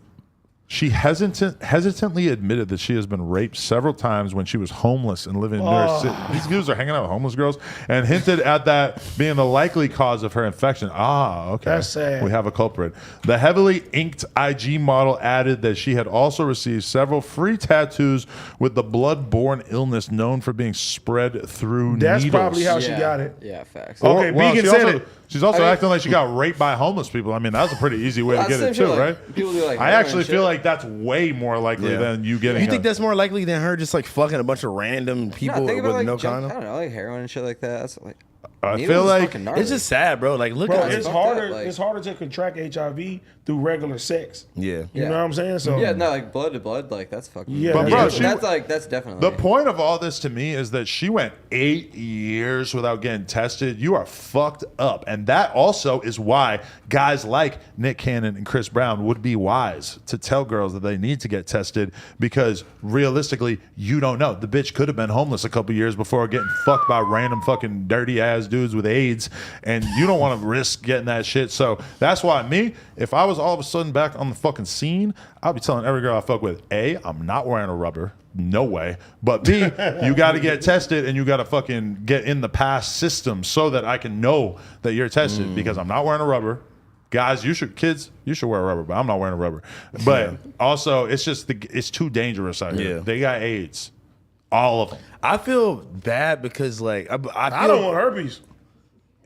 She hesitantly admitted that she has been raped several times when she was homeless and living in New York City. These dudes are hanging out with homeless girls, and hinted at that being the likely cause of her infection. Ah, okay. That's sad. We have a culprit. The heavily inked IG model added that she had also received several free tattoos with the blood-borne illness known for being spread through That's needles. probably how she got it. Yeah, facts. Oh, Okay, Beacon she said also, it. She's also I mean- acting like she got raped by homeless people. I mean, that's a pretty easy way to That's get it the too, shit, right? like, people do, like, I heroin actually and feel shit. like that's way more likely Yeah. than you getting. You think that's more likely than her just like fucking a bunch of random people think with about, like, no junk, condom? I don't know, like heroin and shit like that. That's like. I needles feel is like fucking gnarly. It's just sad, bro. Like, look Bro, at it's fucked harder. up, like- It's harder to contract HIV through regular sex. Yeah. You Yeah. know what I'm saying? So Yeah, no, like blood to blood, like that's fucking. Yeah, But, bro, she- that's like that's definitely the point of all this to me is that she went 8 years without getting tested. You are fucked up, and that also is why guys like Nick Cannon and Chris Brown would be wise to tell girls that they need to get tested because realistically, you don't know. The bitch could have been homeless a couple years before getting fucked by random fucking dirty ass dudes with AIDS, and you don't want to risk getting that shit. So that's why me, if I was all of a sudden back on the fucking scene, I'd be telling every girl I fuck with, A, I'm not wearing a rubber. no way. But B, you got to get tested and you got to fucking get in the pass system so that I can know that you're tested because I'm not wearing a rubber. Guys, you should wear a rubber, but I'm not wearing a rubber. But also, it's just it's too dangerous out here. Yeah. They got AIDS, all of them, I feel bad because like I don't want herpes.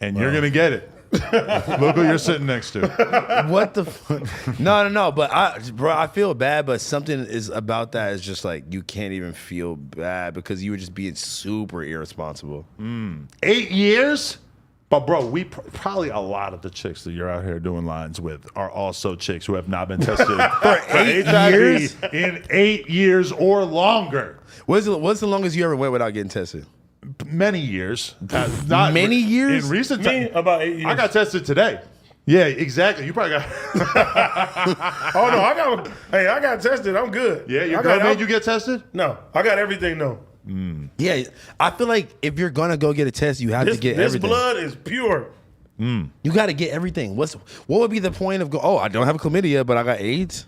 and you're gonna get it. Look who you're sitting next to. What the fuck? No. But I feel bad, but something is about that is just like you can't even feel bad because you were just being super irresponsible. 8 years? But bro, we probably a lot of the chicks that you're out here doing lines with are also chicks who have not been tested for 8 HIV years? in 8 years or longer. What's the longest you ever went without getting tested? Many years. Not Many years? In recent Me, time. about 8 years. I got tested today. Yeah, exactly. You probably got. Oh no, I got tested. I'm good. Yeah, your I girl got, made you get tested? No, I got everything. No, Yeah, I feel like if you're gonna go get a test, you have to get this everything. blood is pure. You got to get everything. What would be the point of I don't have chlamydia, but I got AIDS?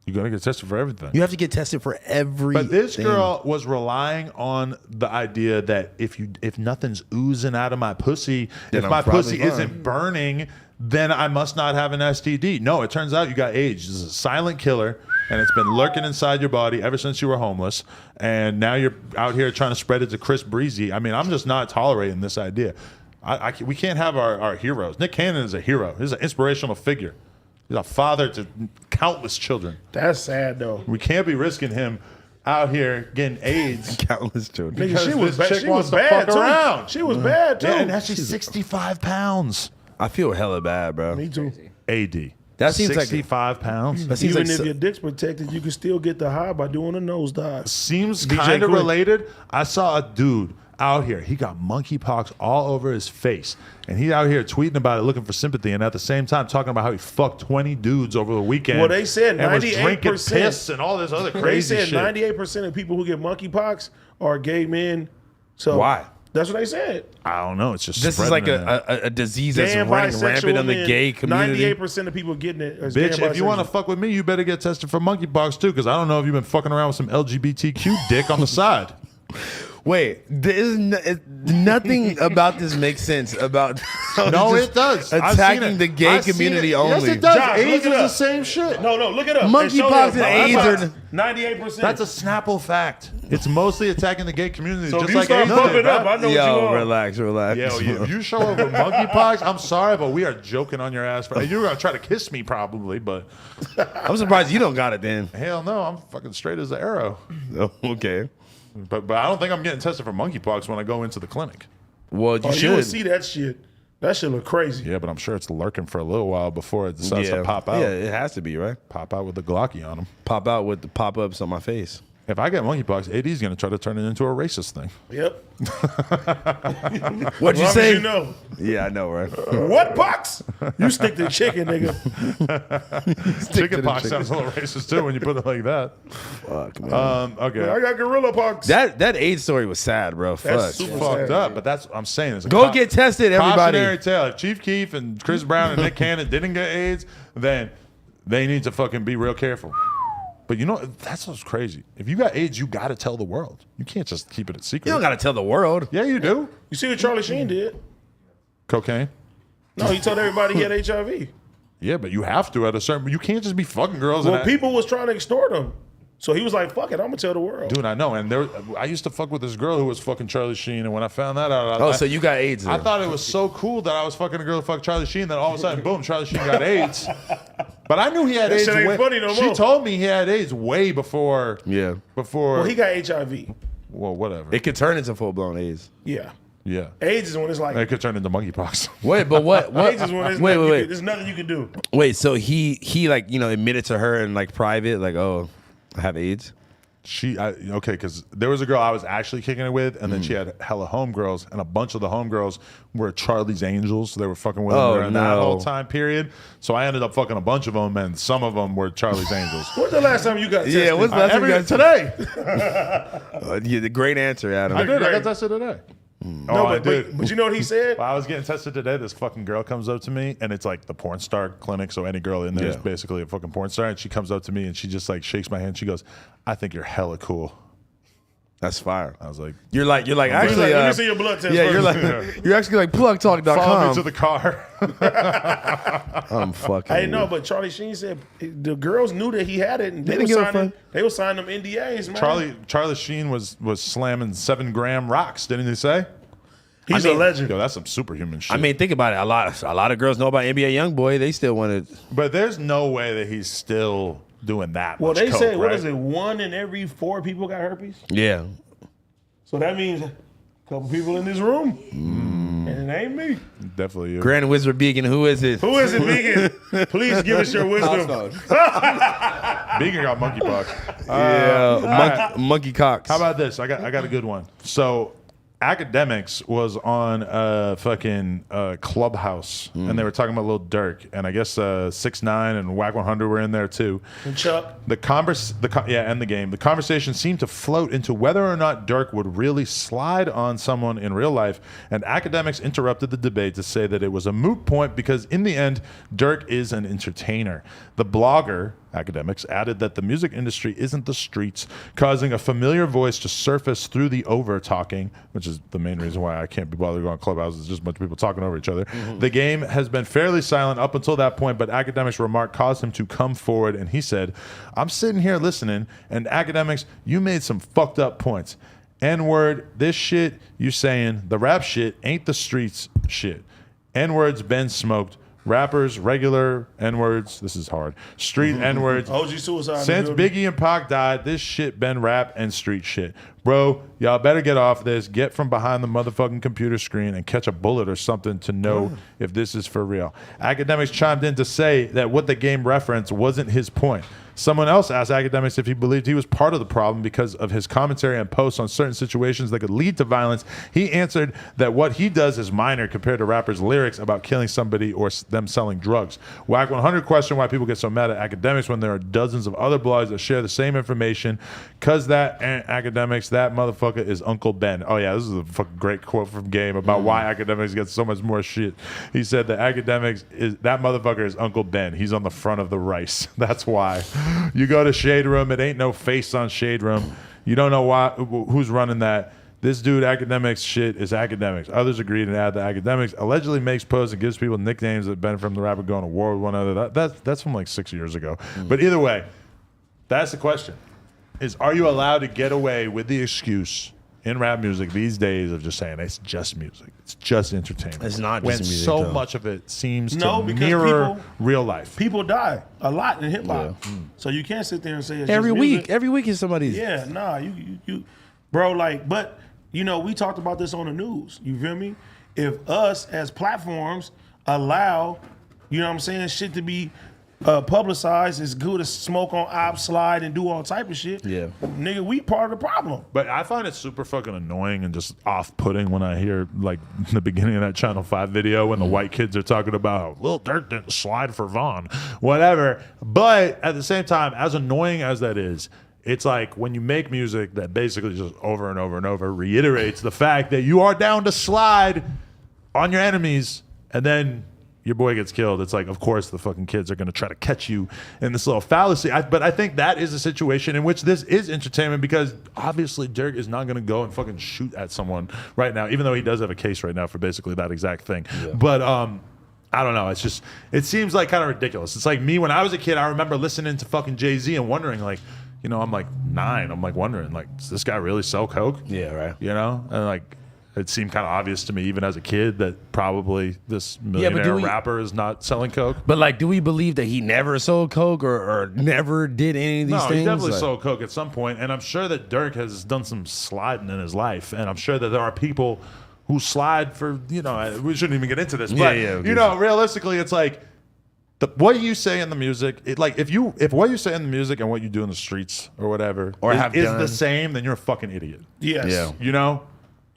You're going to get tested for everything. You have to get tested for everything. But this girl was relying on the idea that if nothing's oozing out of my pussy, Then if I'm my probably pussy fine. isn't burning, then I must not have an STD. No, it turns out you got AIDS. This is a silent killer, and it's been lurking inside your body ever since you were homeless. And now you're out here trying to spread it to Chris Breezy. I mean, I'm just not tolerating this idea. We can't have our heroes. Nick Cannon is a hero. He's an inspirational figure. He's a father to countless children. That's sad though. We can't be risking him out here getting AIDS. Countless children. Nigga, Because she was this bad. chick She wants was to bad fuck too. around. She was bad too. Yeah, and now she's 65 pounds. I feel hella bad, bro. Me too. AD. That seems like 65 pounds. that seems Even like if your dick's protected, you can still get the high by doing a nosedive. Seems DJ kind of Quick. related. I saw a dude out here. He got monkeypox all over his face. And he out here tweeting about it, looking for sympathy, and at the same time talking about how he fucked 20 dudes over the weekend. Well, they said and was drinking 98%. piss and all this other They crazy said shit. 98% of people who get monkeypox are gay men. So Why? That's what they said. I don't know. It's just this is like spreading a disease that's Gay and running bisexual rampant in the men, gay community. 98% of people getting it. Is gay Bitch, and if you want to bisexual. fuck with me, you better get tested for monkeypox too, because I don't know if you've been fucking around with some LGBTQ dick on the side. Wait, nothing about this makes sense about No, just it does. I've seen attacking it. the gay I've seen community it. only. Yes, it does. Josh, AIDS look is it the up. same shit. No, look it up. Monkeypox It shows and you AIDS are 98%. That's a Snapple fact. It's mostly attacking the gay community, So if just you like start AIDS bumping did, up, right? I know what you Yo, are. relax. Yo, if you show up with monkeypox, I'm sorry, but we are joking on your ass. You're gonna try to kiss me probably, but I'm surprised you don't got it then. hell no, I'm fucking straight as an arrow. Oh, okay. But I don't think I'm getting tested for monkeypox when I go into the clinic. Well, you Oh, you should. will see that shit. That shit look crazy. Yeah, but I'm sure it's lurking for a little while before it decides to pop out. Yeah, it has to be, right? Pop out with the Glocky on him. Pop out with the pop-ups on my face. If I get monkeypox, AD's gonna try to turn it into a racist thing. Yep. What'd you Long as say? you know. Yeah, I know, right? What pox? You stick to chicken, nigga. Chicken pox sounds a little racist too when you put it like that. Fuck, man. Okay. I got gorilla pox. That AIDS story was sad, bro. That's Fuck. super Fucked sad. up, but that's I'm saying. It's a Go get tested, everybody. Cautionary tale. If Chief Keef and Chris Brown and Nick Cannon didn't get AIDS, then they need to fucking be real careful. But you know, that's what's crazy. If you got AIDS, you got to tell the world. You can't just keep it a secret. You don't got to tell the world. Yeah, you do. You see what Charlie Sheen did? Cocaine. No, he told everybody he had HIV. Yeah, but you have to at a certain. You can't just be fucking girls. Well, and people was trying to extort him. So he was like, fuck it, I'm going to tell the world. Dude, I know. And I used to fuck with this girl who was fucking Charlie Sheen. And when I found that out, Oh, so you got AIDS. I then. thought it was so cool that I was fucking a girl who fucked Charlie Sheen. Then all of a sudden, boom, Charlie Sheen got AIDS. But I knew he had That AIDS. shit ain't funny no She more. told me he had AIDS way before. Yeah. Before. Well, he got HIV. Well, whatever. It could turn into full-blown AIDS. Yeah. Yeah. AIDS is when it's like, It could turn into monkeypox. Wait, but what? AIDS is when it's Wait. there's nothing you can do. Wait, so he like, admitted to her in like private, like, oh, I have AIDS? Okay, because there was a girl I was actually kicking it with, and then she had hella homegirls, and a bunch of the homegirls were Charlie's Angels. So they were fucking with Oh, her in that no. whole time period. So I ended up fucking a bunch of them, and some of them were Charlie's Angels. When's the last time you got tested? Yeah, when's the last time you got today. Yeah, the great answer, Adam. I did. I got tested today. No, I but, did. but you know what he said? While I was getting tested today, this fucking girl comes up to me, and it's like the porn star clinic. So any girl in there is Yeah. basically a fucking porn star. And she comes up to me, and she just like shakes my hand. She goes, "I think you're hella cool." That's fire. I was like, You're like He's actually. like, let me see your blood test. Yeah, first. you're actually like follow me plugtalk.com. to the car. I'm fucking. Hey, no, but Charlie Sheen said the girls knew that he had it, and They didn't give a fuck. they were signing them NDAs, man. Charlie Sheen was slamming 7-gram rocks, didn't he say? He's a legend. Yo, that's some superhuman shit. I mean, think about it. A lot of girls know about NBA YoungBoy. They still want to. but there's no way that he's still doing that. Well, much they coke, say, what right? is it, 1 in every 4 people got herpes? Yeah. So that means a couple people in this room, and it ain't me. Definitely you. Grand Wizard Beacon. Who is it? Who is it, Vegan? Please give us your wisdom. Beacon got monkeypox. Monkey Cox. How about this? I got a good one. So, Academics was on fucking Clubhouse, and they were talking about Lil Durk, and I guess 6ix9ine and Whack 100 were in there too. And Chuck. And the game. The conversation seemed to float into whether or not Durk would really slide on someone in real life, and Academics interrupted the debate to say that it was a moot point because in the end, Durk is an entertainer. The blogger, Academics, added that the music industry isn't the streets, causing a familiar voice to surface through the over-talking, which is the main reason why I can't be bothered to go on Clubhouse. It's just a bunch of people talking over each other. The game has been fairly silent up until that point, but Academics' remark caused him to come forward, and he said, I'm sitting here listening, and Academics, you made some fucked up points. N-word, this shit you saying, the rap shit ain't the streets shit. N-words been smoked. Rappers, regular N-words, this is hard. Street N-words. OG suicide. Since Biggie and Pac died, this shit been rap and street shit. Bro, y'all better get off this, get from behind the motherfucking computer screen and catch a bullet or something to know if this is for real. Academics chimed in to say that what the game referenced wasn't his point. Someone else asked Academics if he believed he was part of the problem because of his commentary and posts on certain situations that could lead to violence. He answered that what he does is minor compared to rappers' lyrics about killing somebody or them selling drugs. Whack 100 questioned why people get so mad at Academics when there are dozens of other blogs that share the same information. Cause that Academics, that motherfucker is Uncle Ben. Oh yeah, this is a fucking great quote from Game about why Academics gets so much more shit. He said that Academics is that motherfucker is Uncle Ben. He's on the front of the rice. That's why. You go to Shade Room, it ain't no face on Shade Room. You don't know who's running that. This dude, Academics shit, is Academics. Others agreed and add that Academics allegedly makes posts and gives people nicknames that benefit from the rapper going to war with one another. That's from like 6 years ago. But either way, that's the question. Are you allowed to get away with the excuse in rap music these days of just saying it's just music, it's just entertainment? It's not just when music, so though. much of it seems No, to because mirror people- real life. People die a lot in hip hop, so you can't sit there and say it's Every just week. music. Every week is somebody's. Yeah, nah, you, bro. Like, but you know, we talked about this on the news. You feel me? If us as platforms allow, you know what I'm saying, shit to be publicized, it's good to smoke on op, slide, and do all type of shit. Yeah. Nigga, we part of the problem. But I find it super fucking annoying and just off-putting when I hear, like, the beginning of that Channel 5 video when the white kids are talking about, Lil Durk didn't slide for Vaughn, whatever. But at the same time, as annoying as that is, it's like when you make music that basically just over and over and over reiterates the fact that you are down to slide on your enemies, and then your boy gets killed. It's like, of course, the fucking kids are going to try to catch you in this little fallacy. But I think that is a situation in which this is entertainment because obviously Durk is not going to go and fucking shoot at someone right now, even though he does have a case right now for basically that exact thing. Yeah. But I don't know. It's just, it seems like kind of ridiculous. It's like me when I was a kid, I remember listening to fucking Jay-Z and wondering, like, you know, I'm like 9. I'm like wondering, like, does this guy really sell coke? Yeah, right. You know? And like, it seemed kind of obvious to me, even as a kid, that probably this millionaire rapper is not selling coke. But like, do we believe that he never sold coke or never did any of these things? No, he definitely like, sold coke at some point, and I'm sure that Durk has done some sliding in his life, and I'm sure that there are people who slide for, you know, we shouldn't even get into this, but you know, realistically, it's like what you say in the music. If what you say in the music and what you do in the streets or whatever is the same, then you're a fucking idiot. Yes. Yeah. You know.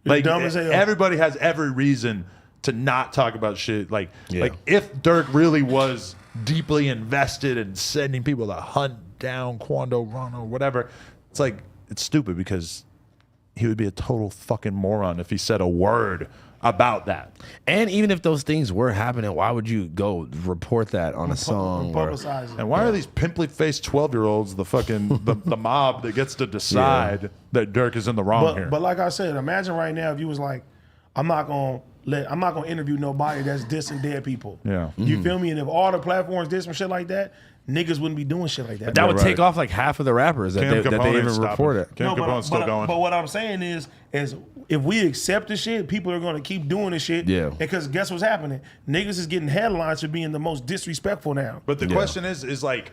Like, dumb as hell. Everybody has every reason to not talk about shit. Like if Durk really was deeply invested in sending people to hunt down Quando Rono or whatever, it's like, it's stupid because he would be a total fucking moron if he said a word about that. And even if those things were happening, why would you go report that on a song? Or, Publicize it. And why are these pimply faced 12-year-olds the fucking the mob that gets to decide that Dirk is in the wrong here? But like I said, imagine right now if you was like, I'm not gonna interview nobody that's dissing dead people. Yeah. You feel me? And if all the platforms did some shit like that, niggas wouldn't be doing shit like that. that would right. take off like half of the rappers that they even report it. Cam Capone's still going. But what I'm saying is if we accept the shit, people are gonna keep doing the shit. Yeah. Because guess what's happening? Niggas is getting headlines for being the most disrespectful now. But the question is like,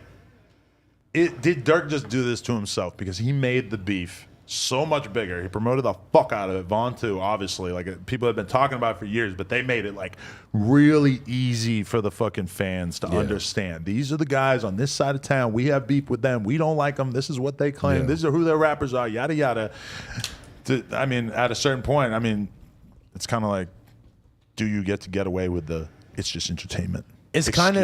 did Dirk just do this to himself? Because he made the beef so much bigger. He promoted the fuck out of it. Vaughn too, obviously. Like people have been talking about it for years, but they made it like really easy for the fucking fans to understand. These are the guys on this side of town. We have beef with them. We don't like them. This is what they claim. Yeah. These are who their rappers are. Yada yada. I mean, at a certain point, I mean, it's kind of like, do you get away with the? It's just entertainment. It's kind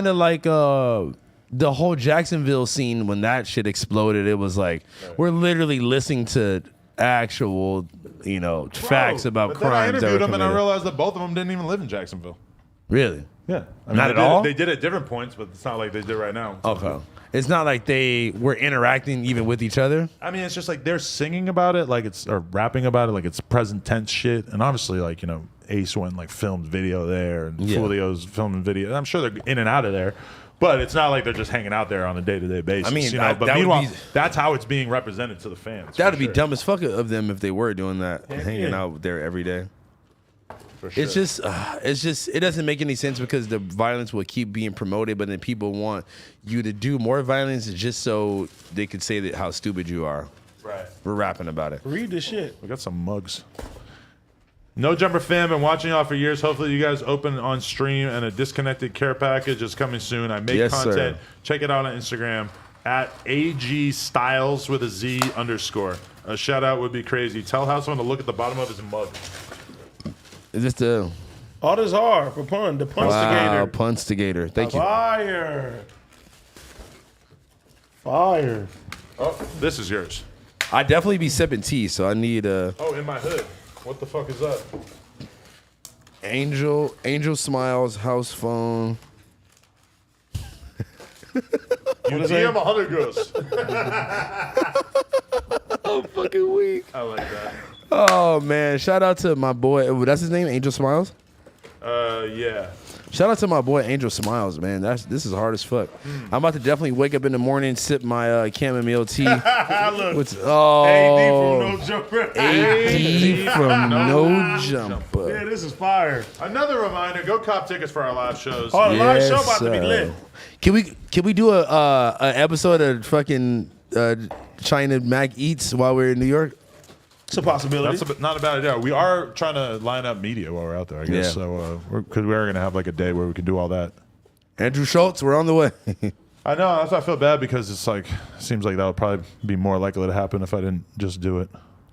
of like the whole Jacksonville scene when that shit exploded. It was like we're literally listening to actual, facts about but then I crimes. interviewed that them were and I committed. realized that both of them didn't even live in Jacksonville. Really? Yeah, I Not they at did- all? They did at different points, but it's not like they did right now. Okay. It's not like they were interacting even with each other. I mean, it's just like they're singing about it, like it's or rapping about it, like it's present tense shit. And obviously, like Ace went and, like filmed video there, and Yeah. Julio's filming video. I'm sure they're in and out of there, but it's not like they're just hanging out there on a day-to-day basis. I mean, but that would meanwhile, be- that's how it's being represented to the fans. That'd for be sure. dumb as fuck of them if they were doing that, hanging yeah. out there every day. For sure. It's just, it doesn't make any sense because the violence will keep being promoted, but then people want you to do more violence just so they could say that how stupid you are. Right. We're rapping about it. Read the shit. We got some mugs. No Jumper fam, been watching y'all for years. Hopefully you guys open on stream, and a disconnected care package is coming soon. I make Yes, content. sir. Check it out on Instagram at AG_Styles with a Z_. A shout out would be crazy. Tell Houseman to look at the bottom of his mug. Is this the All this hard for pun. The punstigator. Punstigator? Thank you. Fire. Fire. Oh, this is yours. I definitely be sipping tea, so I need a Oh, in my hood. What the fuck is that? Angel Smiles house phone. You DM 100 girls. I'm fucking weak. I like that. Oh man, shout out to my boy. That's his name, Angel Smiles. Yeah. Shout out to my boy Angel Smiles, man. This is hard as fuck. I'm about to definitely wake up in the morning, sip my chamomile tea. Look. With AD from No Jumper. AD from No Jumper. Yeah, this is fire. Another reminder, go cop tickets for our live shows. Oh, the live Yes, show about to be sir. lit. Can we do a episode of fucking China Mac Eats while we're in New York? It's a possibility. That's not a bad idea. We are trying to line up media while we're out there, I guess. Yeah. So, because we are going to have like a day where we can do all that. Andrew Schultz, we're on the way. I know. That's why I feel bad, because it's like, seems like that would probably be more likely to happen if I didn't just do it.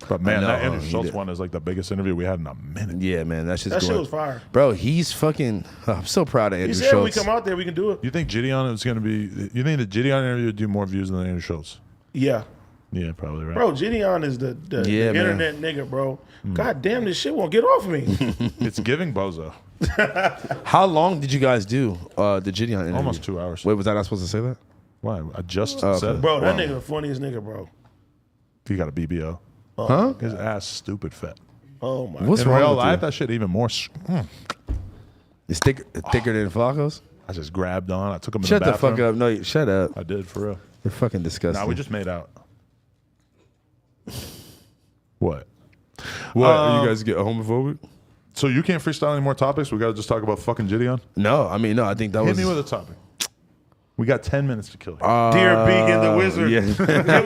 But man, know, that Andrew he Schultz did. one is like the biggest interview we had in a minute. Yeah, man, that's just That going. shit was fire. Bro, he's fucking. I'm so proud of He Andrew said when we Schultz. come out there, we can do it. You think Gideon is going to be? You think the Gideon interview would do more views than Andrew Schultz? Yeah. Yeah, probably right. Bro, Gideon is the Yeah, man. internet nigga, bro. God damn, this shit won't get off of me. It's giving bozo. How long did you guys do the Gideon interview? Almost 2 hours. Wait, was I not supposed to say that? Why? I just okay. said, Bro, that Wow. nigga the funniest nigga, bro. he got a BBO. Huh? His ass stupid fat. Oh my. What's In wrong real with life, you? that shit even more. It's thicker than Flacco's? I just grabbed on. I took him in Shut the the fuck bathroom. up. No, shut up. I did, for real. You're fucking disgusting. Nah, we just made out. What? What? You guys get homophobic? So you can't freestyle any more topics? We got to just talk about fucking Gideon? No, I mean, no, I think that Hit was. me with a topic. We got 10 minutes to kill here. Dear Big and the Wizard. yeah. Give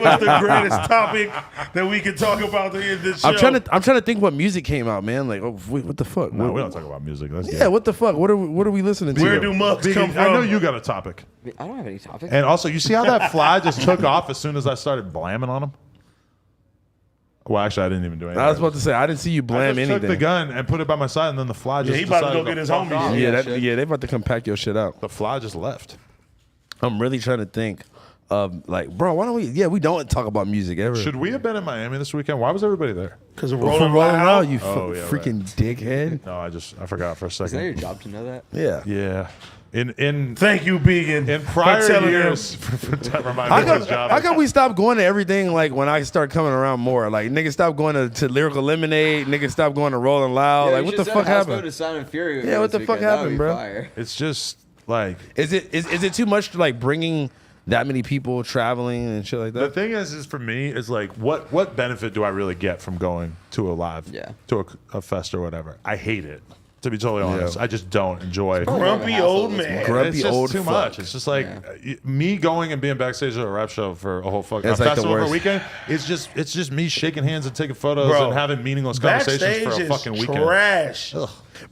us the greatest topic that we can talk about to end this show. I'm trying to think what music came out, man. Like, oh, wait, what the fuck? no, we don't talk about music. That's Yeah, what the fuck? What are we listening to? Where do mugs Biggie, come from? I know you got a topic. I don't have any topic. And also, you see how that fly just took off as soon as I started blamming on him? Well, actually, I didn't even do anything. I was about to say I didn't see you I blam just anything. took the gun and put it by my side, and then the fly just he about to decided go get his fuck homies. off. yeah, Yeah, shit. they about to come pack your shit out. The fly just left. I'm really trying to think. like, bro, why don't we? Yeah, we don't talk about music ever. Should we have been in Miami this weekend? Why was everybody there? Because of Rolling Rolling Loud, Loud. you Oh, yeah, freaking dickhead. No, I forgot for a Isn't that your second. job to know that? Yeah. Yeah. In Thank you, Began. in for prior telling years, him. remind How me of his job. come we stop going to everything like when I start coming around more? Like niggas stop going to Lyrical Lemonade, niggas stop going to Rolling Loud. Like what the fuck Go happened? to Sound and Fury. Yeah, what the this fuck weekend. That would happened, be bro? fire. It's just like Is it too much to like bringing that many people traveling and shit like the that? thing is for me is like what benefit do I really get from going to a live to a fest or whatever? I hate it. To be totally honest, I just don't enjoy. Grumpy old man. Grumpy It's just old too fuck. much. It's just like me going and being backstage at a rap show for a whole fucking It's like the festival for a worst. weekend. It's just me shaking hands and taking photos Bro, and having meaningless conversations Backstage for a is fucking weekend. trash.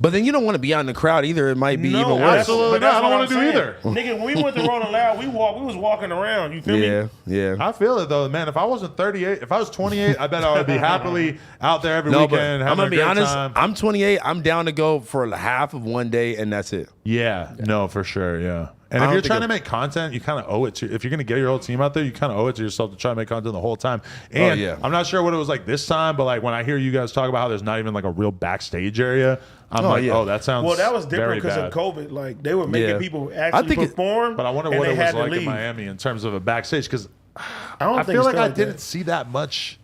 But then you don't want to be out in the crowd either. It might be even worse. absolutely but that's not. I don't what wanna I'm do saying. Nigga, when we went to Rolling Loud, we was walking around. You feel me? Yeah, yeah. I feel it though, man. If I wasn't 38, if I was 28, I bet I would be happily out there every No, but weekend. I'm having gonna a be great honest. time. I'm 28. I'm down to go for half of one day, and that's it. Yeah, no, for sure, yeah. And I if don't you're think trying to it- make content, you kind of owe it to. If you're going to get your whole team out there, you kind of owe it to yourself to try to make content the whole time. And yeah. I'm not sure what it was like this time, but like when I hear you guys talk about how there's not even like a real backstage area, I'm like, yeah. oh, that sounds Well, that was different very because bad. of COVID. Like they were making Yeah. people I actually think it- perform. But I wonder and what they it was had to like in leave. Miami in terms of a backstage because I don't I think feel it's like still I that. didn't see that much,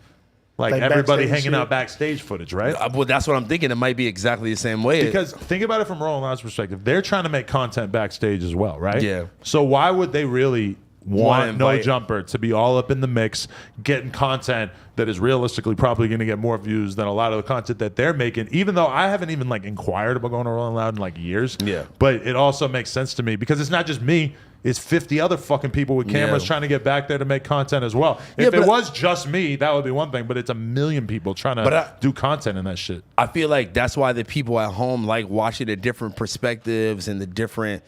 like Like everybody backstage hanging shit. out backstage footage, right? Well, that's what I'm thinking. It might be exactly the same way. Because think about it from Rolling Loud's perspective. They're trying to make content backstage as well, right? Yeah. So why would they really Wanna want No invite- Jumper to be all up in the mix, getting content that is realistically probably going to get more views than a lot of the content that they're making, even though I haven't even like inquired about going to Rolling Loud in like years. Yeah. But it also makes sense to me because it's not just me. It's 50 other fucking people with cameras Yeah. trying to get back there to make content as well. Yeah, If it but- was just me, that would be one thing. But it's a million people trying But to do content in that shit. I feel like that's why the people at home like watching the different perspectives and the different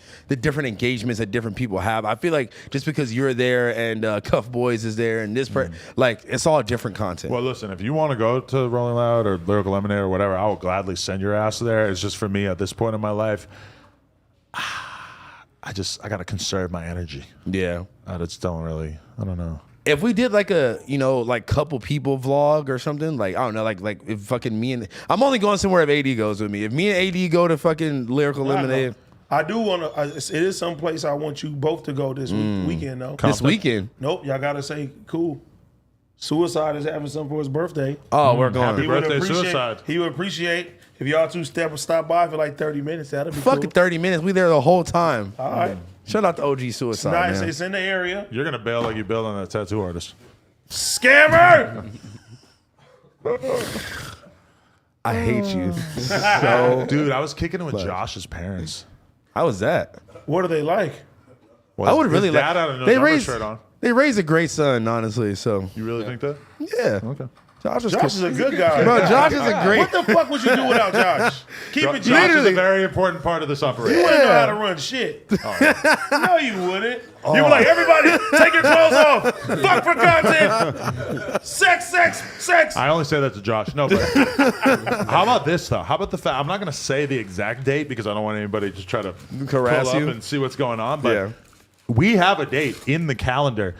engagements that different people have. I feel like just because you're there and Cuff Boys is there and this like it's all different content. Well, listen, if you want to go to Rolling Loud or Lyrical Lemonade or whatever, I will gladly send your ass there. It's just for me at this point in my life, I got to conserve my energy. yeah. I just don't really, I don't know. If we did like a, like couple people vlog or something, like, I don't know, like if fucking me and, I'm only going somewhere if AD goes with me. If me and AD go to fucking Lyrical Lemonade I do want to. It is some place I want you both to go this weekend though. this weekend. Nope, y'all gotta say cool. Suicide is having something for his birthday. Oh, we're going. Happy He would birthday, appreciate- Suicide. He would appreciate if y'all two stop by for like 30 minutes. That'd be Fucking cool. 30 minutes. We there the whole time. All right. Shout out to OG Suicide, Nice. man. It's in the area. You're going to bail like you bailed on that tattoo artist. Scammer. I hate you. So, Dude, I was kicking it with Josh's parents. how was that? What are they like? Well, I would his really like. dad had a No They Jumper raised. shirt on. They raised a great son, honestly. So You really think that? yeah. Okay. Josh is, Josh is a good guy. Bro, Josh is a great. What the fuck would you do without Josh? Keep it Josh Josh. is a very important part of this You operation. wouldn't know how to run shit. No, you wouldn't. You were like, everybody, take your clothes off. Fuck for content. Sex. I only say that to Josh. No, but how about this though? How about the fact I'm not going to say the exact date because I don't want anybody to try to Harass pull you? up and see what's going on. But Yeah. we have a date in the calendar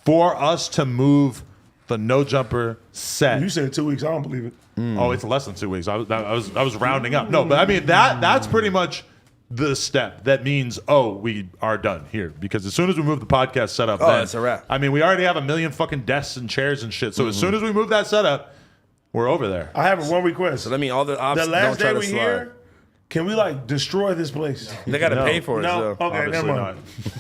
for us to move the No Jumper set. You said 2 weeks. I don't believe it. Oh, it's less than 2 weeks. I was rounding up. No, but I mean that's pretty much the step that means we are done here because as soon as we move the podcast setup, then it's a wrap. I mean we already have a million fucking desks and chairs and shit. So as soon as we move that setup, we're over there. I have one request. So let me all the The options. last don't try day to we slide. here, can we like destroy this place? They got to No. pay for it. No. So. Okay, Obviously never not. mind.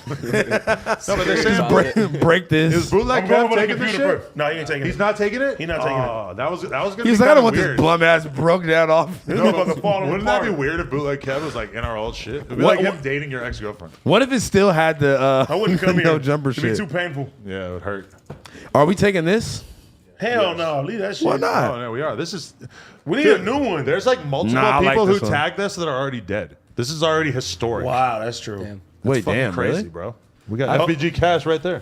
No, but they're saying break is this. Bootleg I'm going Kev over the taking this computer shit? first. No, he ain't taking He's it. not taking it. He not taking it. Oh, that was gonna He was be like, I don't kinda want weird. this blum ass broke down off. This motherfucker falling Wouldn't that be apart. weird if Bootleg Kev was like in our old shit? It'd be What- like him dating your ex girlfriend. What if it still had the I wouldn't come here. no jumper It'd be shit? too painful. Yeah, it would hurt. Are we taking this? Hell no, leave that shit. Why not? Oh no, we are. This is. We need a new one. There's like multiple Nah, I like people who this one. tagged this that are already dead. This is already historic. Wow, that's true. Damn. Wait, Fucking damn, crazy, really? bro. We got FBG cash right there.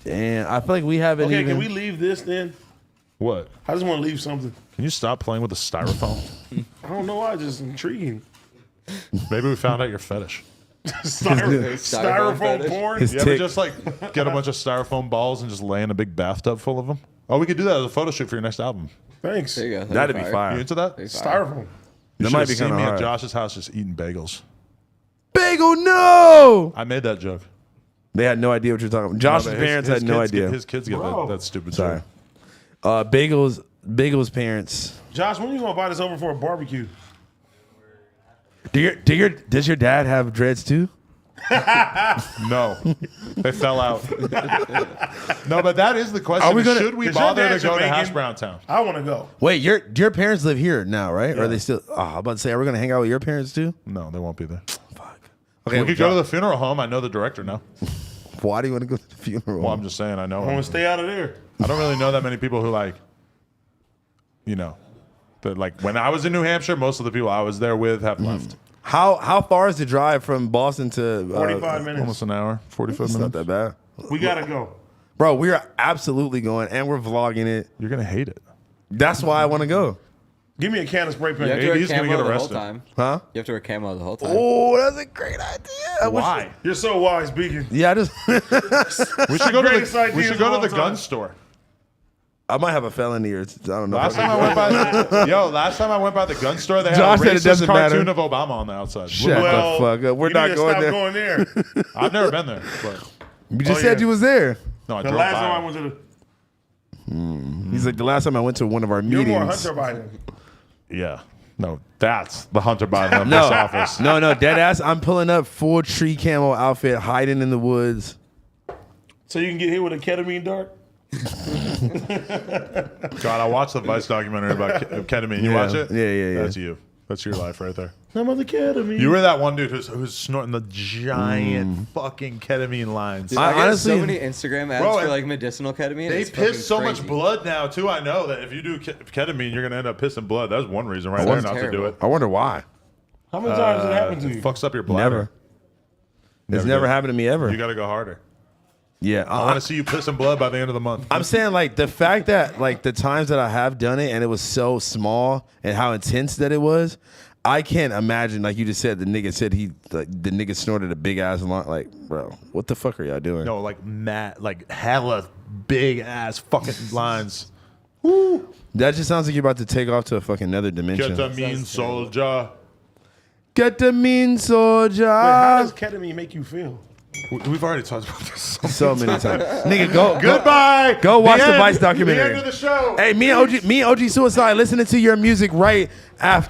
Damn, I feel like we haven't Okay, even. can we leave this then? What? I just want to leave something. Can you stop playing with the styrofoam? I don't know why, just intriguing. Maybe we found out your fetish. Styrofoam porn. His You ever tick. just like get a bunch of styrofoam balls and just lay in a big bathtub full of them? Oh, we could do that as a photo shoot for your next album. Thanks. There you go. That'd be You fire. into that? Styrofoam. You That might should be have seen kinda me hard. at Josh's house just eating bagels. Bagel, no. I made that joke. They had no idea what you're talking about. Josh's No, but parents had no kids idea. His kids get Bro. that stupid Sorry. joke. Bagels parents. Josh, when you gonna invite us over for a barbecue? Does your dad have dreads too? No, they fell out. No, but that is the question. Are we gonna- Should we Is your bother dad to go to Jamaican? Hash Brown Town? I want to go. Wait, your parents live here now, right? Or are they still? Oh, I'm about to say, are we gonna hang out with your parents too? No, they won't be there. Okay, We could go to the funeral home. I know the director now. Why do you want to go to the funeral? Well, I'm just saying I know I want him. to stay out of there. I don't really know that many people who like, that like when I was in New Hampshire, most of the people I was there with have left. How far is the drive from Boston to 45 minutes. Almost an hour, 45 It's minutes. not that bad, We gotta go. bro. We are absolutely going, and we're vlogging it. You're gonna hate it. That's why I want to go. Give me a can of spray You have paint. to wear He's gonna camo get the whole arrested. time. Huh? You have to wear camo the whole time. Oh, that's a great idea. I wish- Why? You're so wise, Beacon. Yeah, I just We should go to Greatest the ideas of all gun time. store. I might have a felony or I don't know. Last time I went by the gun store, they had Josh a said it racist doesn't cartoon matter. of Obama on the outside. Shut Well, the fuck up. We're you not need to going stop there. going there. I've never been there, but You just Oh, said yeah. you was there. no, I The drove last by. time I went to the, He's like, the last time I went to one of our you're more meetings. Hunter Biden. Yeah, no, that's the Hunter Biden of No, this office. no, dead ass. I'm pulling up full tree camo outfit, hiding in the woods. So you can get hit with a ketamine dart. God, I watched the Vice documentary about ketamine. You Yeah. watch it? Yeah. That's you. That's your life right there. Some of the ketamine. You were that one dude who's snorting the giant fucking ketamine lines. Dude, I get honestly- so many Instagram ads Bro, for and like medicinal ketamine. They It's fucking piss so much crazy. blood now too. I know that if you do ketamine, you're gonna end up pissing blood. That's one reason right there That's not to do terrible. it. I wonder why. How many times did it happen to It you? fucks up your bladder. Never. It's Never never did. happened to me ever. You got to go harder. Yeah, I want to see you pissing blood by the end of the month. I'm saying like the fact that like the times that I have done it and it was so small and how intense that it was, I can't imagine. Like you just said, the nigga said the nigga snorted a big ass line. Like, bro, what the fuck are y'all doing? No, like like hella big ass fucking lines. That just sounds like you're about to take off to a fucking another dimension. Ketamine soldier. Ketamine soldier. Wait, how does ketamine make you feel? We've already talked about this. So many times, nigga. Go Goodbye. Go watch the end. Vice documentary. The end of the show. Hey, me and OG Suicide listening to your music right after.